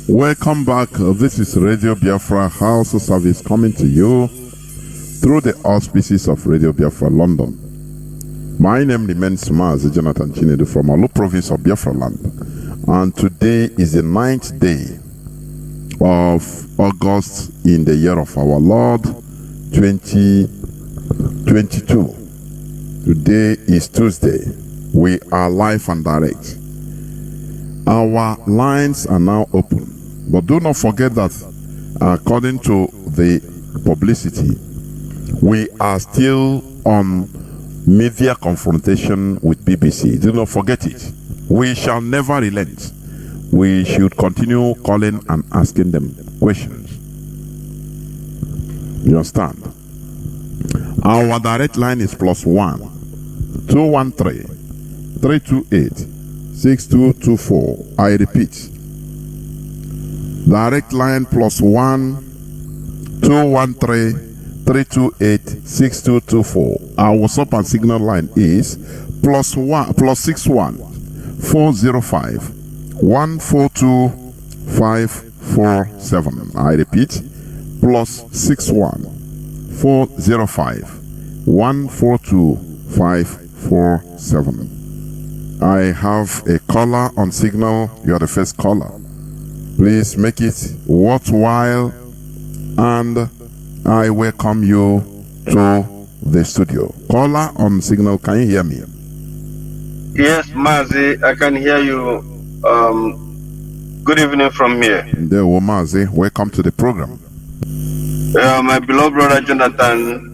Welcome back. This is Radio Biafra House Service coming to you through the auspices of Radio Biafra London. My name remains Mazi Jonathan Chinedu from Olu province of Biafra land. And today is the 9th day of August in the year of our Lord 2022. Today is Tuesday. We are live and direct. Our lines are now open. But do not forget that according to the publicity, we are still on media confrontation with BBC. Do not forget it. We shall never relent. We should continue calling and asking them questions. You understand? Our direct line is +1 213 328 6224. I repeat. Direct line +1 213 328 6224. Our WhatsApp and Signal line is +61 405 142 547. I repeat, +61 405 142 547. I have a caller on Signal. You are the first caller. Please make it worthwhile, and I welcome you to the studio. Caller on Signal, can you hear me? Yes, Mazi, I can hear you. Good evening from here. There, Mazi, welcome to the program. My beloved brother Jonathan,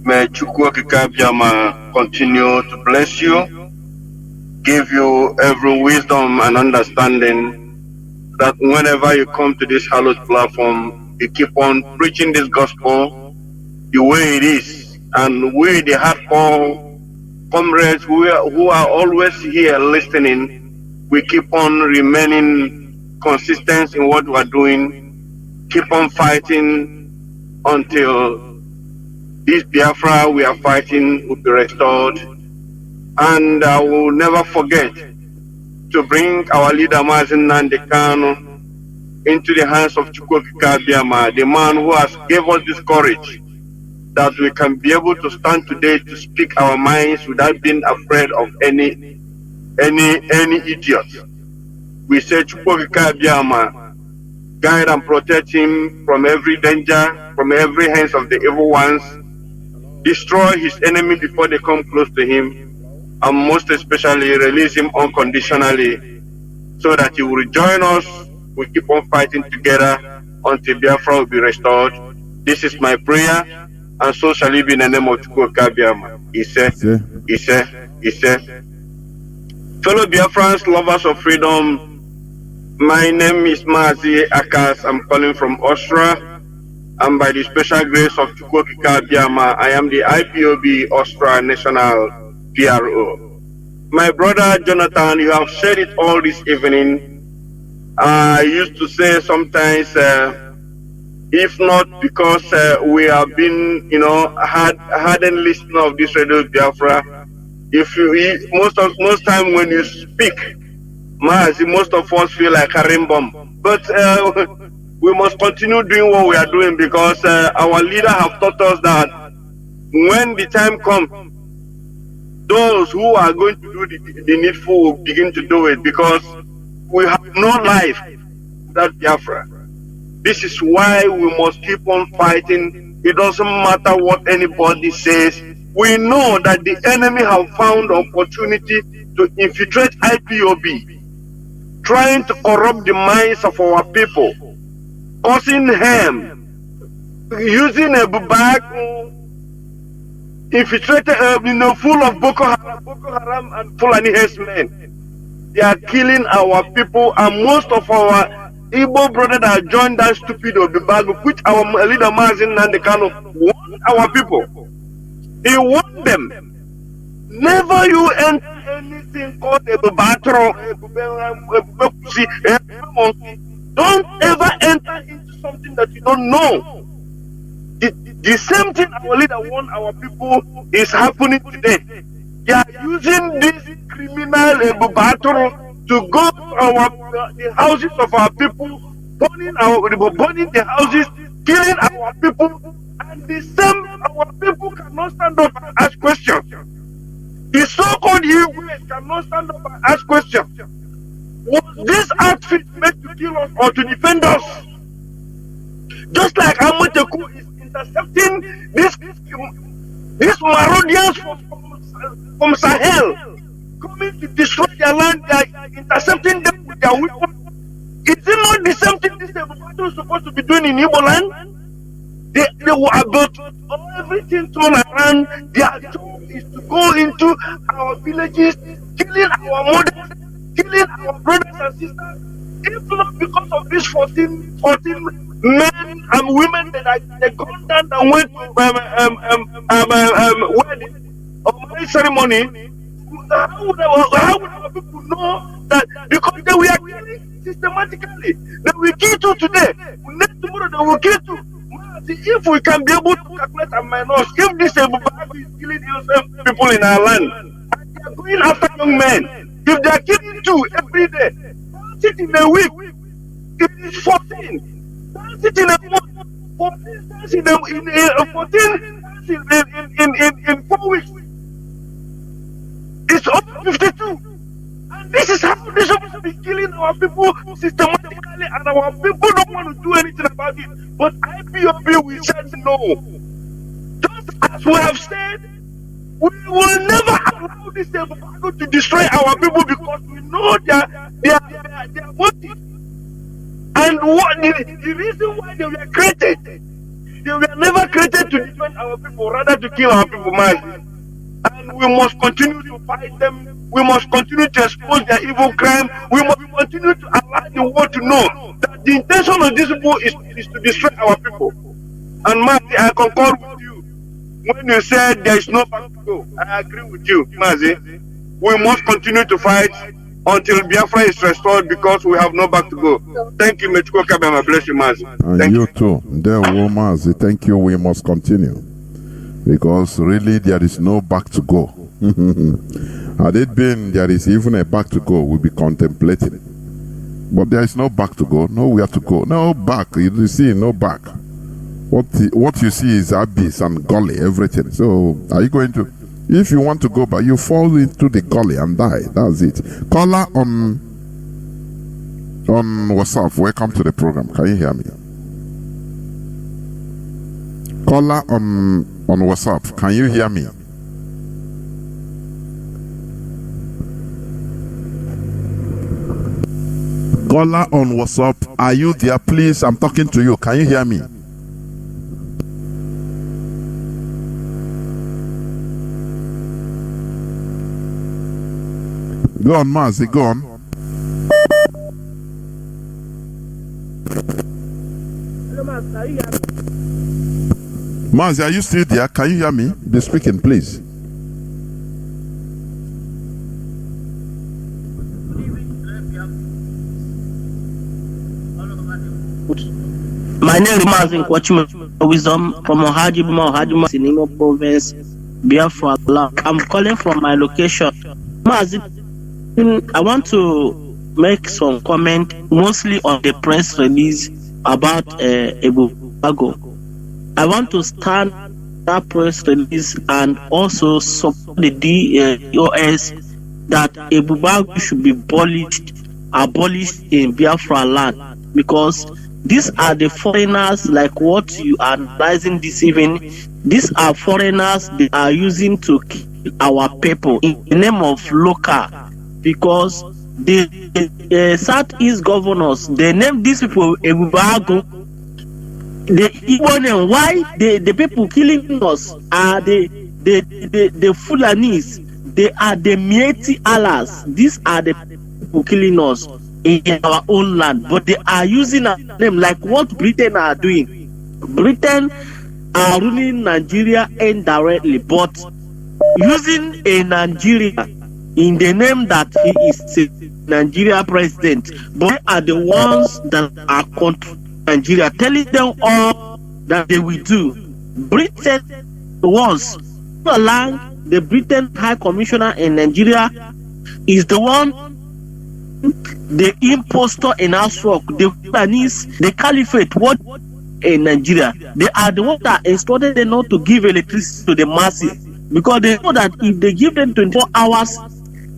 may Chukwu Kikabiama continue to bless you, give you every wisdom and understanding, that whenever you come to this hallowed platform, you keep on preaching this gospel the way it is. And we, the hardcore comrades who are always here listening, we keep on remaining consistent in what we are doing, keep on fighting until this Biafra we are fighting will be restored. And I will never forget to bring our leader Mazi into the hands of Chukwu Kikabiama, the man who has gave us this courage that we can be able to stand today to speak our minds without being afraid of any idiot. We say Chukwu Kikabiama, guide and protect him from every danger, from every hands of the evil ones, destroy his enemy before they come close to him, and most especially release him unconditionally so that he will rejoin us. We keep on fighting together until Biafra will be restored. This is my prayer, and so shall it be in the name of Chukwu Kikabiama. He said. Fellow Biafrans, lovers of freedom, my name is Mazi Akas. I'm calling from Austria, and by the special grace of Chukwu Kikabiama, I am the IPOB Austria National PRO. My brother Jonathan, you have said it all this evening. I used to say sometimes, if not because we have been, hardened listener of this Radio Biafra, most time when you speak, Mazi, most of us feel like a rainbow. But we must continue doing what we are doing, because our leader have taught us that when the time comes, those who are going to do the needful will begin to do it, because we have no life without Biafra. This is why we must keep on fighting. It doesn't matter what anybody says. We know that the enemy have found opportunity to infiltrate IPOB, trying to corrupt the minds of our people, causing harm, using a bag infiltrated, full of Boko Haram and Fulani herdsmen. They are killing our people, and most of our Igbo brothers that joined that stupid Obibag, which our leader Mazi Nandekano want our people. He want them. Never you enter anything called a battle. Don't ever enter into something that you don't know. The same thing our leader want our people is happening today. They are using this criminal battle to go to the houses of our people burning the houses, killing our people, and the same our people cannot stand up and ask questions. The so-called Hebrews cannot stand up and ask questions. Was this outfit made to kill us or to defend us? Just like Amateku is intercepting these marauders from Sahel, coming to destroy their land, they are intercepting them with their weapons. Is it not the same thing this Ebubado is supposed to be doing in Igbo land? They were about everything turned around. Their job is to go into our villages, killing our mothers, killing our brothers and sisters. If not because of these 14 men and women that they gunned down and went to wedding or marriage ceremony, how would our people know that? Because they were killing systematically. They will kill you today. Next tomorrow they will kill you. If we can be able to calculate and minus, if this Ebubado is killing innocent people in our land, and they are going after young men, if they are killing 2 every day, 30 in a week, it is 14. 30 in a month, 14 times in 4 weeks. It's over 52. And this is how they're supposed to be killing our people systematically, and our people don't want to do anything about it. But IPOB, we said no. Just as we have said, we will never allow this Ebubado to destroy our people because we know their motive. And what the reason why they were created, they were never created to defend our people, rather to kill our people, Mazi. And we must continue to fight them. We must continue to expose their evil crime. We must continue to allow the world to know that the intention of these people is to destroy our people. And Mazi, I concur with you. When you said there is no back to go, I agree with you, Mazi. We must continue to fight until Biafra is restored because we have no back to go. Thank you, Mechuko Kabema. Bless you, Mazi. And Thank you too. There, Mazi. Thank you. We must continue. Because really there is no back to go. Had it been there is even a back to go, we'll be contemplating. But there is no back to go, nowhere to go, no back. You see, no back. What you see is abyss and gully, everything. So are you going to, if you want to go back, you fall into the gully and die. That's it. Caller on WhatsApp, welcome to the program. Can you hear me? Caller on WhatsApp, can you hear me? Caller on WhatsApp, are you there? Please, I'm talking to you. Can you hear me? Go on, Mazi, go on. Hello, Mazi, can you hear me? Mazi, are you still there? Can you hear me? Be speaking, please. My name is Mazi Kwachima Wisdom from Ohajima, Sinimo Province, Biafra. I'm calling from my location. Mazi, I want to make some comment mostly on the press release about Ebubado. I want to stand that press release and also support the DOS that Ebubado should be abolished in Biafra land, because these are the foreigners, like what you are analyzing this evening. These are foreigners they are using to kill our people in the name of local, because the Southeast governors, they name these people Ebubado. The Igbo name, why the people killing us are the Fulanis, they are the Mieti Alas. These are the people killing us in our own land, but they are using a name like what Britain are doing. Britain are ruling Nigeria indirectly, but using a Nigeria in the name that he is a Nigeria president. But they are the ones that are controlling Nigeria, telling them all that they will do. Britain was along the Britain High Commissioner in Nigeria is the one the impostor in house work, the Fulanese, the caliphate, what in Nigeria, they are the ones that instructed them not to give electricity to the masses, because they know that if they give them 24 hours,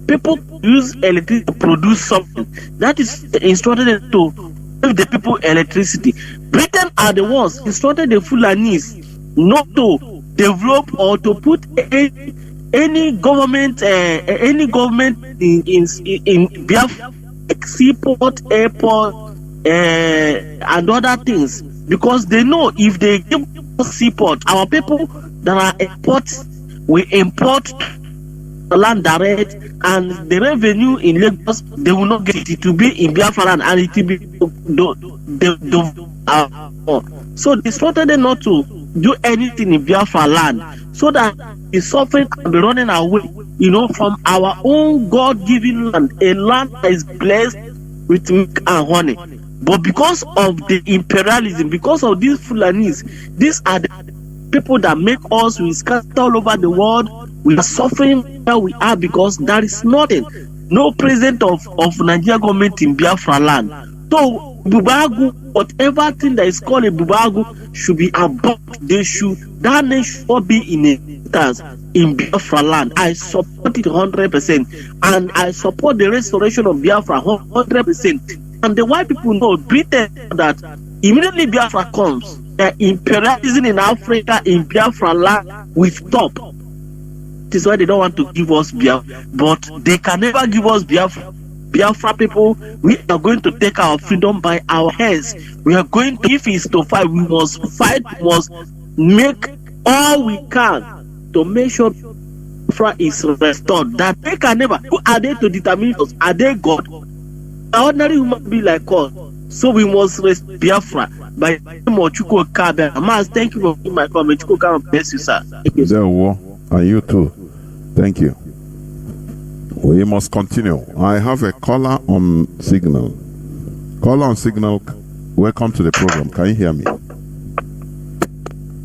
people use electricity to produce something. That is instructed them to give the people electricity. Britain are the ones instructed the Fulanese not to develop or to put any government in Biafra, seaport, airport, and other things, because they know if they give seaport, our people that are imports will import the land direct, and the revenue in Lagos they will not get it to be in Biafra land, and it will be so they instructed them not to do anything in Biafra land, so that the suffering can be running away, from our own God-given land, a land that is blessed with milk and honey. But because of the imperialism, because of these Fulanese, these are the people that make us, we scatter all over the world. We are suffering where we are because there is nothing, no president of Nigeria government in Biafra land. So Bubagu, whatever thing that is called a Bubagu should be abolished. That name should not be in existence in Biafra land. I support it 100%, and I support the restoration of Biafra 100%. And the white people know, Britain, that immediately Biafra comes, the imperialism in Africa, in Biafra land, will stop. This is why they don't want to give us Biafra, but they can never give us Biafra. Biafra people, we are going to take our freedom by our hands. We are going to, if it's to fight, we must make all we can to make sure Biafra is restored. That they can never. Who are they to determine us? Are they God? An ordinary human being like us. So we must restore Biafra by the name of Chukwu Kabe. Maz, thank you for my comment. Chukwu Kabe, bless you, sir. Thank you, sir. And you too. Thank you. We must continue. I have a caller on signal. Caller on signal, welcome to the program. Can you hear me?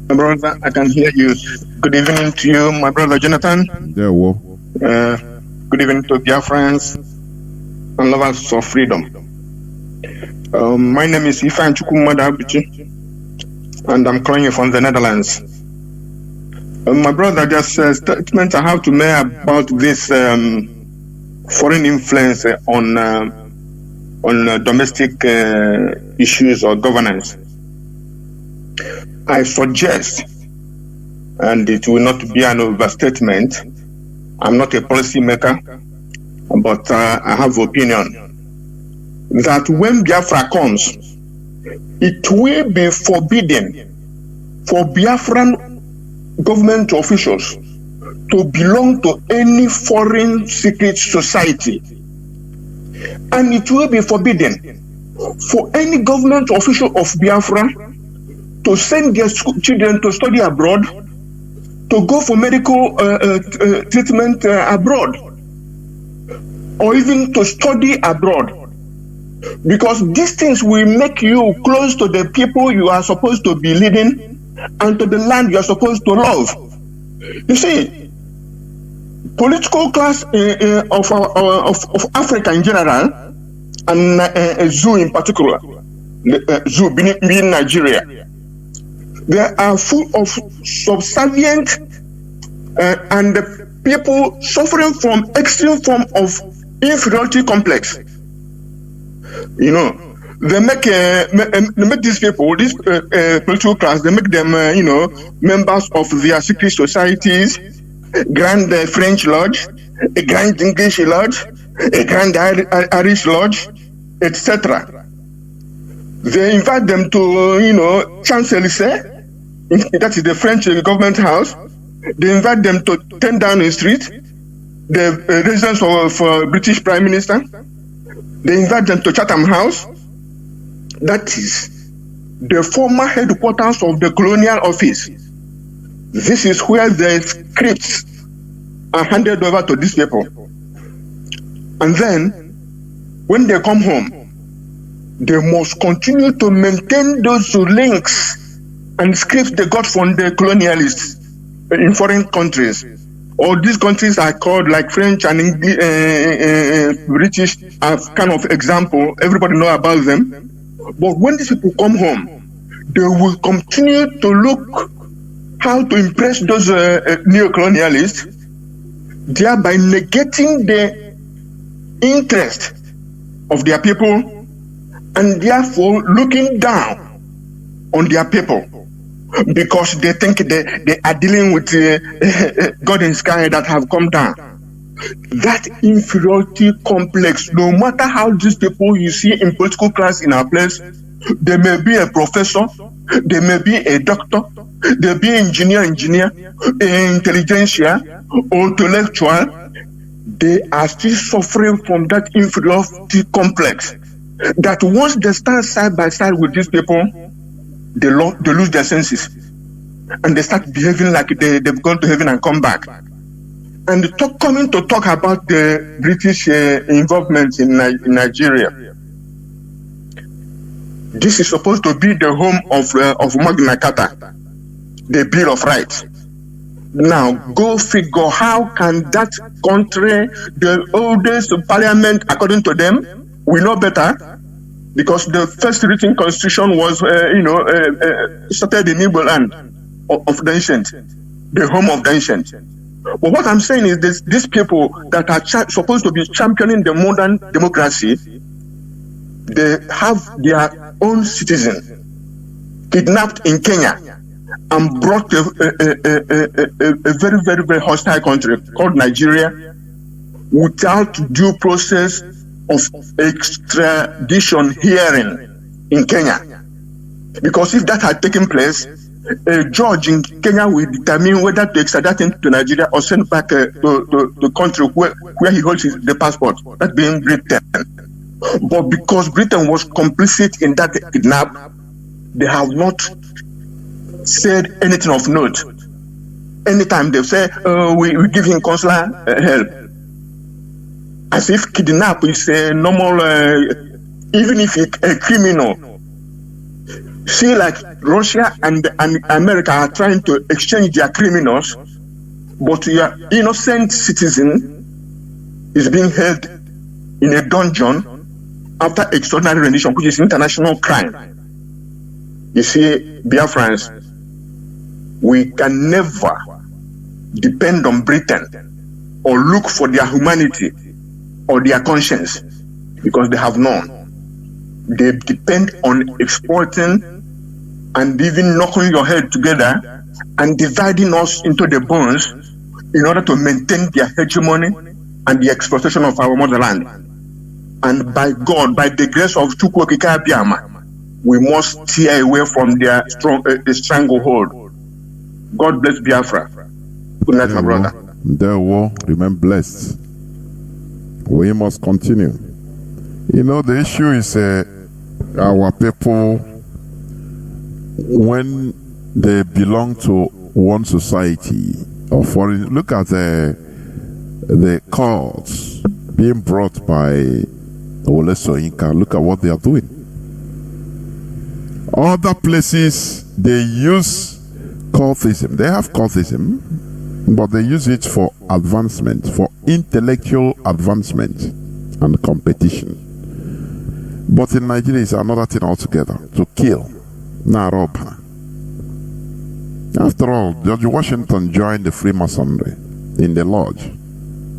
My brother, I can hear you. Good evening to you, my brother Jonathan. Yeah, well. Good evening to Biafrans and lovers of freedom. My name is Ifan Chukwumada Abichi, and I'm calling you from the Netherlands. My brother, just a statement I have to make about this foreign influence on domestic issues or governance. I suggest, and it will not be an overstatement, I'm not a policy maker, but I have opinion, that when Biafra comes, it will be forbidden for Biafran government officials to belong to any foreign secret society, and it will be forbidden for any government official of Biafra to send their children to study abroad, to go for medical treatment abroad, or even to study abroad, because these things will make you close to the people you are supposed to be leading and to the land you are supposed to love. You see, political class of Africa in general, and Zoo in particular, Zoo being Nigeria, they are full of subservient and people suffering from extreme form of inferiority complex. They make these people, this political class, they make them, members of their secret societies, Grand French Lodge, a Grand English Lodge, a Grand Irish Lodge, etc. They invite them to, Champs-Élysées, that is the French government house. They invite them to 10 Downing Street, the residence of British Prime Minister. They invite them to Chatham House. That is the former headquarters of the colonial office. This is where the scripts are handed over to these people. And then, when they come home, they must continue to maintain those links and scripts they got from the colonialists in foreign countries. or these countries are called like French and English, British as kind of example. Everybody know about them. But when these people come home, they will continue to look how to impress those neo-colonialists, thereby negating the interest of their people and therefore looking down on their people, because they think they are dealing with God in sky that have come down. That inferiority complex, no matter how these people you see in political class in our place, they may be a professor, they may be a doctor, they may be engineer, intelligentsia, or intellectual, they are still suffering from that inferiority complex. That once they stand side by side with these people, they lose their senses and they start behaving like they've gone to heaven and come back. And coming to talk about the British involvement in Nigeria, this is supposed to be the home of Magna Carta, the Bill of Rights. Now, go figure, how can that country, the oldest parliament, according to them, we know better, because the first written constitution was, started in Igbo land of the ancient, the home of the ancient. But what I'm saying is these people that are supposed to be championing the modern democracy, they have their own citizen kidnapped in Kenya and brought to a very, very, very hostile country called Nigeria without due process of extradition hearing in Kenya. Because if that had taken place, a judge in Kenya will determine whether to extradite him to Nigeria or send back to the country where he holds the passport, that being Britain. But because Britain was complicit in that kidnap, they have not said anything of note. Anytime they say, we give him consular help, as if kidnap is a normal, even if a criminal. See, like Russia and America are trying to exchange their criminals, but your innocent citizen is being held in a dungeon after extraordinary rendition, which is international crime. You see, Biafrans, we can never depend on Britain or look for their humanity or their conscience, because they have none. They depend on exploiting and even knocking your head together and dividing us into the bones in order to maintain their hegemony and the exploitation of our motherland. And by God, by the grace of Chukwokika Abiyama, we must steer away from their stranglehold. God bless Biafra. Good night, my brother. There will remain blessed. We must continue. You know, the issue is our people, when they belong to one society or foreign, look at the calls being brought by Ole Soyinka. Look at what they are doing. Other places, they use cultism. They have cultism, but they use it for advancement, for intellectual advancement and competition. But in Nigeria, it's another thing altogether. To kill, not rob. After all, George Washington joined the Freemasonry in the lodge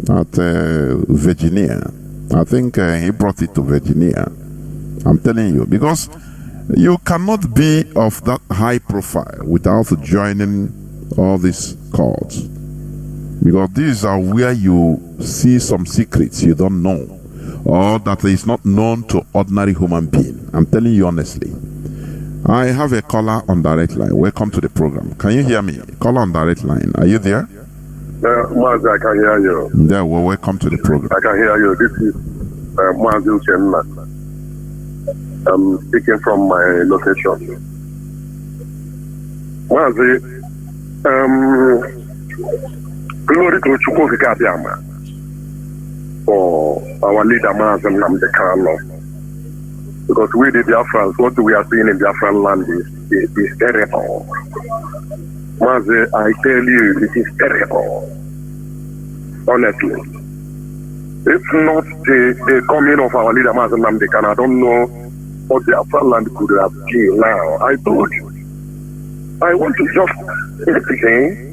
at Virginia. I think he brought it to Virginia. I'm telling you, because you cannot be of that high profile without joining all these cults. Because these are where you see some secrets you don't know, or that is not known to ordinary human being. I'm telling you honestly. I have a caller on direct line. Welcome to the program. Can you hear me? Caller on direct line. Are you there? Mazi, I can hear you. There, well, welcome to the program. I can hear you. This is Mazi Uchenna. I'm speaking from my location. Mazi, glory to Chukwokika Abiyama for our leader Mazi Nnamdi Kanu. Because we the Biafrans, what we are seeing in Biafran land is terrible. Mazi, I tell you, it is terrible. honestly. If not the coming of our leader, Mazi Nnamdi Kanu, I don't know what the Biafra land could have been now. I told you. I want to just say,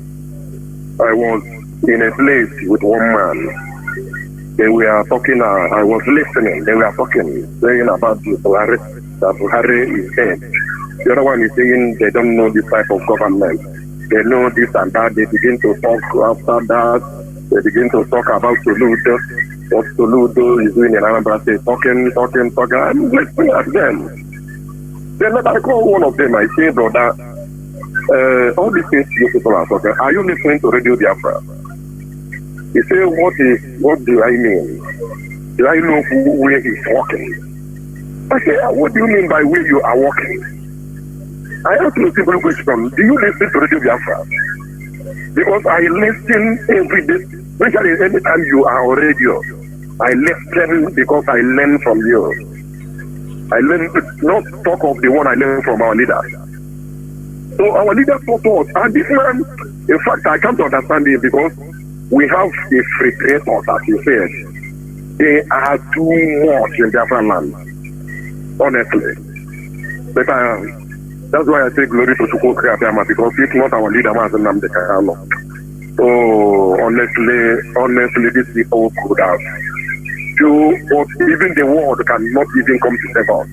I was in a place with one man. They were talking, I was listening, they were talking, saying about the Buhari, that Buhari is dead. The other one is saying they don't know this type of government. They know this and that. They begin to talk after that. They begin to talk about Chinedu, what Chinedu is doing in Anambra State, talking. I'm listening at them. Then I call one of them, I say, brother, all these things you people are talking, are you listening to Radio Biafra? He said, what do I mean? Do I know where he's walking? I say, what do you mean by where you are walking? I ask you a simple question. Do you listen to Radio Biafra? Because I listen every day, especially anytime you are on radio. I listen because I learn from you. I learn, not talk of the one I learned from our leader. So our leader taught us, and this man, in fact, I can't understand it because we have a free creators, as you said. They are too much in Biafra land, honestly. But that's why I say glory to Chukwu Abiyama, because if not our leader, Mazi Nnamdi Kanu. So honestly, these people could have do what even the world cannot even come to save us.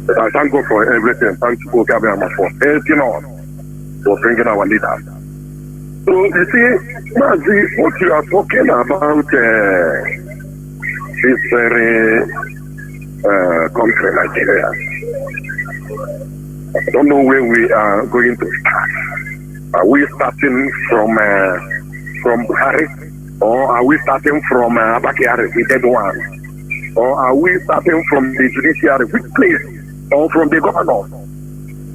But I thank God for everything. Thank Chukwu Abiyama for helping us, for bringing our leaders. So you see, Mazi, what you are talking about this very country, Nigeria. I don't know where we are going to start. Are we starting from Buhari, or are we starting from Abakari, the dead one, or are we starting from the judiciary, which place, or from the governor?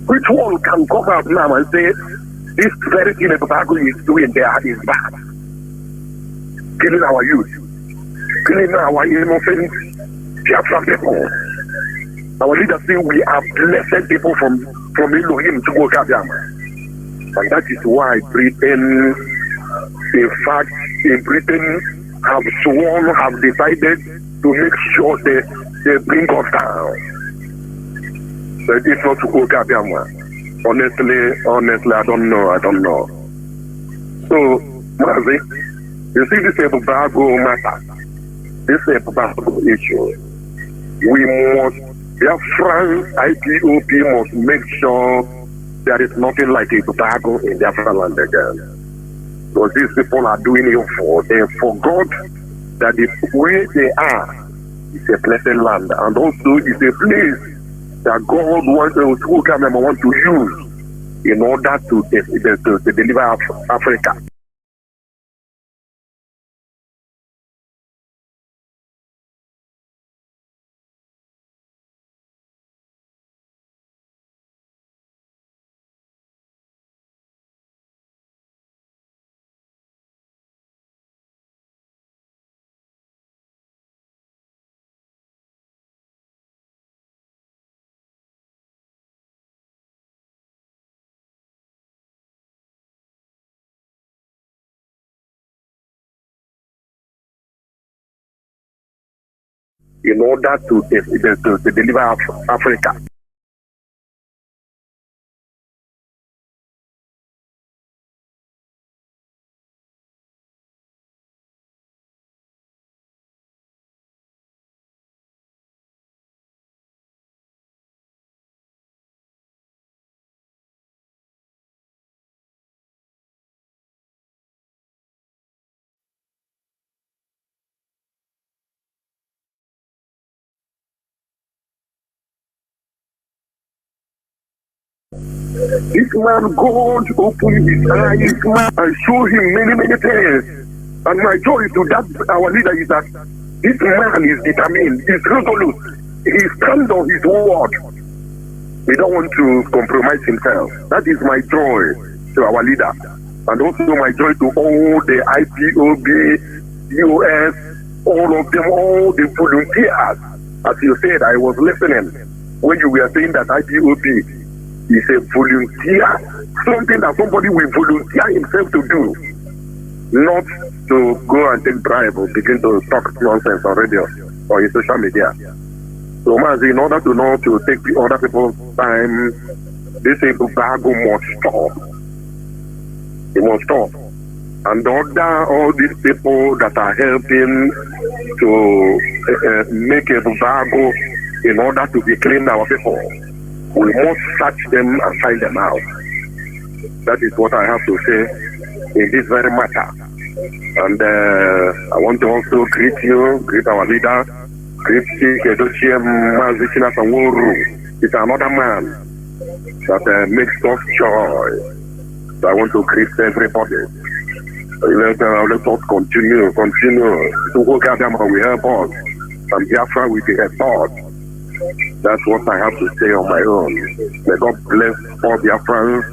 Which one can come out now and say this very thing that Tobago is doing there is bad? Killing our youth, killing our innocent Biafra people. Our leaders say we are blessed people from Elohim to go Kabiyama. And that is why Britain, in fact, in Britain, have sworn, have decided to make sure they bring us down. But it's not to go Kabiyama. Honestly, I don't know. So, Mazi, you see this Tobago matter, this Tobago issue, we must, Biafran IPOB must make sure there is nothing like a Tobago in Biafra land again. Because these people are doing it they forgot that the way they are is a blessed land, and also it's a place that God wants to use in order to deliver Africa. In order to deliver Africa. This man, God opened his eyes and showed him many things. And my joy to that our leader is that this man is determined, he's resolute, he stands on his word. He don't want to compromise himself. That is my joy to our leader. And also my joy to all the IPOB, US, all of them, all the volunteers. As you said, I was listening when you were saying that IPOB is a volunteer, something that somebody will volunteer himself to do. not to go and take bribe or begin to talk nonsense on radio or in social media. So, Mazi, in order to know to take the other people's time, this embargo must stop. It must stop. And all these people that are helping to make a embargo in order to reclaim our people, we must search them and find them out. That is what I have to say in this very matter. And I want to also greet you, greet our leader, greet Chinedu Mazi. It's another man that makes us joy. So I want to greet everybody. Let us continue to work at them and we help us. And Biafra will be restored. That's what I have to say on my own. May God bless all Biafrans,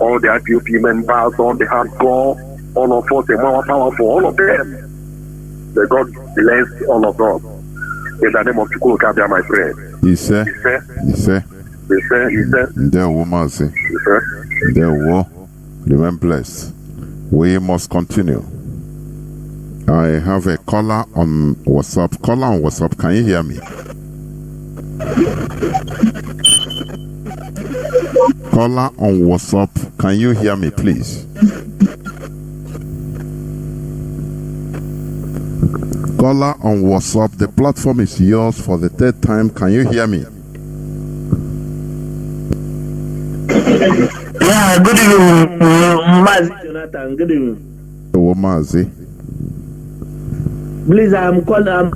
all the IPOP members, all the hardcore, all of us, the more powerful, all of them. May God bless all of us. In the name of Chukwuka, my friend. He said. There woman say. There will remain blessed. We must continue. I have a caller on WhatsApp. Caller on WhatsApp, can you hear me? Caller on WhatsApp, can you hear me, please? Caller on WhatsApp, the platform is yours for the third time. Can you hear me? Yeah, good evening, Mazi Jonathan. Good evening. Oh, Mazi. Please, I'm calling.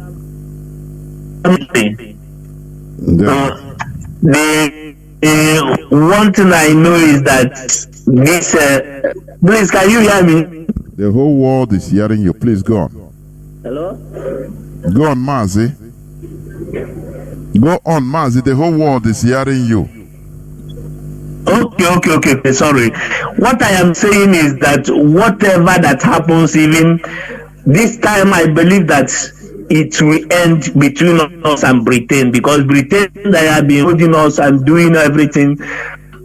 The one thing I know is that this. Please, can you hear me? The whole world is hearing you. Please go on. Hello? Go on, Mazi. Go on, Mazi. The whole world is hearing you. Okay. Sorry. What I am saying is that whatever that happens, even this time, I believe that it will end between us and Britain, because Britain, they have been holding us and doing everything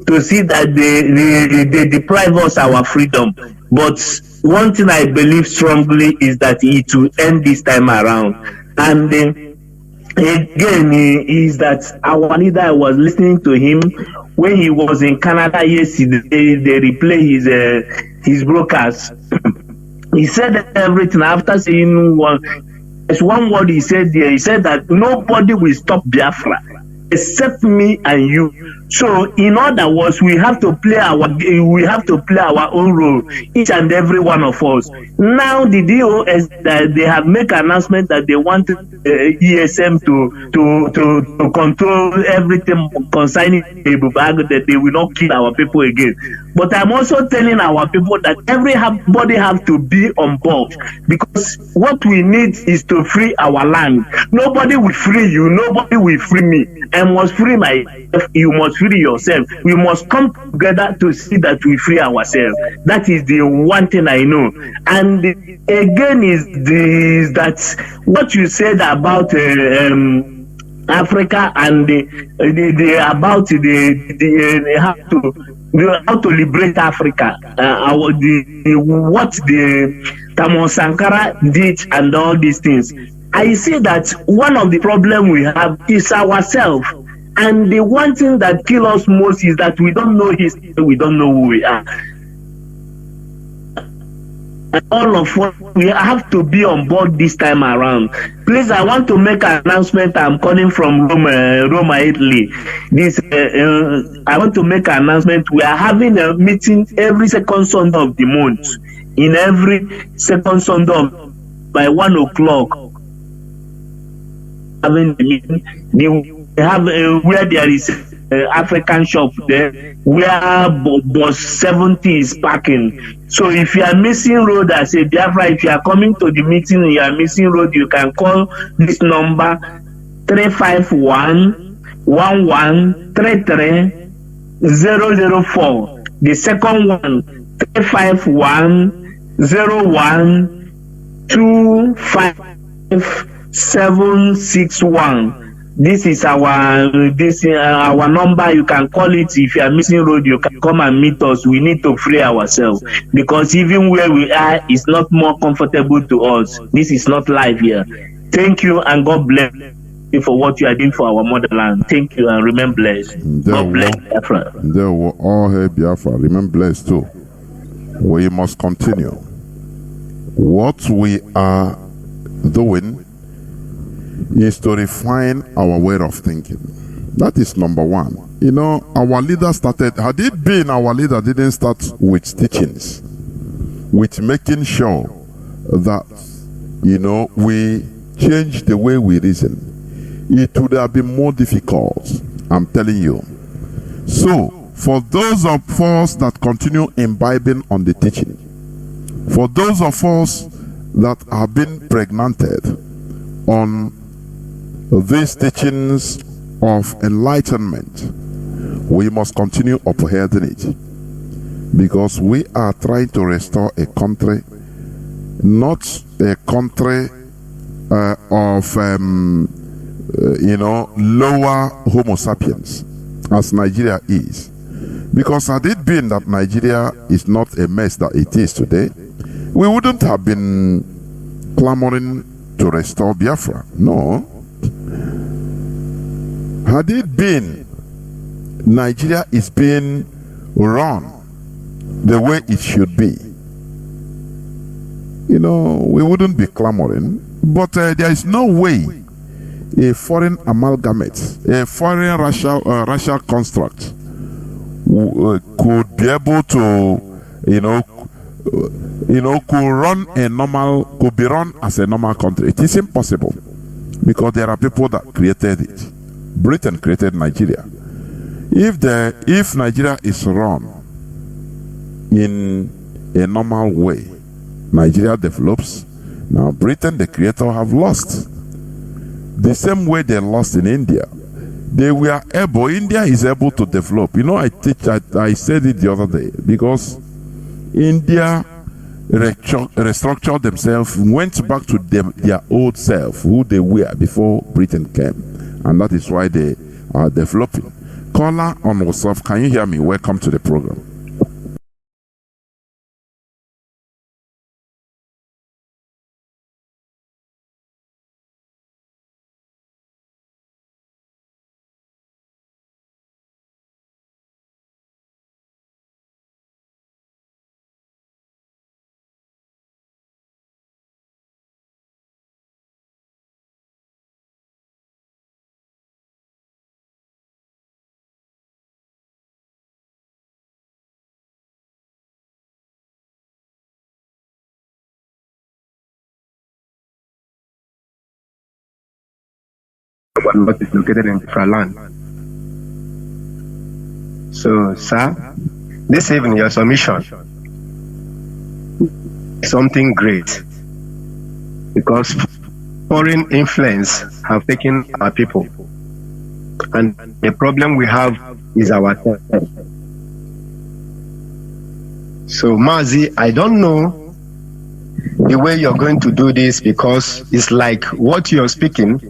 to see that they deprive us our freedom. But one thing I believe strongly is that it will end this time around. And again, is that our leader, I was listening to him when he was in Canada yesterday. They replay his broadcast. He said everything after saying one word. He said there. He said that nobody will stop Biafra except me and you. So, in other words, we have to play our own role, each and every one of us. Now, the DOS, they have made an announcement that they want ESM to control everything concerning Ebubago, that they will not kill our people again. But I'm also telling our people that everybody have to be on board, because what we need is to free our land. Nobody will free you. Nobody will free me. I must free myself. You must free yourself. We must come together to see that we free ourselves. That is the one thing I know. And again is that what you said about Africa and how to liberate Africa, what the Tamon Sankara did and all these things. I see that one of the problems we have is ourselves. And the one thing that kills us most is that we don't know history, we don't know who we are. And all of us, we have to be on board this time around. Please, I want to make an announcement. I'm calling from Roma, Italy. I want to make an announcement. We are having a meeting every second Sunday of the month. In every second Sunday by 1 o'clock. Having the meeting. We have where there is African shop there, where bus 70 is parking. So if you are missing road, I say Biafra, if you are coming to the meeting and you are missing road, you can call this number 351-1133-004. The second one 351-01-25761. This is our our number. You can call it. If you are missing road, you can come and meet us. We need to free ourselves, because even where we are is not more comfortable to us. This is not life here. Thank you, and God bless you for what you are doing for our motherland. Thank you, and remain blessed. God bless Biafra. They will all hail Biafra. Remain blessed too. We must continue. What we are doing is to refine our way of thinking. That is number one. You know, our leader started, had it been our leader didn't start with teachings, with making sure that, you know, we change the way we reason, it would have been more difficult, I'm telling you. So, for those of us that continue imbibing on the teaching, for those of us that have been pregnanted on these teachings of enlightenment, we must continue upholding it, because we are trying to restore a country, not a country of you know, lower Homo sapiens as Nigeria is. Because had it been that Nigeria is not a mess that it is today, we wouldn't have been clamoring to restore Biafra. No. Had it been Nigeria is being run the way it should be, you know, we wouldn't be clamoring. But there is no way a foreign amalgamate, a foreign racial construct could be able to, could be run as a normal country. It is impossible, because there are people that created it. Britain created Nigeria. If Nigeria is run in a normal way, Nigeria develops. Now Britain, the creator, have lost. The same way they lost in India. India is able to develop. You know, I said it the other day, because India restructured themselves, went back to their old self, who they were before Britain came. And that is why they are developing. Caller on WhatsApp, can you hear me? Welcome to the program. But not is located in Biafra land. So, sir, this evening your submission is something great, because foreign influence have taken our people, and the problem we have is ourselves. So, Mazi, I don't know the way you're going to do this, because it's like what you're speaking.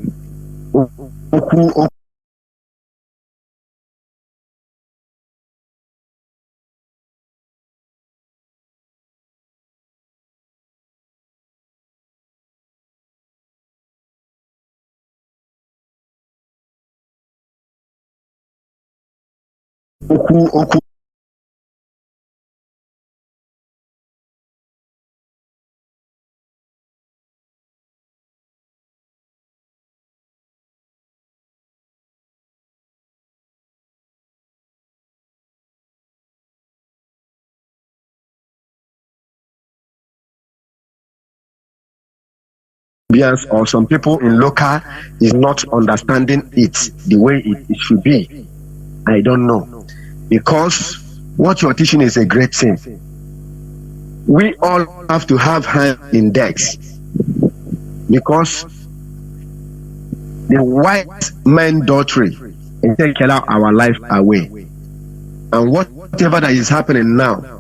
Or some people in local is not understanding it the way it should be. I don't know, because what you're teaching is a great thing. We all have to have hand in decks, because the white man doctrine is taking our life away, and whatever that is happening now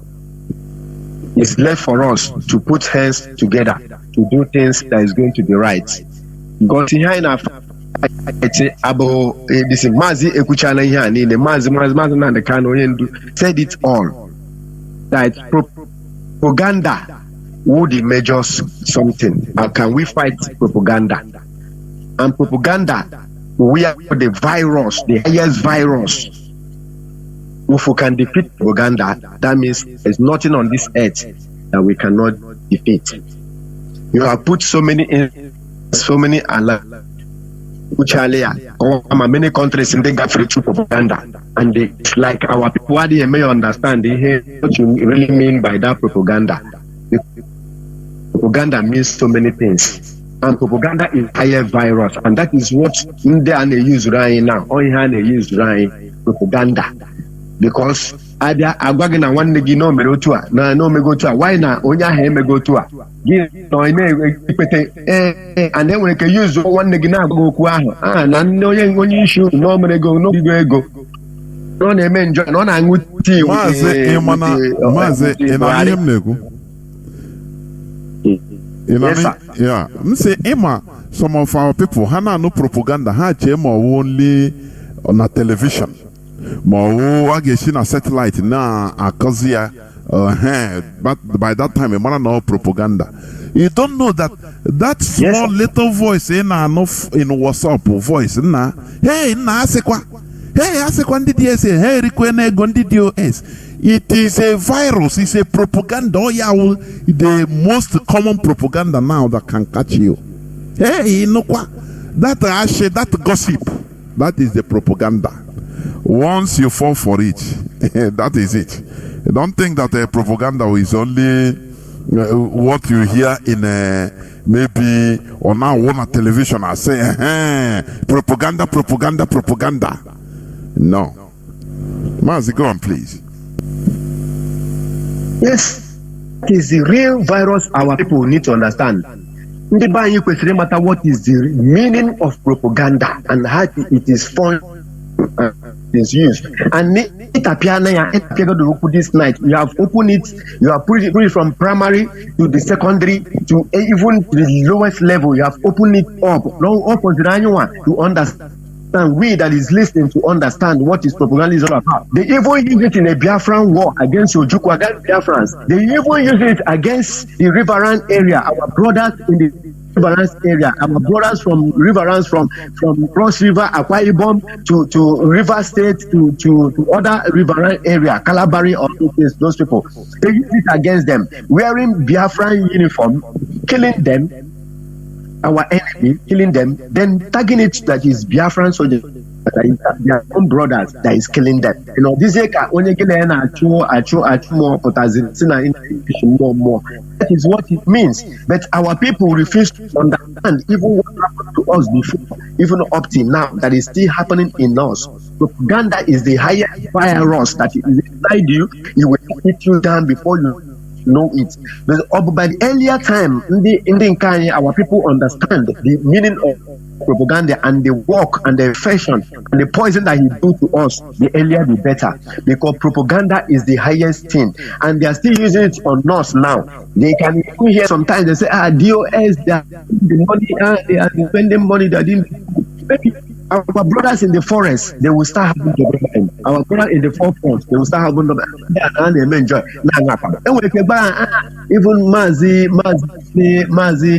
is left for us to put hands together to do things that is going to be right. God, about this Mazi Ekuchana here and the Mazi and the Kano said it all. That propaganda would measure something. How can we fight propaganda? And propaganda, we are the virus, the highest virus. If we can defeat propaganda, that means there's nothing on this earth that we cannot defeat. You have put so many many countries in the gap through propaganda, and it's like our people they may understand what you really mean by that propaganda. Propaganda means so many things, and propaganda is higher virus, and that is what they use right now. They use right propaganda, because Adia Agwagina one negi no me go to na no me go to why na onya he me go to no and then we can use one negi na go ku ahụ na onye issue no me go no ego no na eme enjoy no na anwụ tea Mazi ina m na-ekwu yeah say Emma, some of our people ha na no propaganda ha che ma only on a television. Ma I guess na satellite na akazia but by that time man no propaganda. You don't know that small little voice in WhatsApp voice na hey na asekwa ndidi say hey rikwene gondidi os. It is a virus, it's a propaganda. Oh yeah, the most common propaganda now that can catch you. Hey, no kwa that gossip, that is the propaganda. Once you fall for it, that is it. Don't think that propaganda is only what you hear in maybe or now on television. I say propaganda. No, Mazi, go on, please. Yes, it is the real virus our people need to understand. No matter what is the meaning of propaganda and how it is formed. Is used and this night you have opened it, you have put it from primary to the secondary to even the lowest level. You have opened it up for anyone to understand, we that is listening to understand what is propaganda is all about. They even use it in a Biafran war against Ojukwu, against Biafrans. They even use it against the Riverine area, our brothers in the Riverance area, our brothers from Riverance, from Cross River, Akwa Ibom to River State to other Riverine area, Calabari or those people. They use it against them, wearing Biafran uniform, killing them, our enemy, killing them, then tagging it that is Biafran soldiers. That is their own brothers that is killing them. You know, this only more. That is what it means. But our people refuse to understand even what happened to us before, even up till now, that is still happening in us. Propaganda is the highest virus that is inside you. It will hit you down before you know it. But by the earlier time, our people understand the meaning of propaganda and the work and the fashion and the poison that he do to us, the earlier the better, because propaganda is the highest thing and they are still using it on us now. They can even hear sometimes they say DOS, they are the money, they are spending money that didn't. Our brothers in the forest, they will start having development. Our brothers in the forefront, they will start having development. And they may enjoy. Even Mazi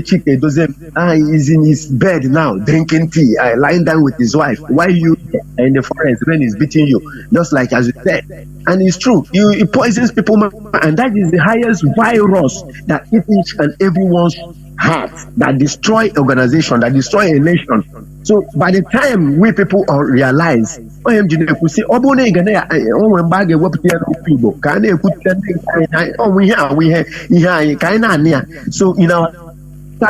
Chinedu is in his bed now, drinking tea, lying down with his wife. Why you in the forest when he's beating you? Just like as you said. And it's true. It poisons people, and that is the highest virus that each and everyone's heart, that destroy organization, that destroy a nation. So by the time we people realize, so in our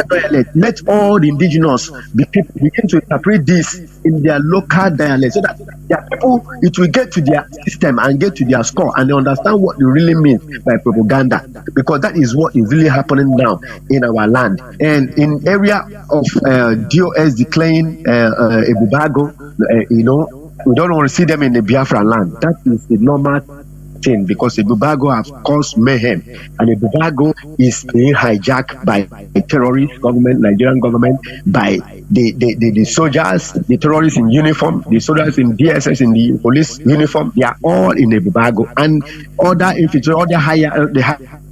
dialect, let all the indigenous people begin to interpret this in their local dialect, so that their people, it will get to their system and get to their score, and they understand what they really mean by propaganda, because that is what is really happening now in our land. And in area of DOS declaring Ebubago, we don't want to see them in the Biafra land. That is the normal thing because Ebubago have caused mayhem, and Ebubago is being hijacked by the terrorist government, Nigerian government, by the soldiers, the terrorists in uniform, the soldiers in DSS in the police uniform. They are all in Ebubago, and other infiltrators, other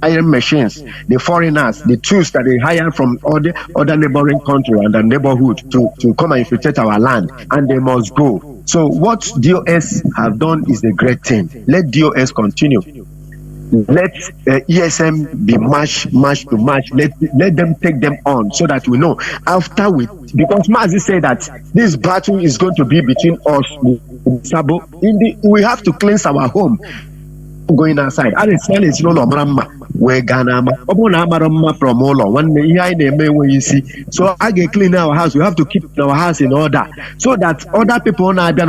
higher machines, the foreigners, the tools that they hire from other neighboring country and the neighborhood to come and infiltrate our land, and they must go. So what DOS have done is a great thing. Let DOS continue. Let ESM be match to match. Let them take them on so that we know after because Mazi said that this battle is going to be between us and Sabo. We have to cleanse our home. Going outside. I understand it's no longer where Ghana from all one day so I get clean our house. We have to keep our house in order so that other people now to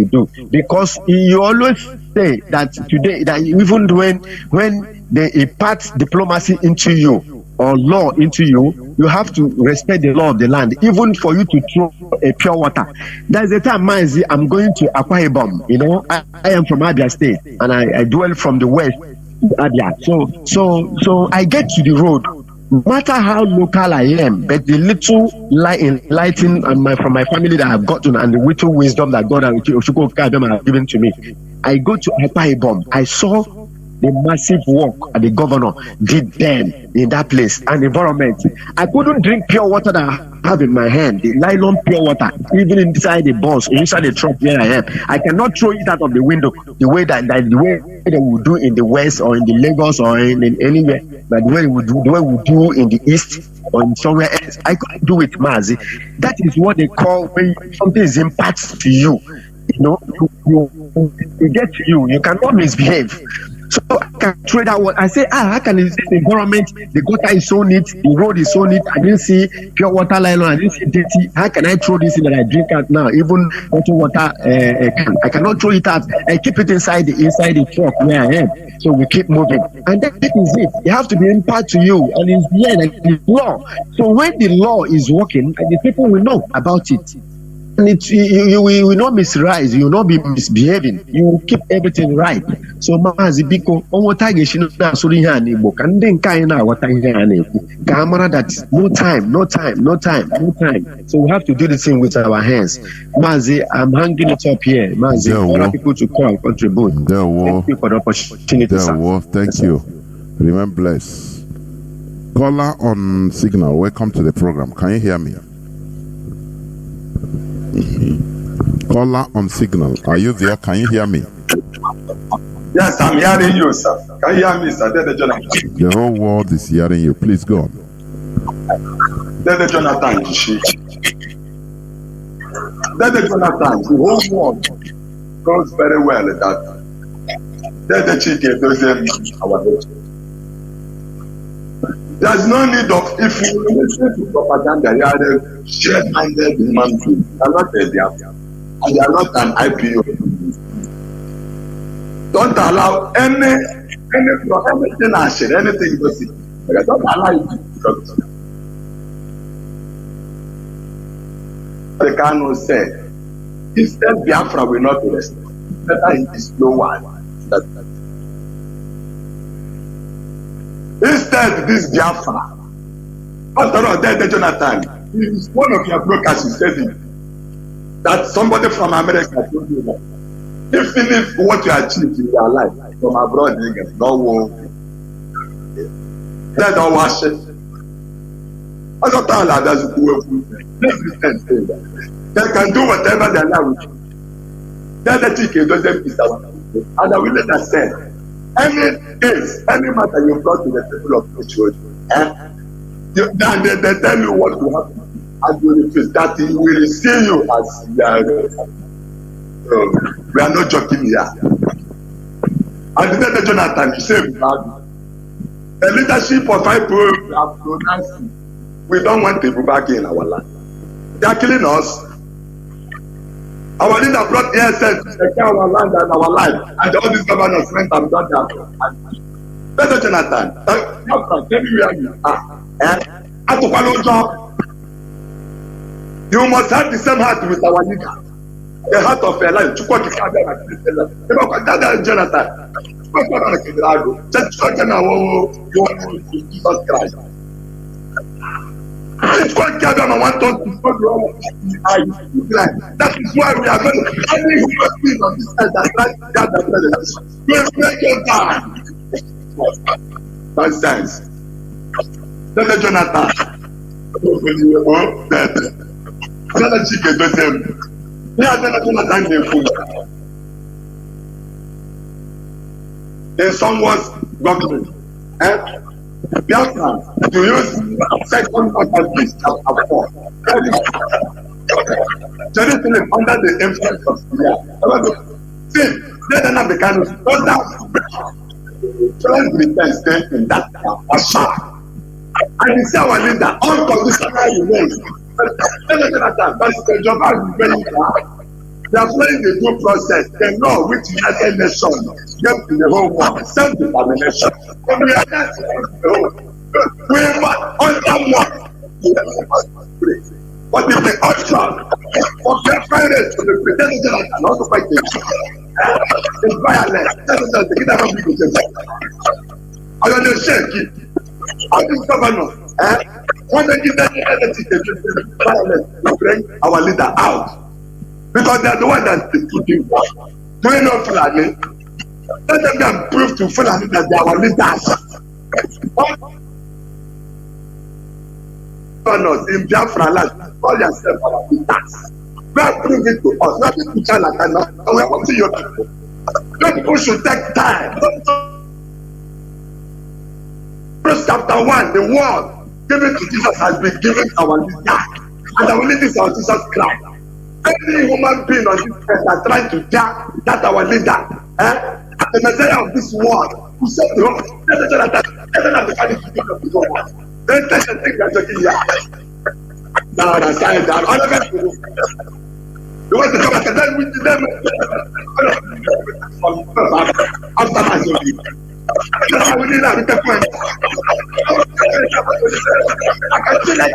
do, because you always say that today that even when they impart diplomacy into you or law into you, you have to respect the law of the land, even for you to throw a pure water. There's a time, Mazi, I'm going to Akwa Ibom. You know, I am from Abia State, and I dwell from the west, Abia. So I get to the road. No matter how local I am, but the little lighting from my family that I've gotten and the little wisdom that God and Oshuko have given to me, I go to Akwa Ibom. I saw the massive work that the governor did then in that place and environment. I couldn't drink pure water that I have in my hand, the nylon pure water, even inside the bus, inside the truck where I am. I cannot throw it out of the window the way they would do in the west or in the Lagos or in anywhere, but the way we do in the east or in somewhere else. I couldn't do it, Mazi. That is what they call when something is imparted to you. You know, you get to you. You cannot misbehave. So I can trade that word. I say, how can this environment, the gutter is so neat, the road is so neat, I didn't see pure water line, I didn't see dirty. How can I throw this in that I drink out now? Even water can. I cannot throw it out. I keep it inside the truck where I am. So we keep moving. And that is it. You have to be imparted to you. And it's here, like the law. So when the law is working, the people will know about it. And you will not misrise, you will not be misbehaving, you will keep everything right. So Mazi Biko, that no time. So we have to do the thing with our hands. Mazi, I'm hanging it up here. Mazi, for other people to call, contribute. Thank you for the opportunity, sir. Thank you. Remain blessed. Caller on signal, welcome to the program. Can you hear me? Caller on signal, are you there? Can you hear me? Yes, I'm hearing you, sir. Can you hear me, sir? The whole world is hearing you. Please go on. Jonathan, the whole world knows very well that there's no need of, if you listen to propaganda, they are shared-minded human beings. They are not a Biafra, and they are not an IPO. Don't allow anything I share, anything you see. Don't allow it to be. The Kano said, instead Biafra will not be rested. Better it is no one. Instead, this Biafra, after all, Jonathan, is one of your brokers who said it, that somebody from America told you that if what you achieved in your life from abroad, you get no war. They don't wash it. I don't tell that that's they can do whatever they like. Then the ticket doesn't be our and I will let us say. Any matter you brought to the people of the church, then they tell you what will happen, and you refuse. That he will see you as we are not joking here. And then Jonathan, you say the leadership of IPO have pronounced we don't want people back in our land. They are killing us. Our leader brought ESN to secure our land and our life, and all these governors went and done that. Jonathan, tell me where you are. You must have the same heart with our leader. the heart of your life. Chukwu okike abịa na Christendom. Ebe ọkwa dada Jonathan. Chukwu okike abịa na Kedelago. Chukwu okike na Jesus Christ. Chukwu okike abịa na want us to go to all of that. That is why we are going to every human being on this earth that tries to gather the presence. We will make your time. Nonsense. Dada Jonathan. Dada Chike Dozem. In someone's government, Biafra to use second Portuguese chapter 4. Jerusalem under the influence of Syria. See, they don't have the kind of stay in that Asha. And you see our leader, unconditional remains. That's the job I'm very hard. They are playing the due process. They know which United Nations gave to the whole world. Self-determination. When we are not we must under one. But if the option of their parents to the president and also fight the is violent, that is the kid of the I understand. I think governor, when they give them violence to bring our leader out. Because they are the one that is putting down. Do you know Fulani? Let them go and prove to Fulani that they are our leaders. In Biafra land, call yourself our leaders. Go and prove it to us. Not to China, and we are watching your people. Your people should take time. First chapter 1, the word given to Jesus has been given to our leader. And our leader is our Jesus Christ. Any human being on this earth that trying to jack that our leader, the Messiah of this world, who said the whole, they take the thing that's talking here. Now, that's science, and all of us, you want to come and tell me to them, after my story. I will need that with the point. I can see like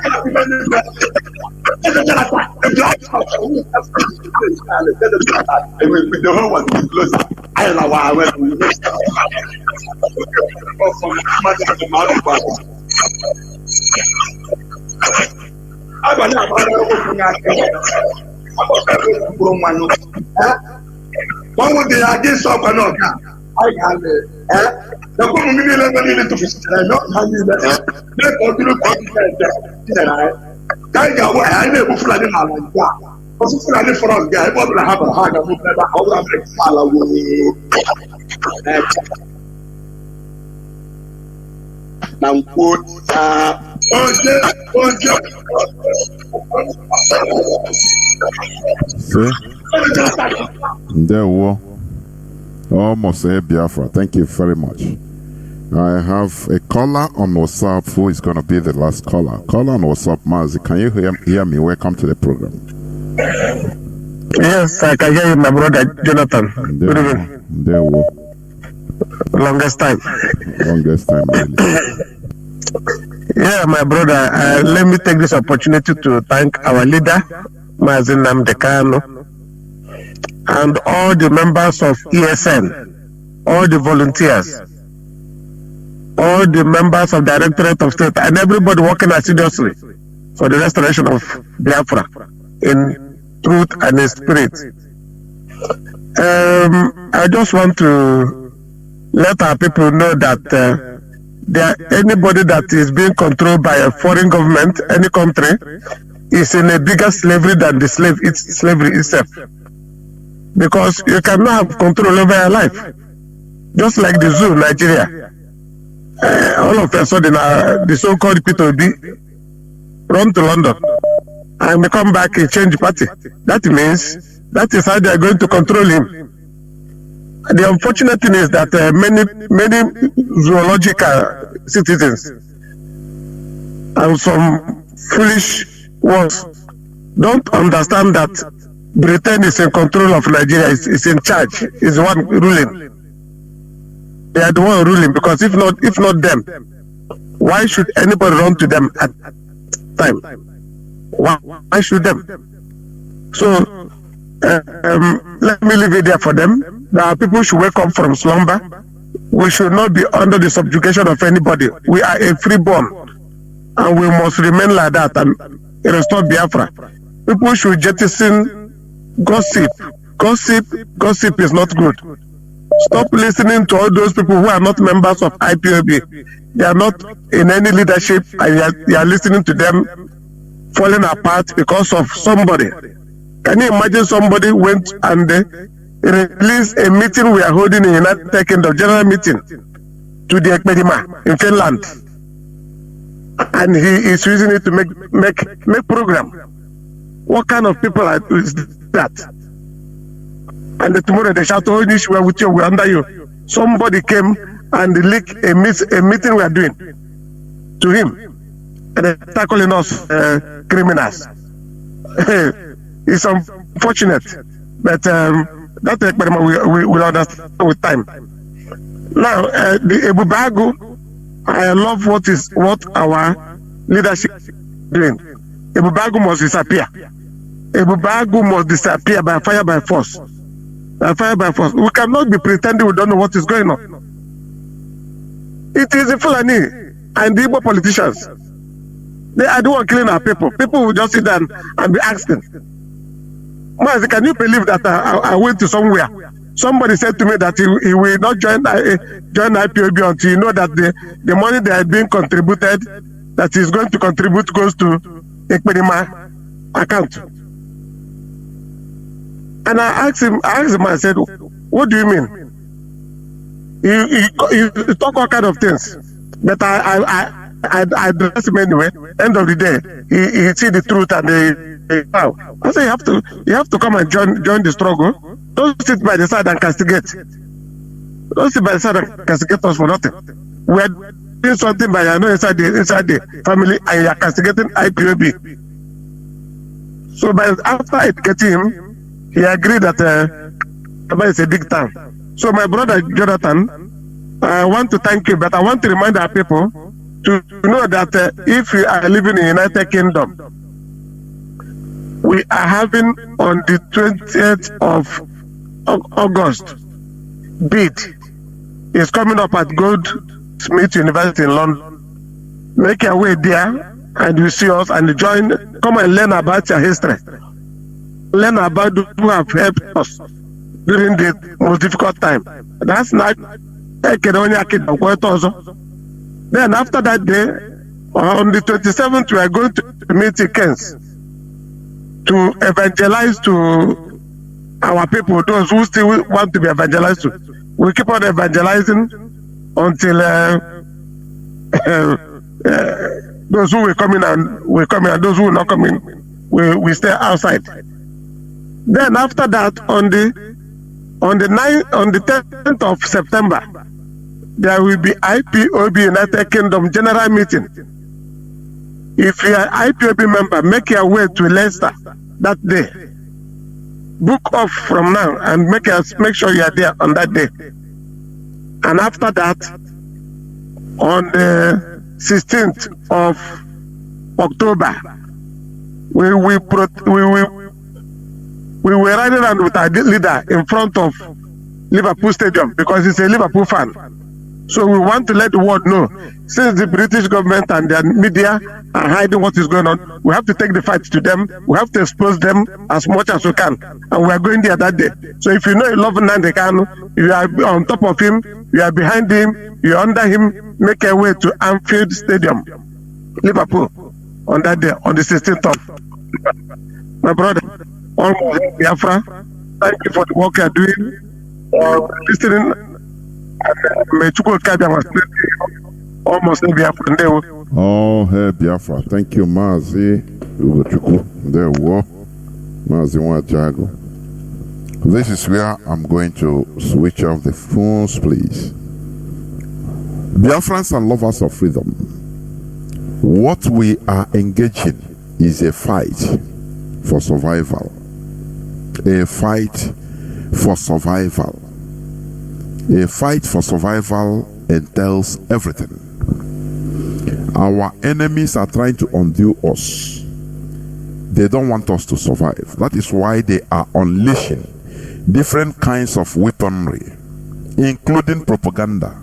the whole one is closer. I don't know why I went to I can the woman needed to visit. I know how you let continue I never fly in our life. Because if I for us, guy, what will have a hard of now, quote, there were almost a Biafra. Thank you very much. I have a caller on WhatsApp who is going to be the last caller. Caller on WhatsApp, Mazi. Can you hear me? Welcome to the program. Yes, I can hear you, my brother Jonathan. Good evening. There were. Longest time. Longest time, really. Yeah, my brother. Let me take this opportunity to thank our leader, Mazi Namdekano, and all the members of ESN, all the volunteers, all the members of Directorate of State, and everybody working assiduously for the restoration of Biafra in truth and in spirit. I just want to let our people know that anybody that is being controlled by a foreign government, any country, is in a bigger slavery than the slavery itself. Because you cannot have control over your life. Just like the zoo, Nigeria. All of a sudden, the so-called P2B run to London and they come back and change party. That means that is how they are going to control him. The unfortunate thing is that many zoological citizens and some foolish ones don't understand that Britain is in control of Nigeria, is in charge, is the one ruling. They are the one ruling, because if not them, why should anybody run to them at time? Why should them? So let me leave it there for them. Our people should wake up from slumber. We should not be under the subjugation of anybody. We are a freeborn, and we must remain like that and restore Biafra. People should jettison gossip. Gossip is not good. Stop listening to all those people who are not members of IPOB. They are not in any leadership, and you are listening to them falling apart because of somebody. Can you imagine somebody went and released a meeting we are holding in the United Kingdom, general meeting, to the Ekpedima in Finland, and he is using it to make program? What kind of people is that? And tomorrow they shout, "Oh, this we are with you, we are under you." Somebody came and leaked a meeting we are doing to him, and they're tackling us criminals. It's unfortunate, but that we will understand with time. Now, the Ebubagu, I love what our leadership is doing. Ebubagu must disappear. Ebubagu must disappear by fire, by force. By fire, by force. We cannot be pretending we don't know what is going on. It is the Fulani and the Igbo politicians. They are the one killing our people. People will just sit down and be asking, Mazi, can you believe that I went to somewhere? Somebody said to me that he will not join IPOB until you know that the money that is being contributed, that he's going to contribute, goes to Ekpedima account. And I asked him, I said, what do you mean? You talk all kind of things. But I addressed him anyway. End of the day, he see the truth and wow. I say you have to come and join the struggle. Don't sit by the side and castigate. Don't sit by the side and castigate us for nothing. We are doing something by inside the family, and you are castigating IPOB. So after educating him, he agreed that Aba is a big town. So my brother Jonathan, I want to thank you, but I want to remind our people to know that if you are living in the United Kingdom, we are having on the 20th of August, bid is coming up at Goldsmith University in London. Make your way there and you see us and join, come and learn about your history. Learn about those who have helped us during the most difficult time. That's not then after that day, on the 27th, we are going to meet in Kens to evangelize to our people, those who still want to be evangelized to. We keep on evangelizing until those who will come in and those who will not come in, we stay outside. Then after that, on the 10th of September, there will be IPOB United Kingdom General Meeting. If you are IPOB member, make your way to Leicester that day. Book off from now and make sure you are there on that day. And after that, on the 16th of October, we will ride around with our leader in front of Liverpool Stadium because he's a Liverpool fan. So we want to let the world know, since the British government and their media are hiding what is going on, we have to take the fight to them. We have to expose them as much as we can. And we are going there that day. So if you know you love Nnamdi Kanu, you are on top of him, you are behind him, you are under him, make your way to Anfield Stadium, Liverpool, on that day, on the 16th of. My brother, almost Biafra, thank you for the work you are doing. Listening. Almost Biafra. Oh, hey Biafra. Thank you, Mazi. There we go. Mazi Wajago. This is where I'm going to switch off the phones, please. Biafrans and lovers of freedom, what we are engaging is a fight for survival. A fight for survival. A fight for survival entails everything. Our enemies are trying to undo us. they don't want us to survive. That is why they are unleashing different kinds of weaponry, including propaganda.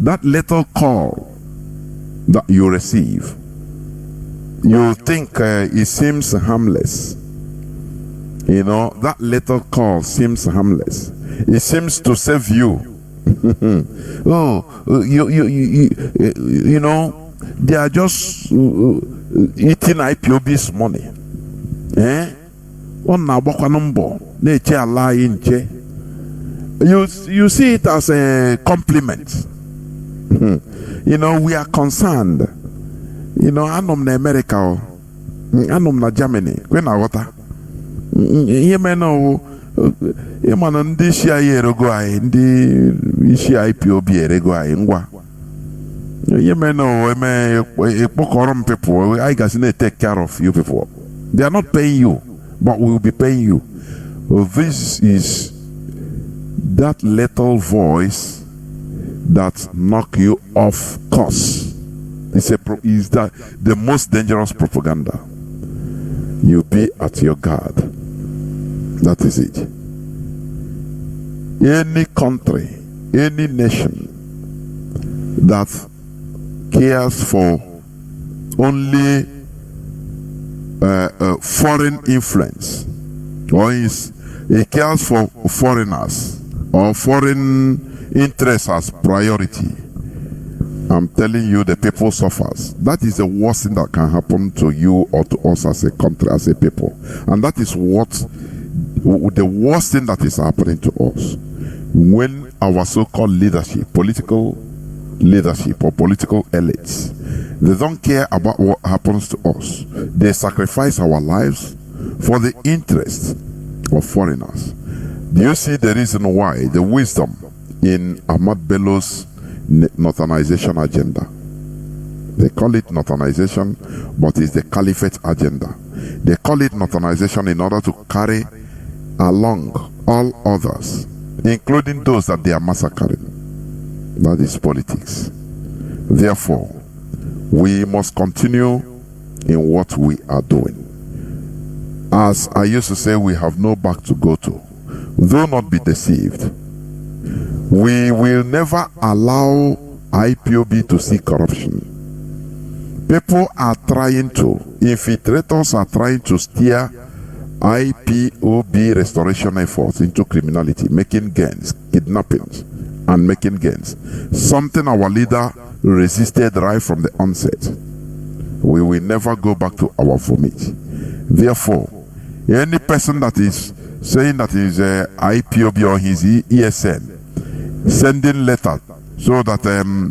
That little call that you receive, you think it seems harmless. You know, that little call seems harmless. It seems to save you. Oh, you know, they are just eating IPOB's money. Eh? You see it as a compliment. You know, we are concerned. You know, I'm in America, I'm in Germany. When I water, you may know. Ịmana ndị isi anyị erego anyị, ndị isi IPOB erego anyị ngwa. You may know, people, I guess they take care of you people. They are not paying you, but we will be paying you. This is that little voice that knock you off course. Is that the most dangerous propaganda? You be at your guard. That is it. Any country, any nation that cares for only foreign influence, or it cares for foreigners or foreign interests as priority, I'm telling you, the people suffers. That is the worst thing that can happen to you or to us as a country, as a people. And that is the worst thing that is happening to us. When our so-called leadership, political leadership or political elites, they don't care about what happens to us. They sacrifice our lives for the interest of foreigners. Do you see the reason why, the wisdom in Ahmad Bello's northernization agenda? They call it northernization, but it's the caliphate agenda. They call it northernization in order to carry along all others, including those that they are massacring. That is politics. Therefore, we must continue in what we are doing. As I used to say, we have no back to go to. Do not be deceived. We will never allow IPOB to see corruption. People are trying to, infiltrators are trying to steer IPOB restoration efforts into criminality, making gains, kidnappings, and making gains. Something our leader resisted right from the onset. We will never go back to our vomit. Therefore, any person that is saying that is IPOB or his ESN, sending letter so that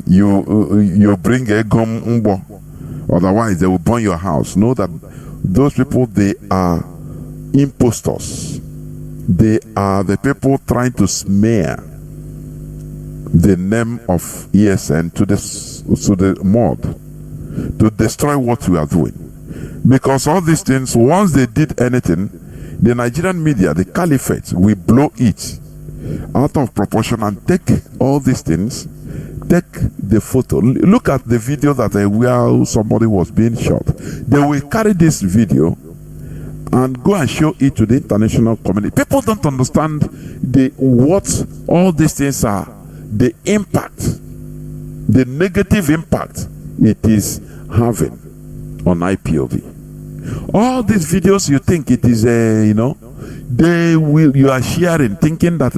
you bring a gum umbo, otherwise they will burn your house. Know that those people, they are impostors. They are the people trying to smear the name of ESN to the mud, to destroy what we are doing. Because all these things, once they did anything, the Nigerian media, the caliphate, will blow it out of proportion and take all these things, take the photo. Look at the video that where somebody was being shot. They will carry this video and go and show it to the international community. People don't understand what all these things are, the impact, the negative impact it is having on IPOB. All these videos, you think it is you are sharing, thinking that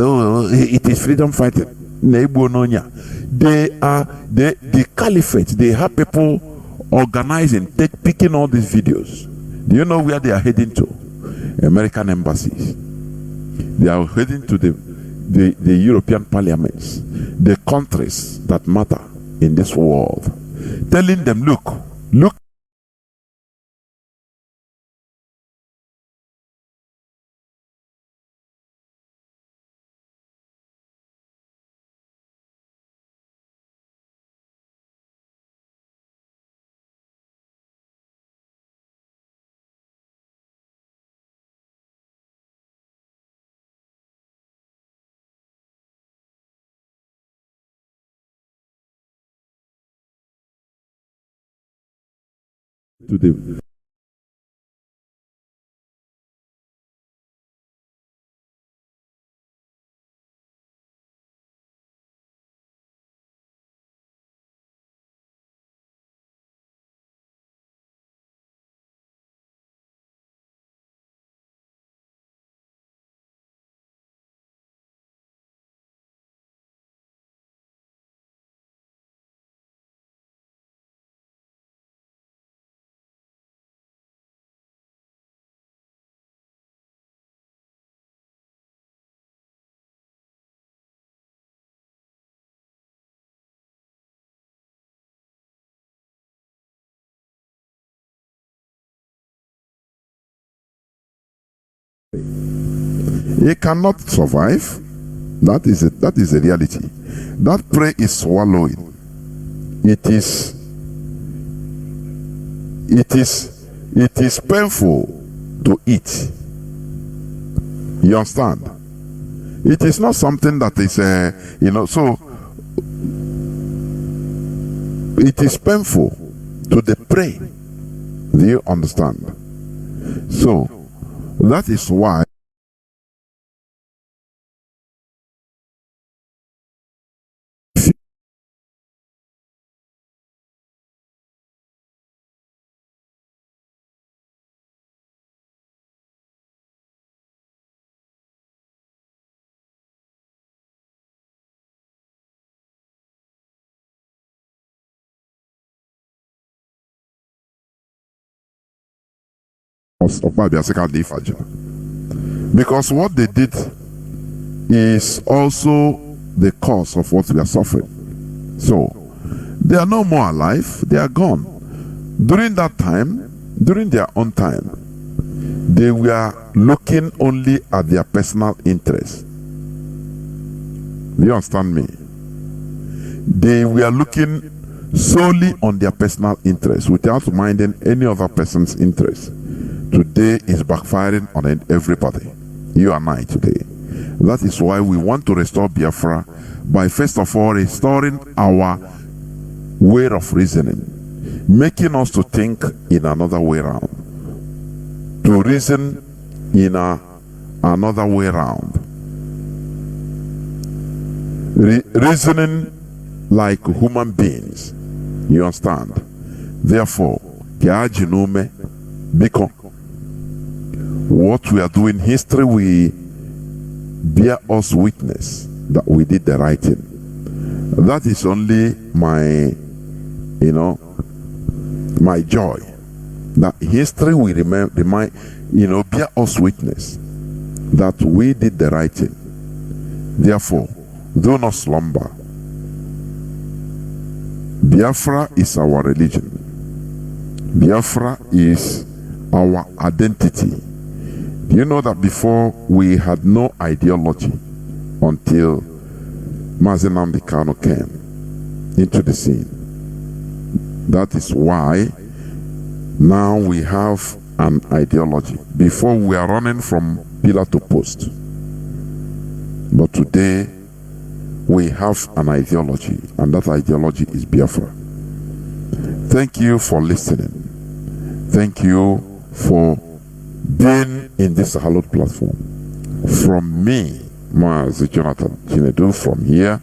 it is freedom fighting. They are the caliphate. They have people organizing, picking all these videos. Do you know where they are heading to? American embassies. They are heading to the European parliaments, the countries that matter in this world, telling them, look. To the He cannot survive. That is a reality. That prey is swallowing. It is painful to eat. You understand? It is not something that is so it is painful to the prey. Do you understand? So that is why because what they did is also the cause of what we are suffering. So they are no more alive, they are gone. During that time, during their own time, they were looking only at their personal interest. Do you understand me? They were looking solely on their personal interest without minding any other person's interest. Today is backfiring on everybody. You and I today. That is why we want to restore Biafra by first of all restoring our way of reasoning, making us to think in another way around, to reason in another way around, reasoning like human beings. You understand? Therefore, what we are doing, history will bear us witness that we did the right thing. That is only my joy. That history will bear us witness that we did the right thing. Therefore, do not slumber. Biafra is our religion. Biafra is our identity. You know that before we had no ideology until Mazi came into the scene. That is why now we have an ideology. Before we are running from pillar to post. But today we have an ideology, and that ideology is Biafra. Thank you for listening. Thank you for being in this hallowed platform. From me, Mazi Jonathan Chinedu, from here,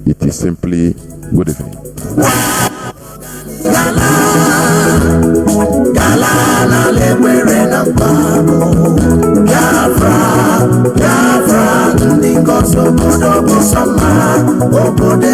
it is simply good evening. Biafra, ndị ngozi obodo bụ sọ mma, obodo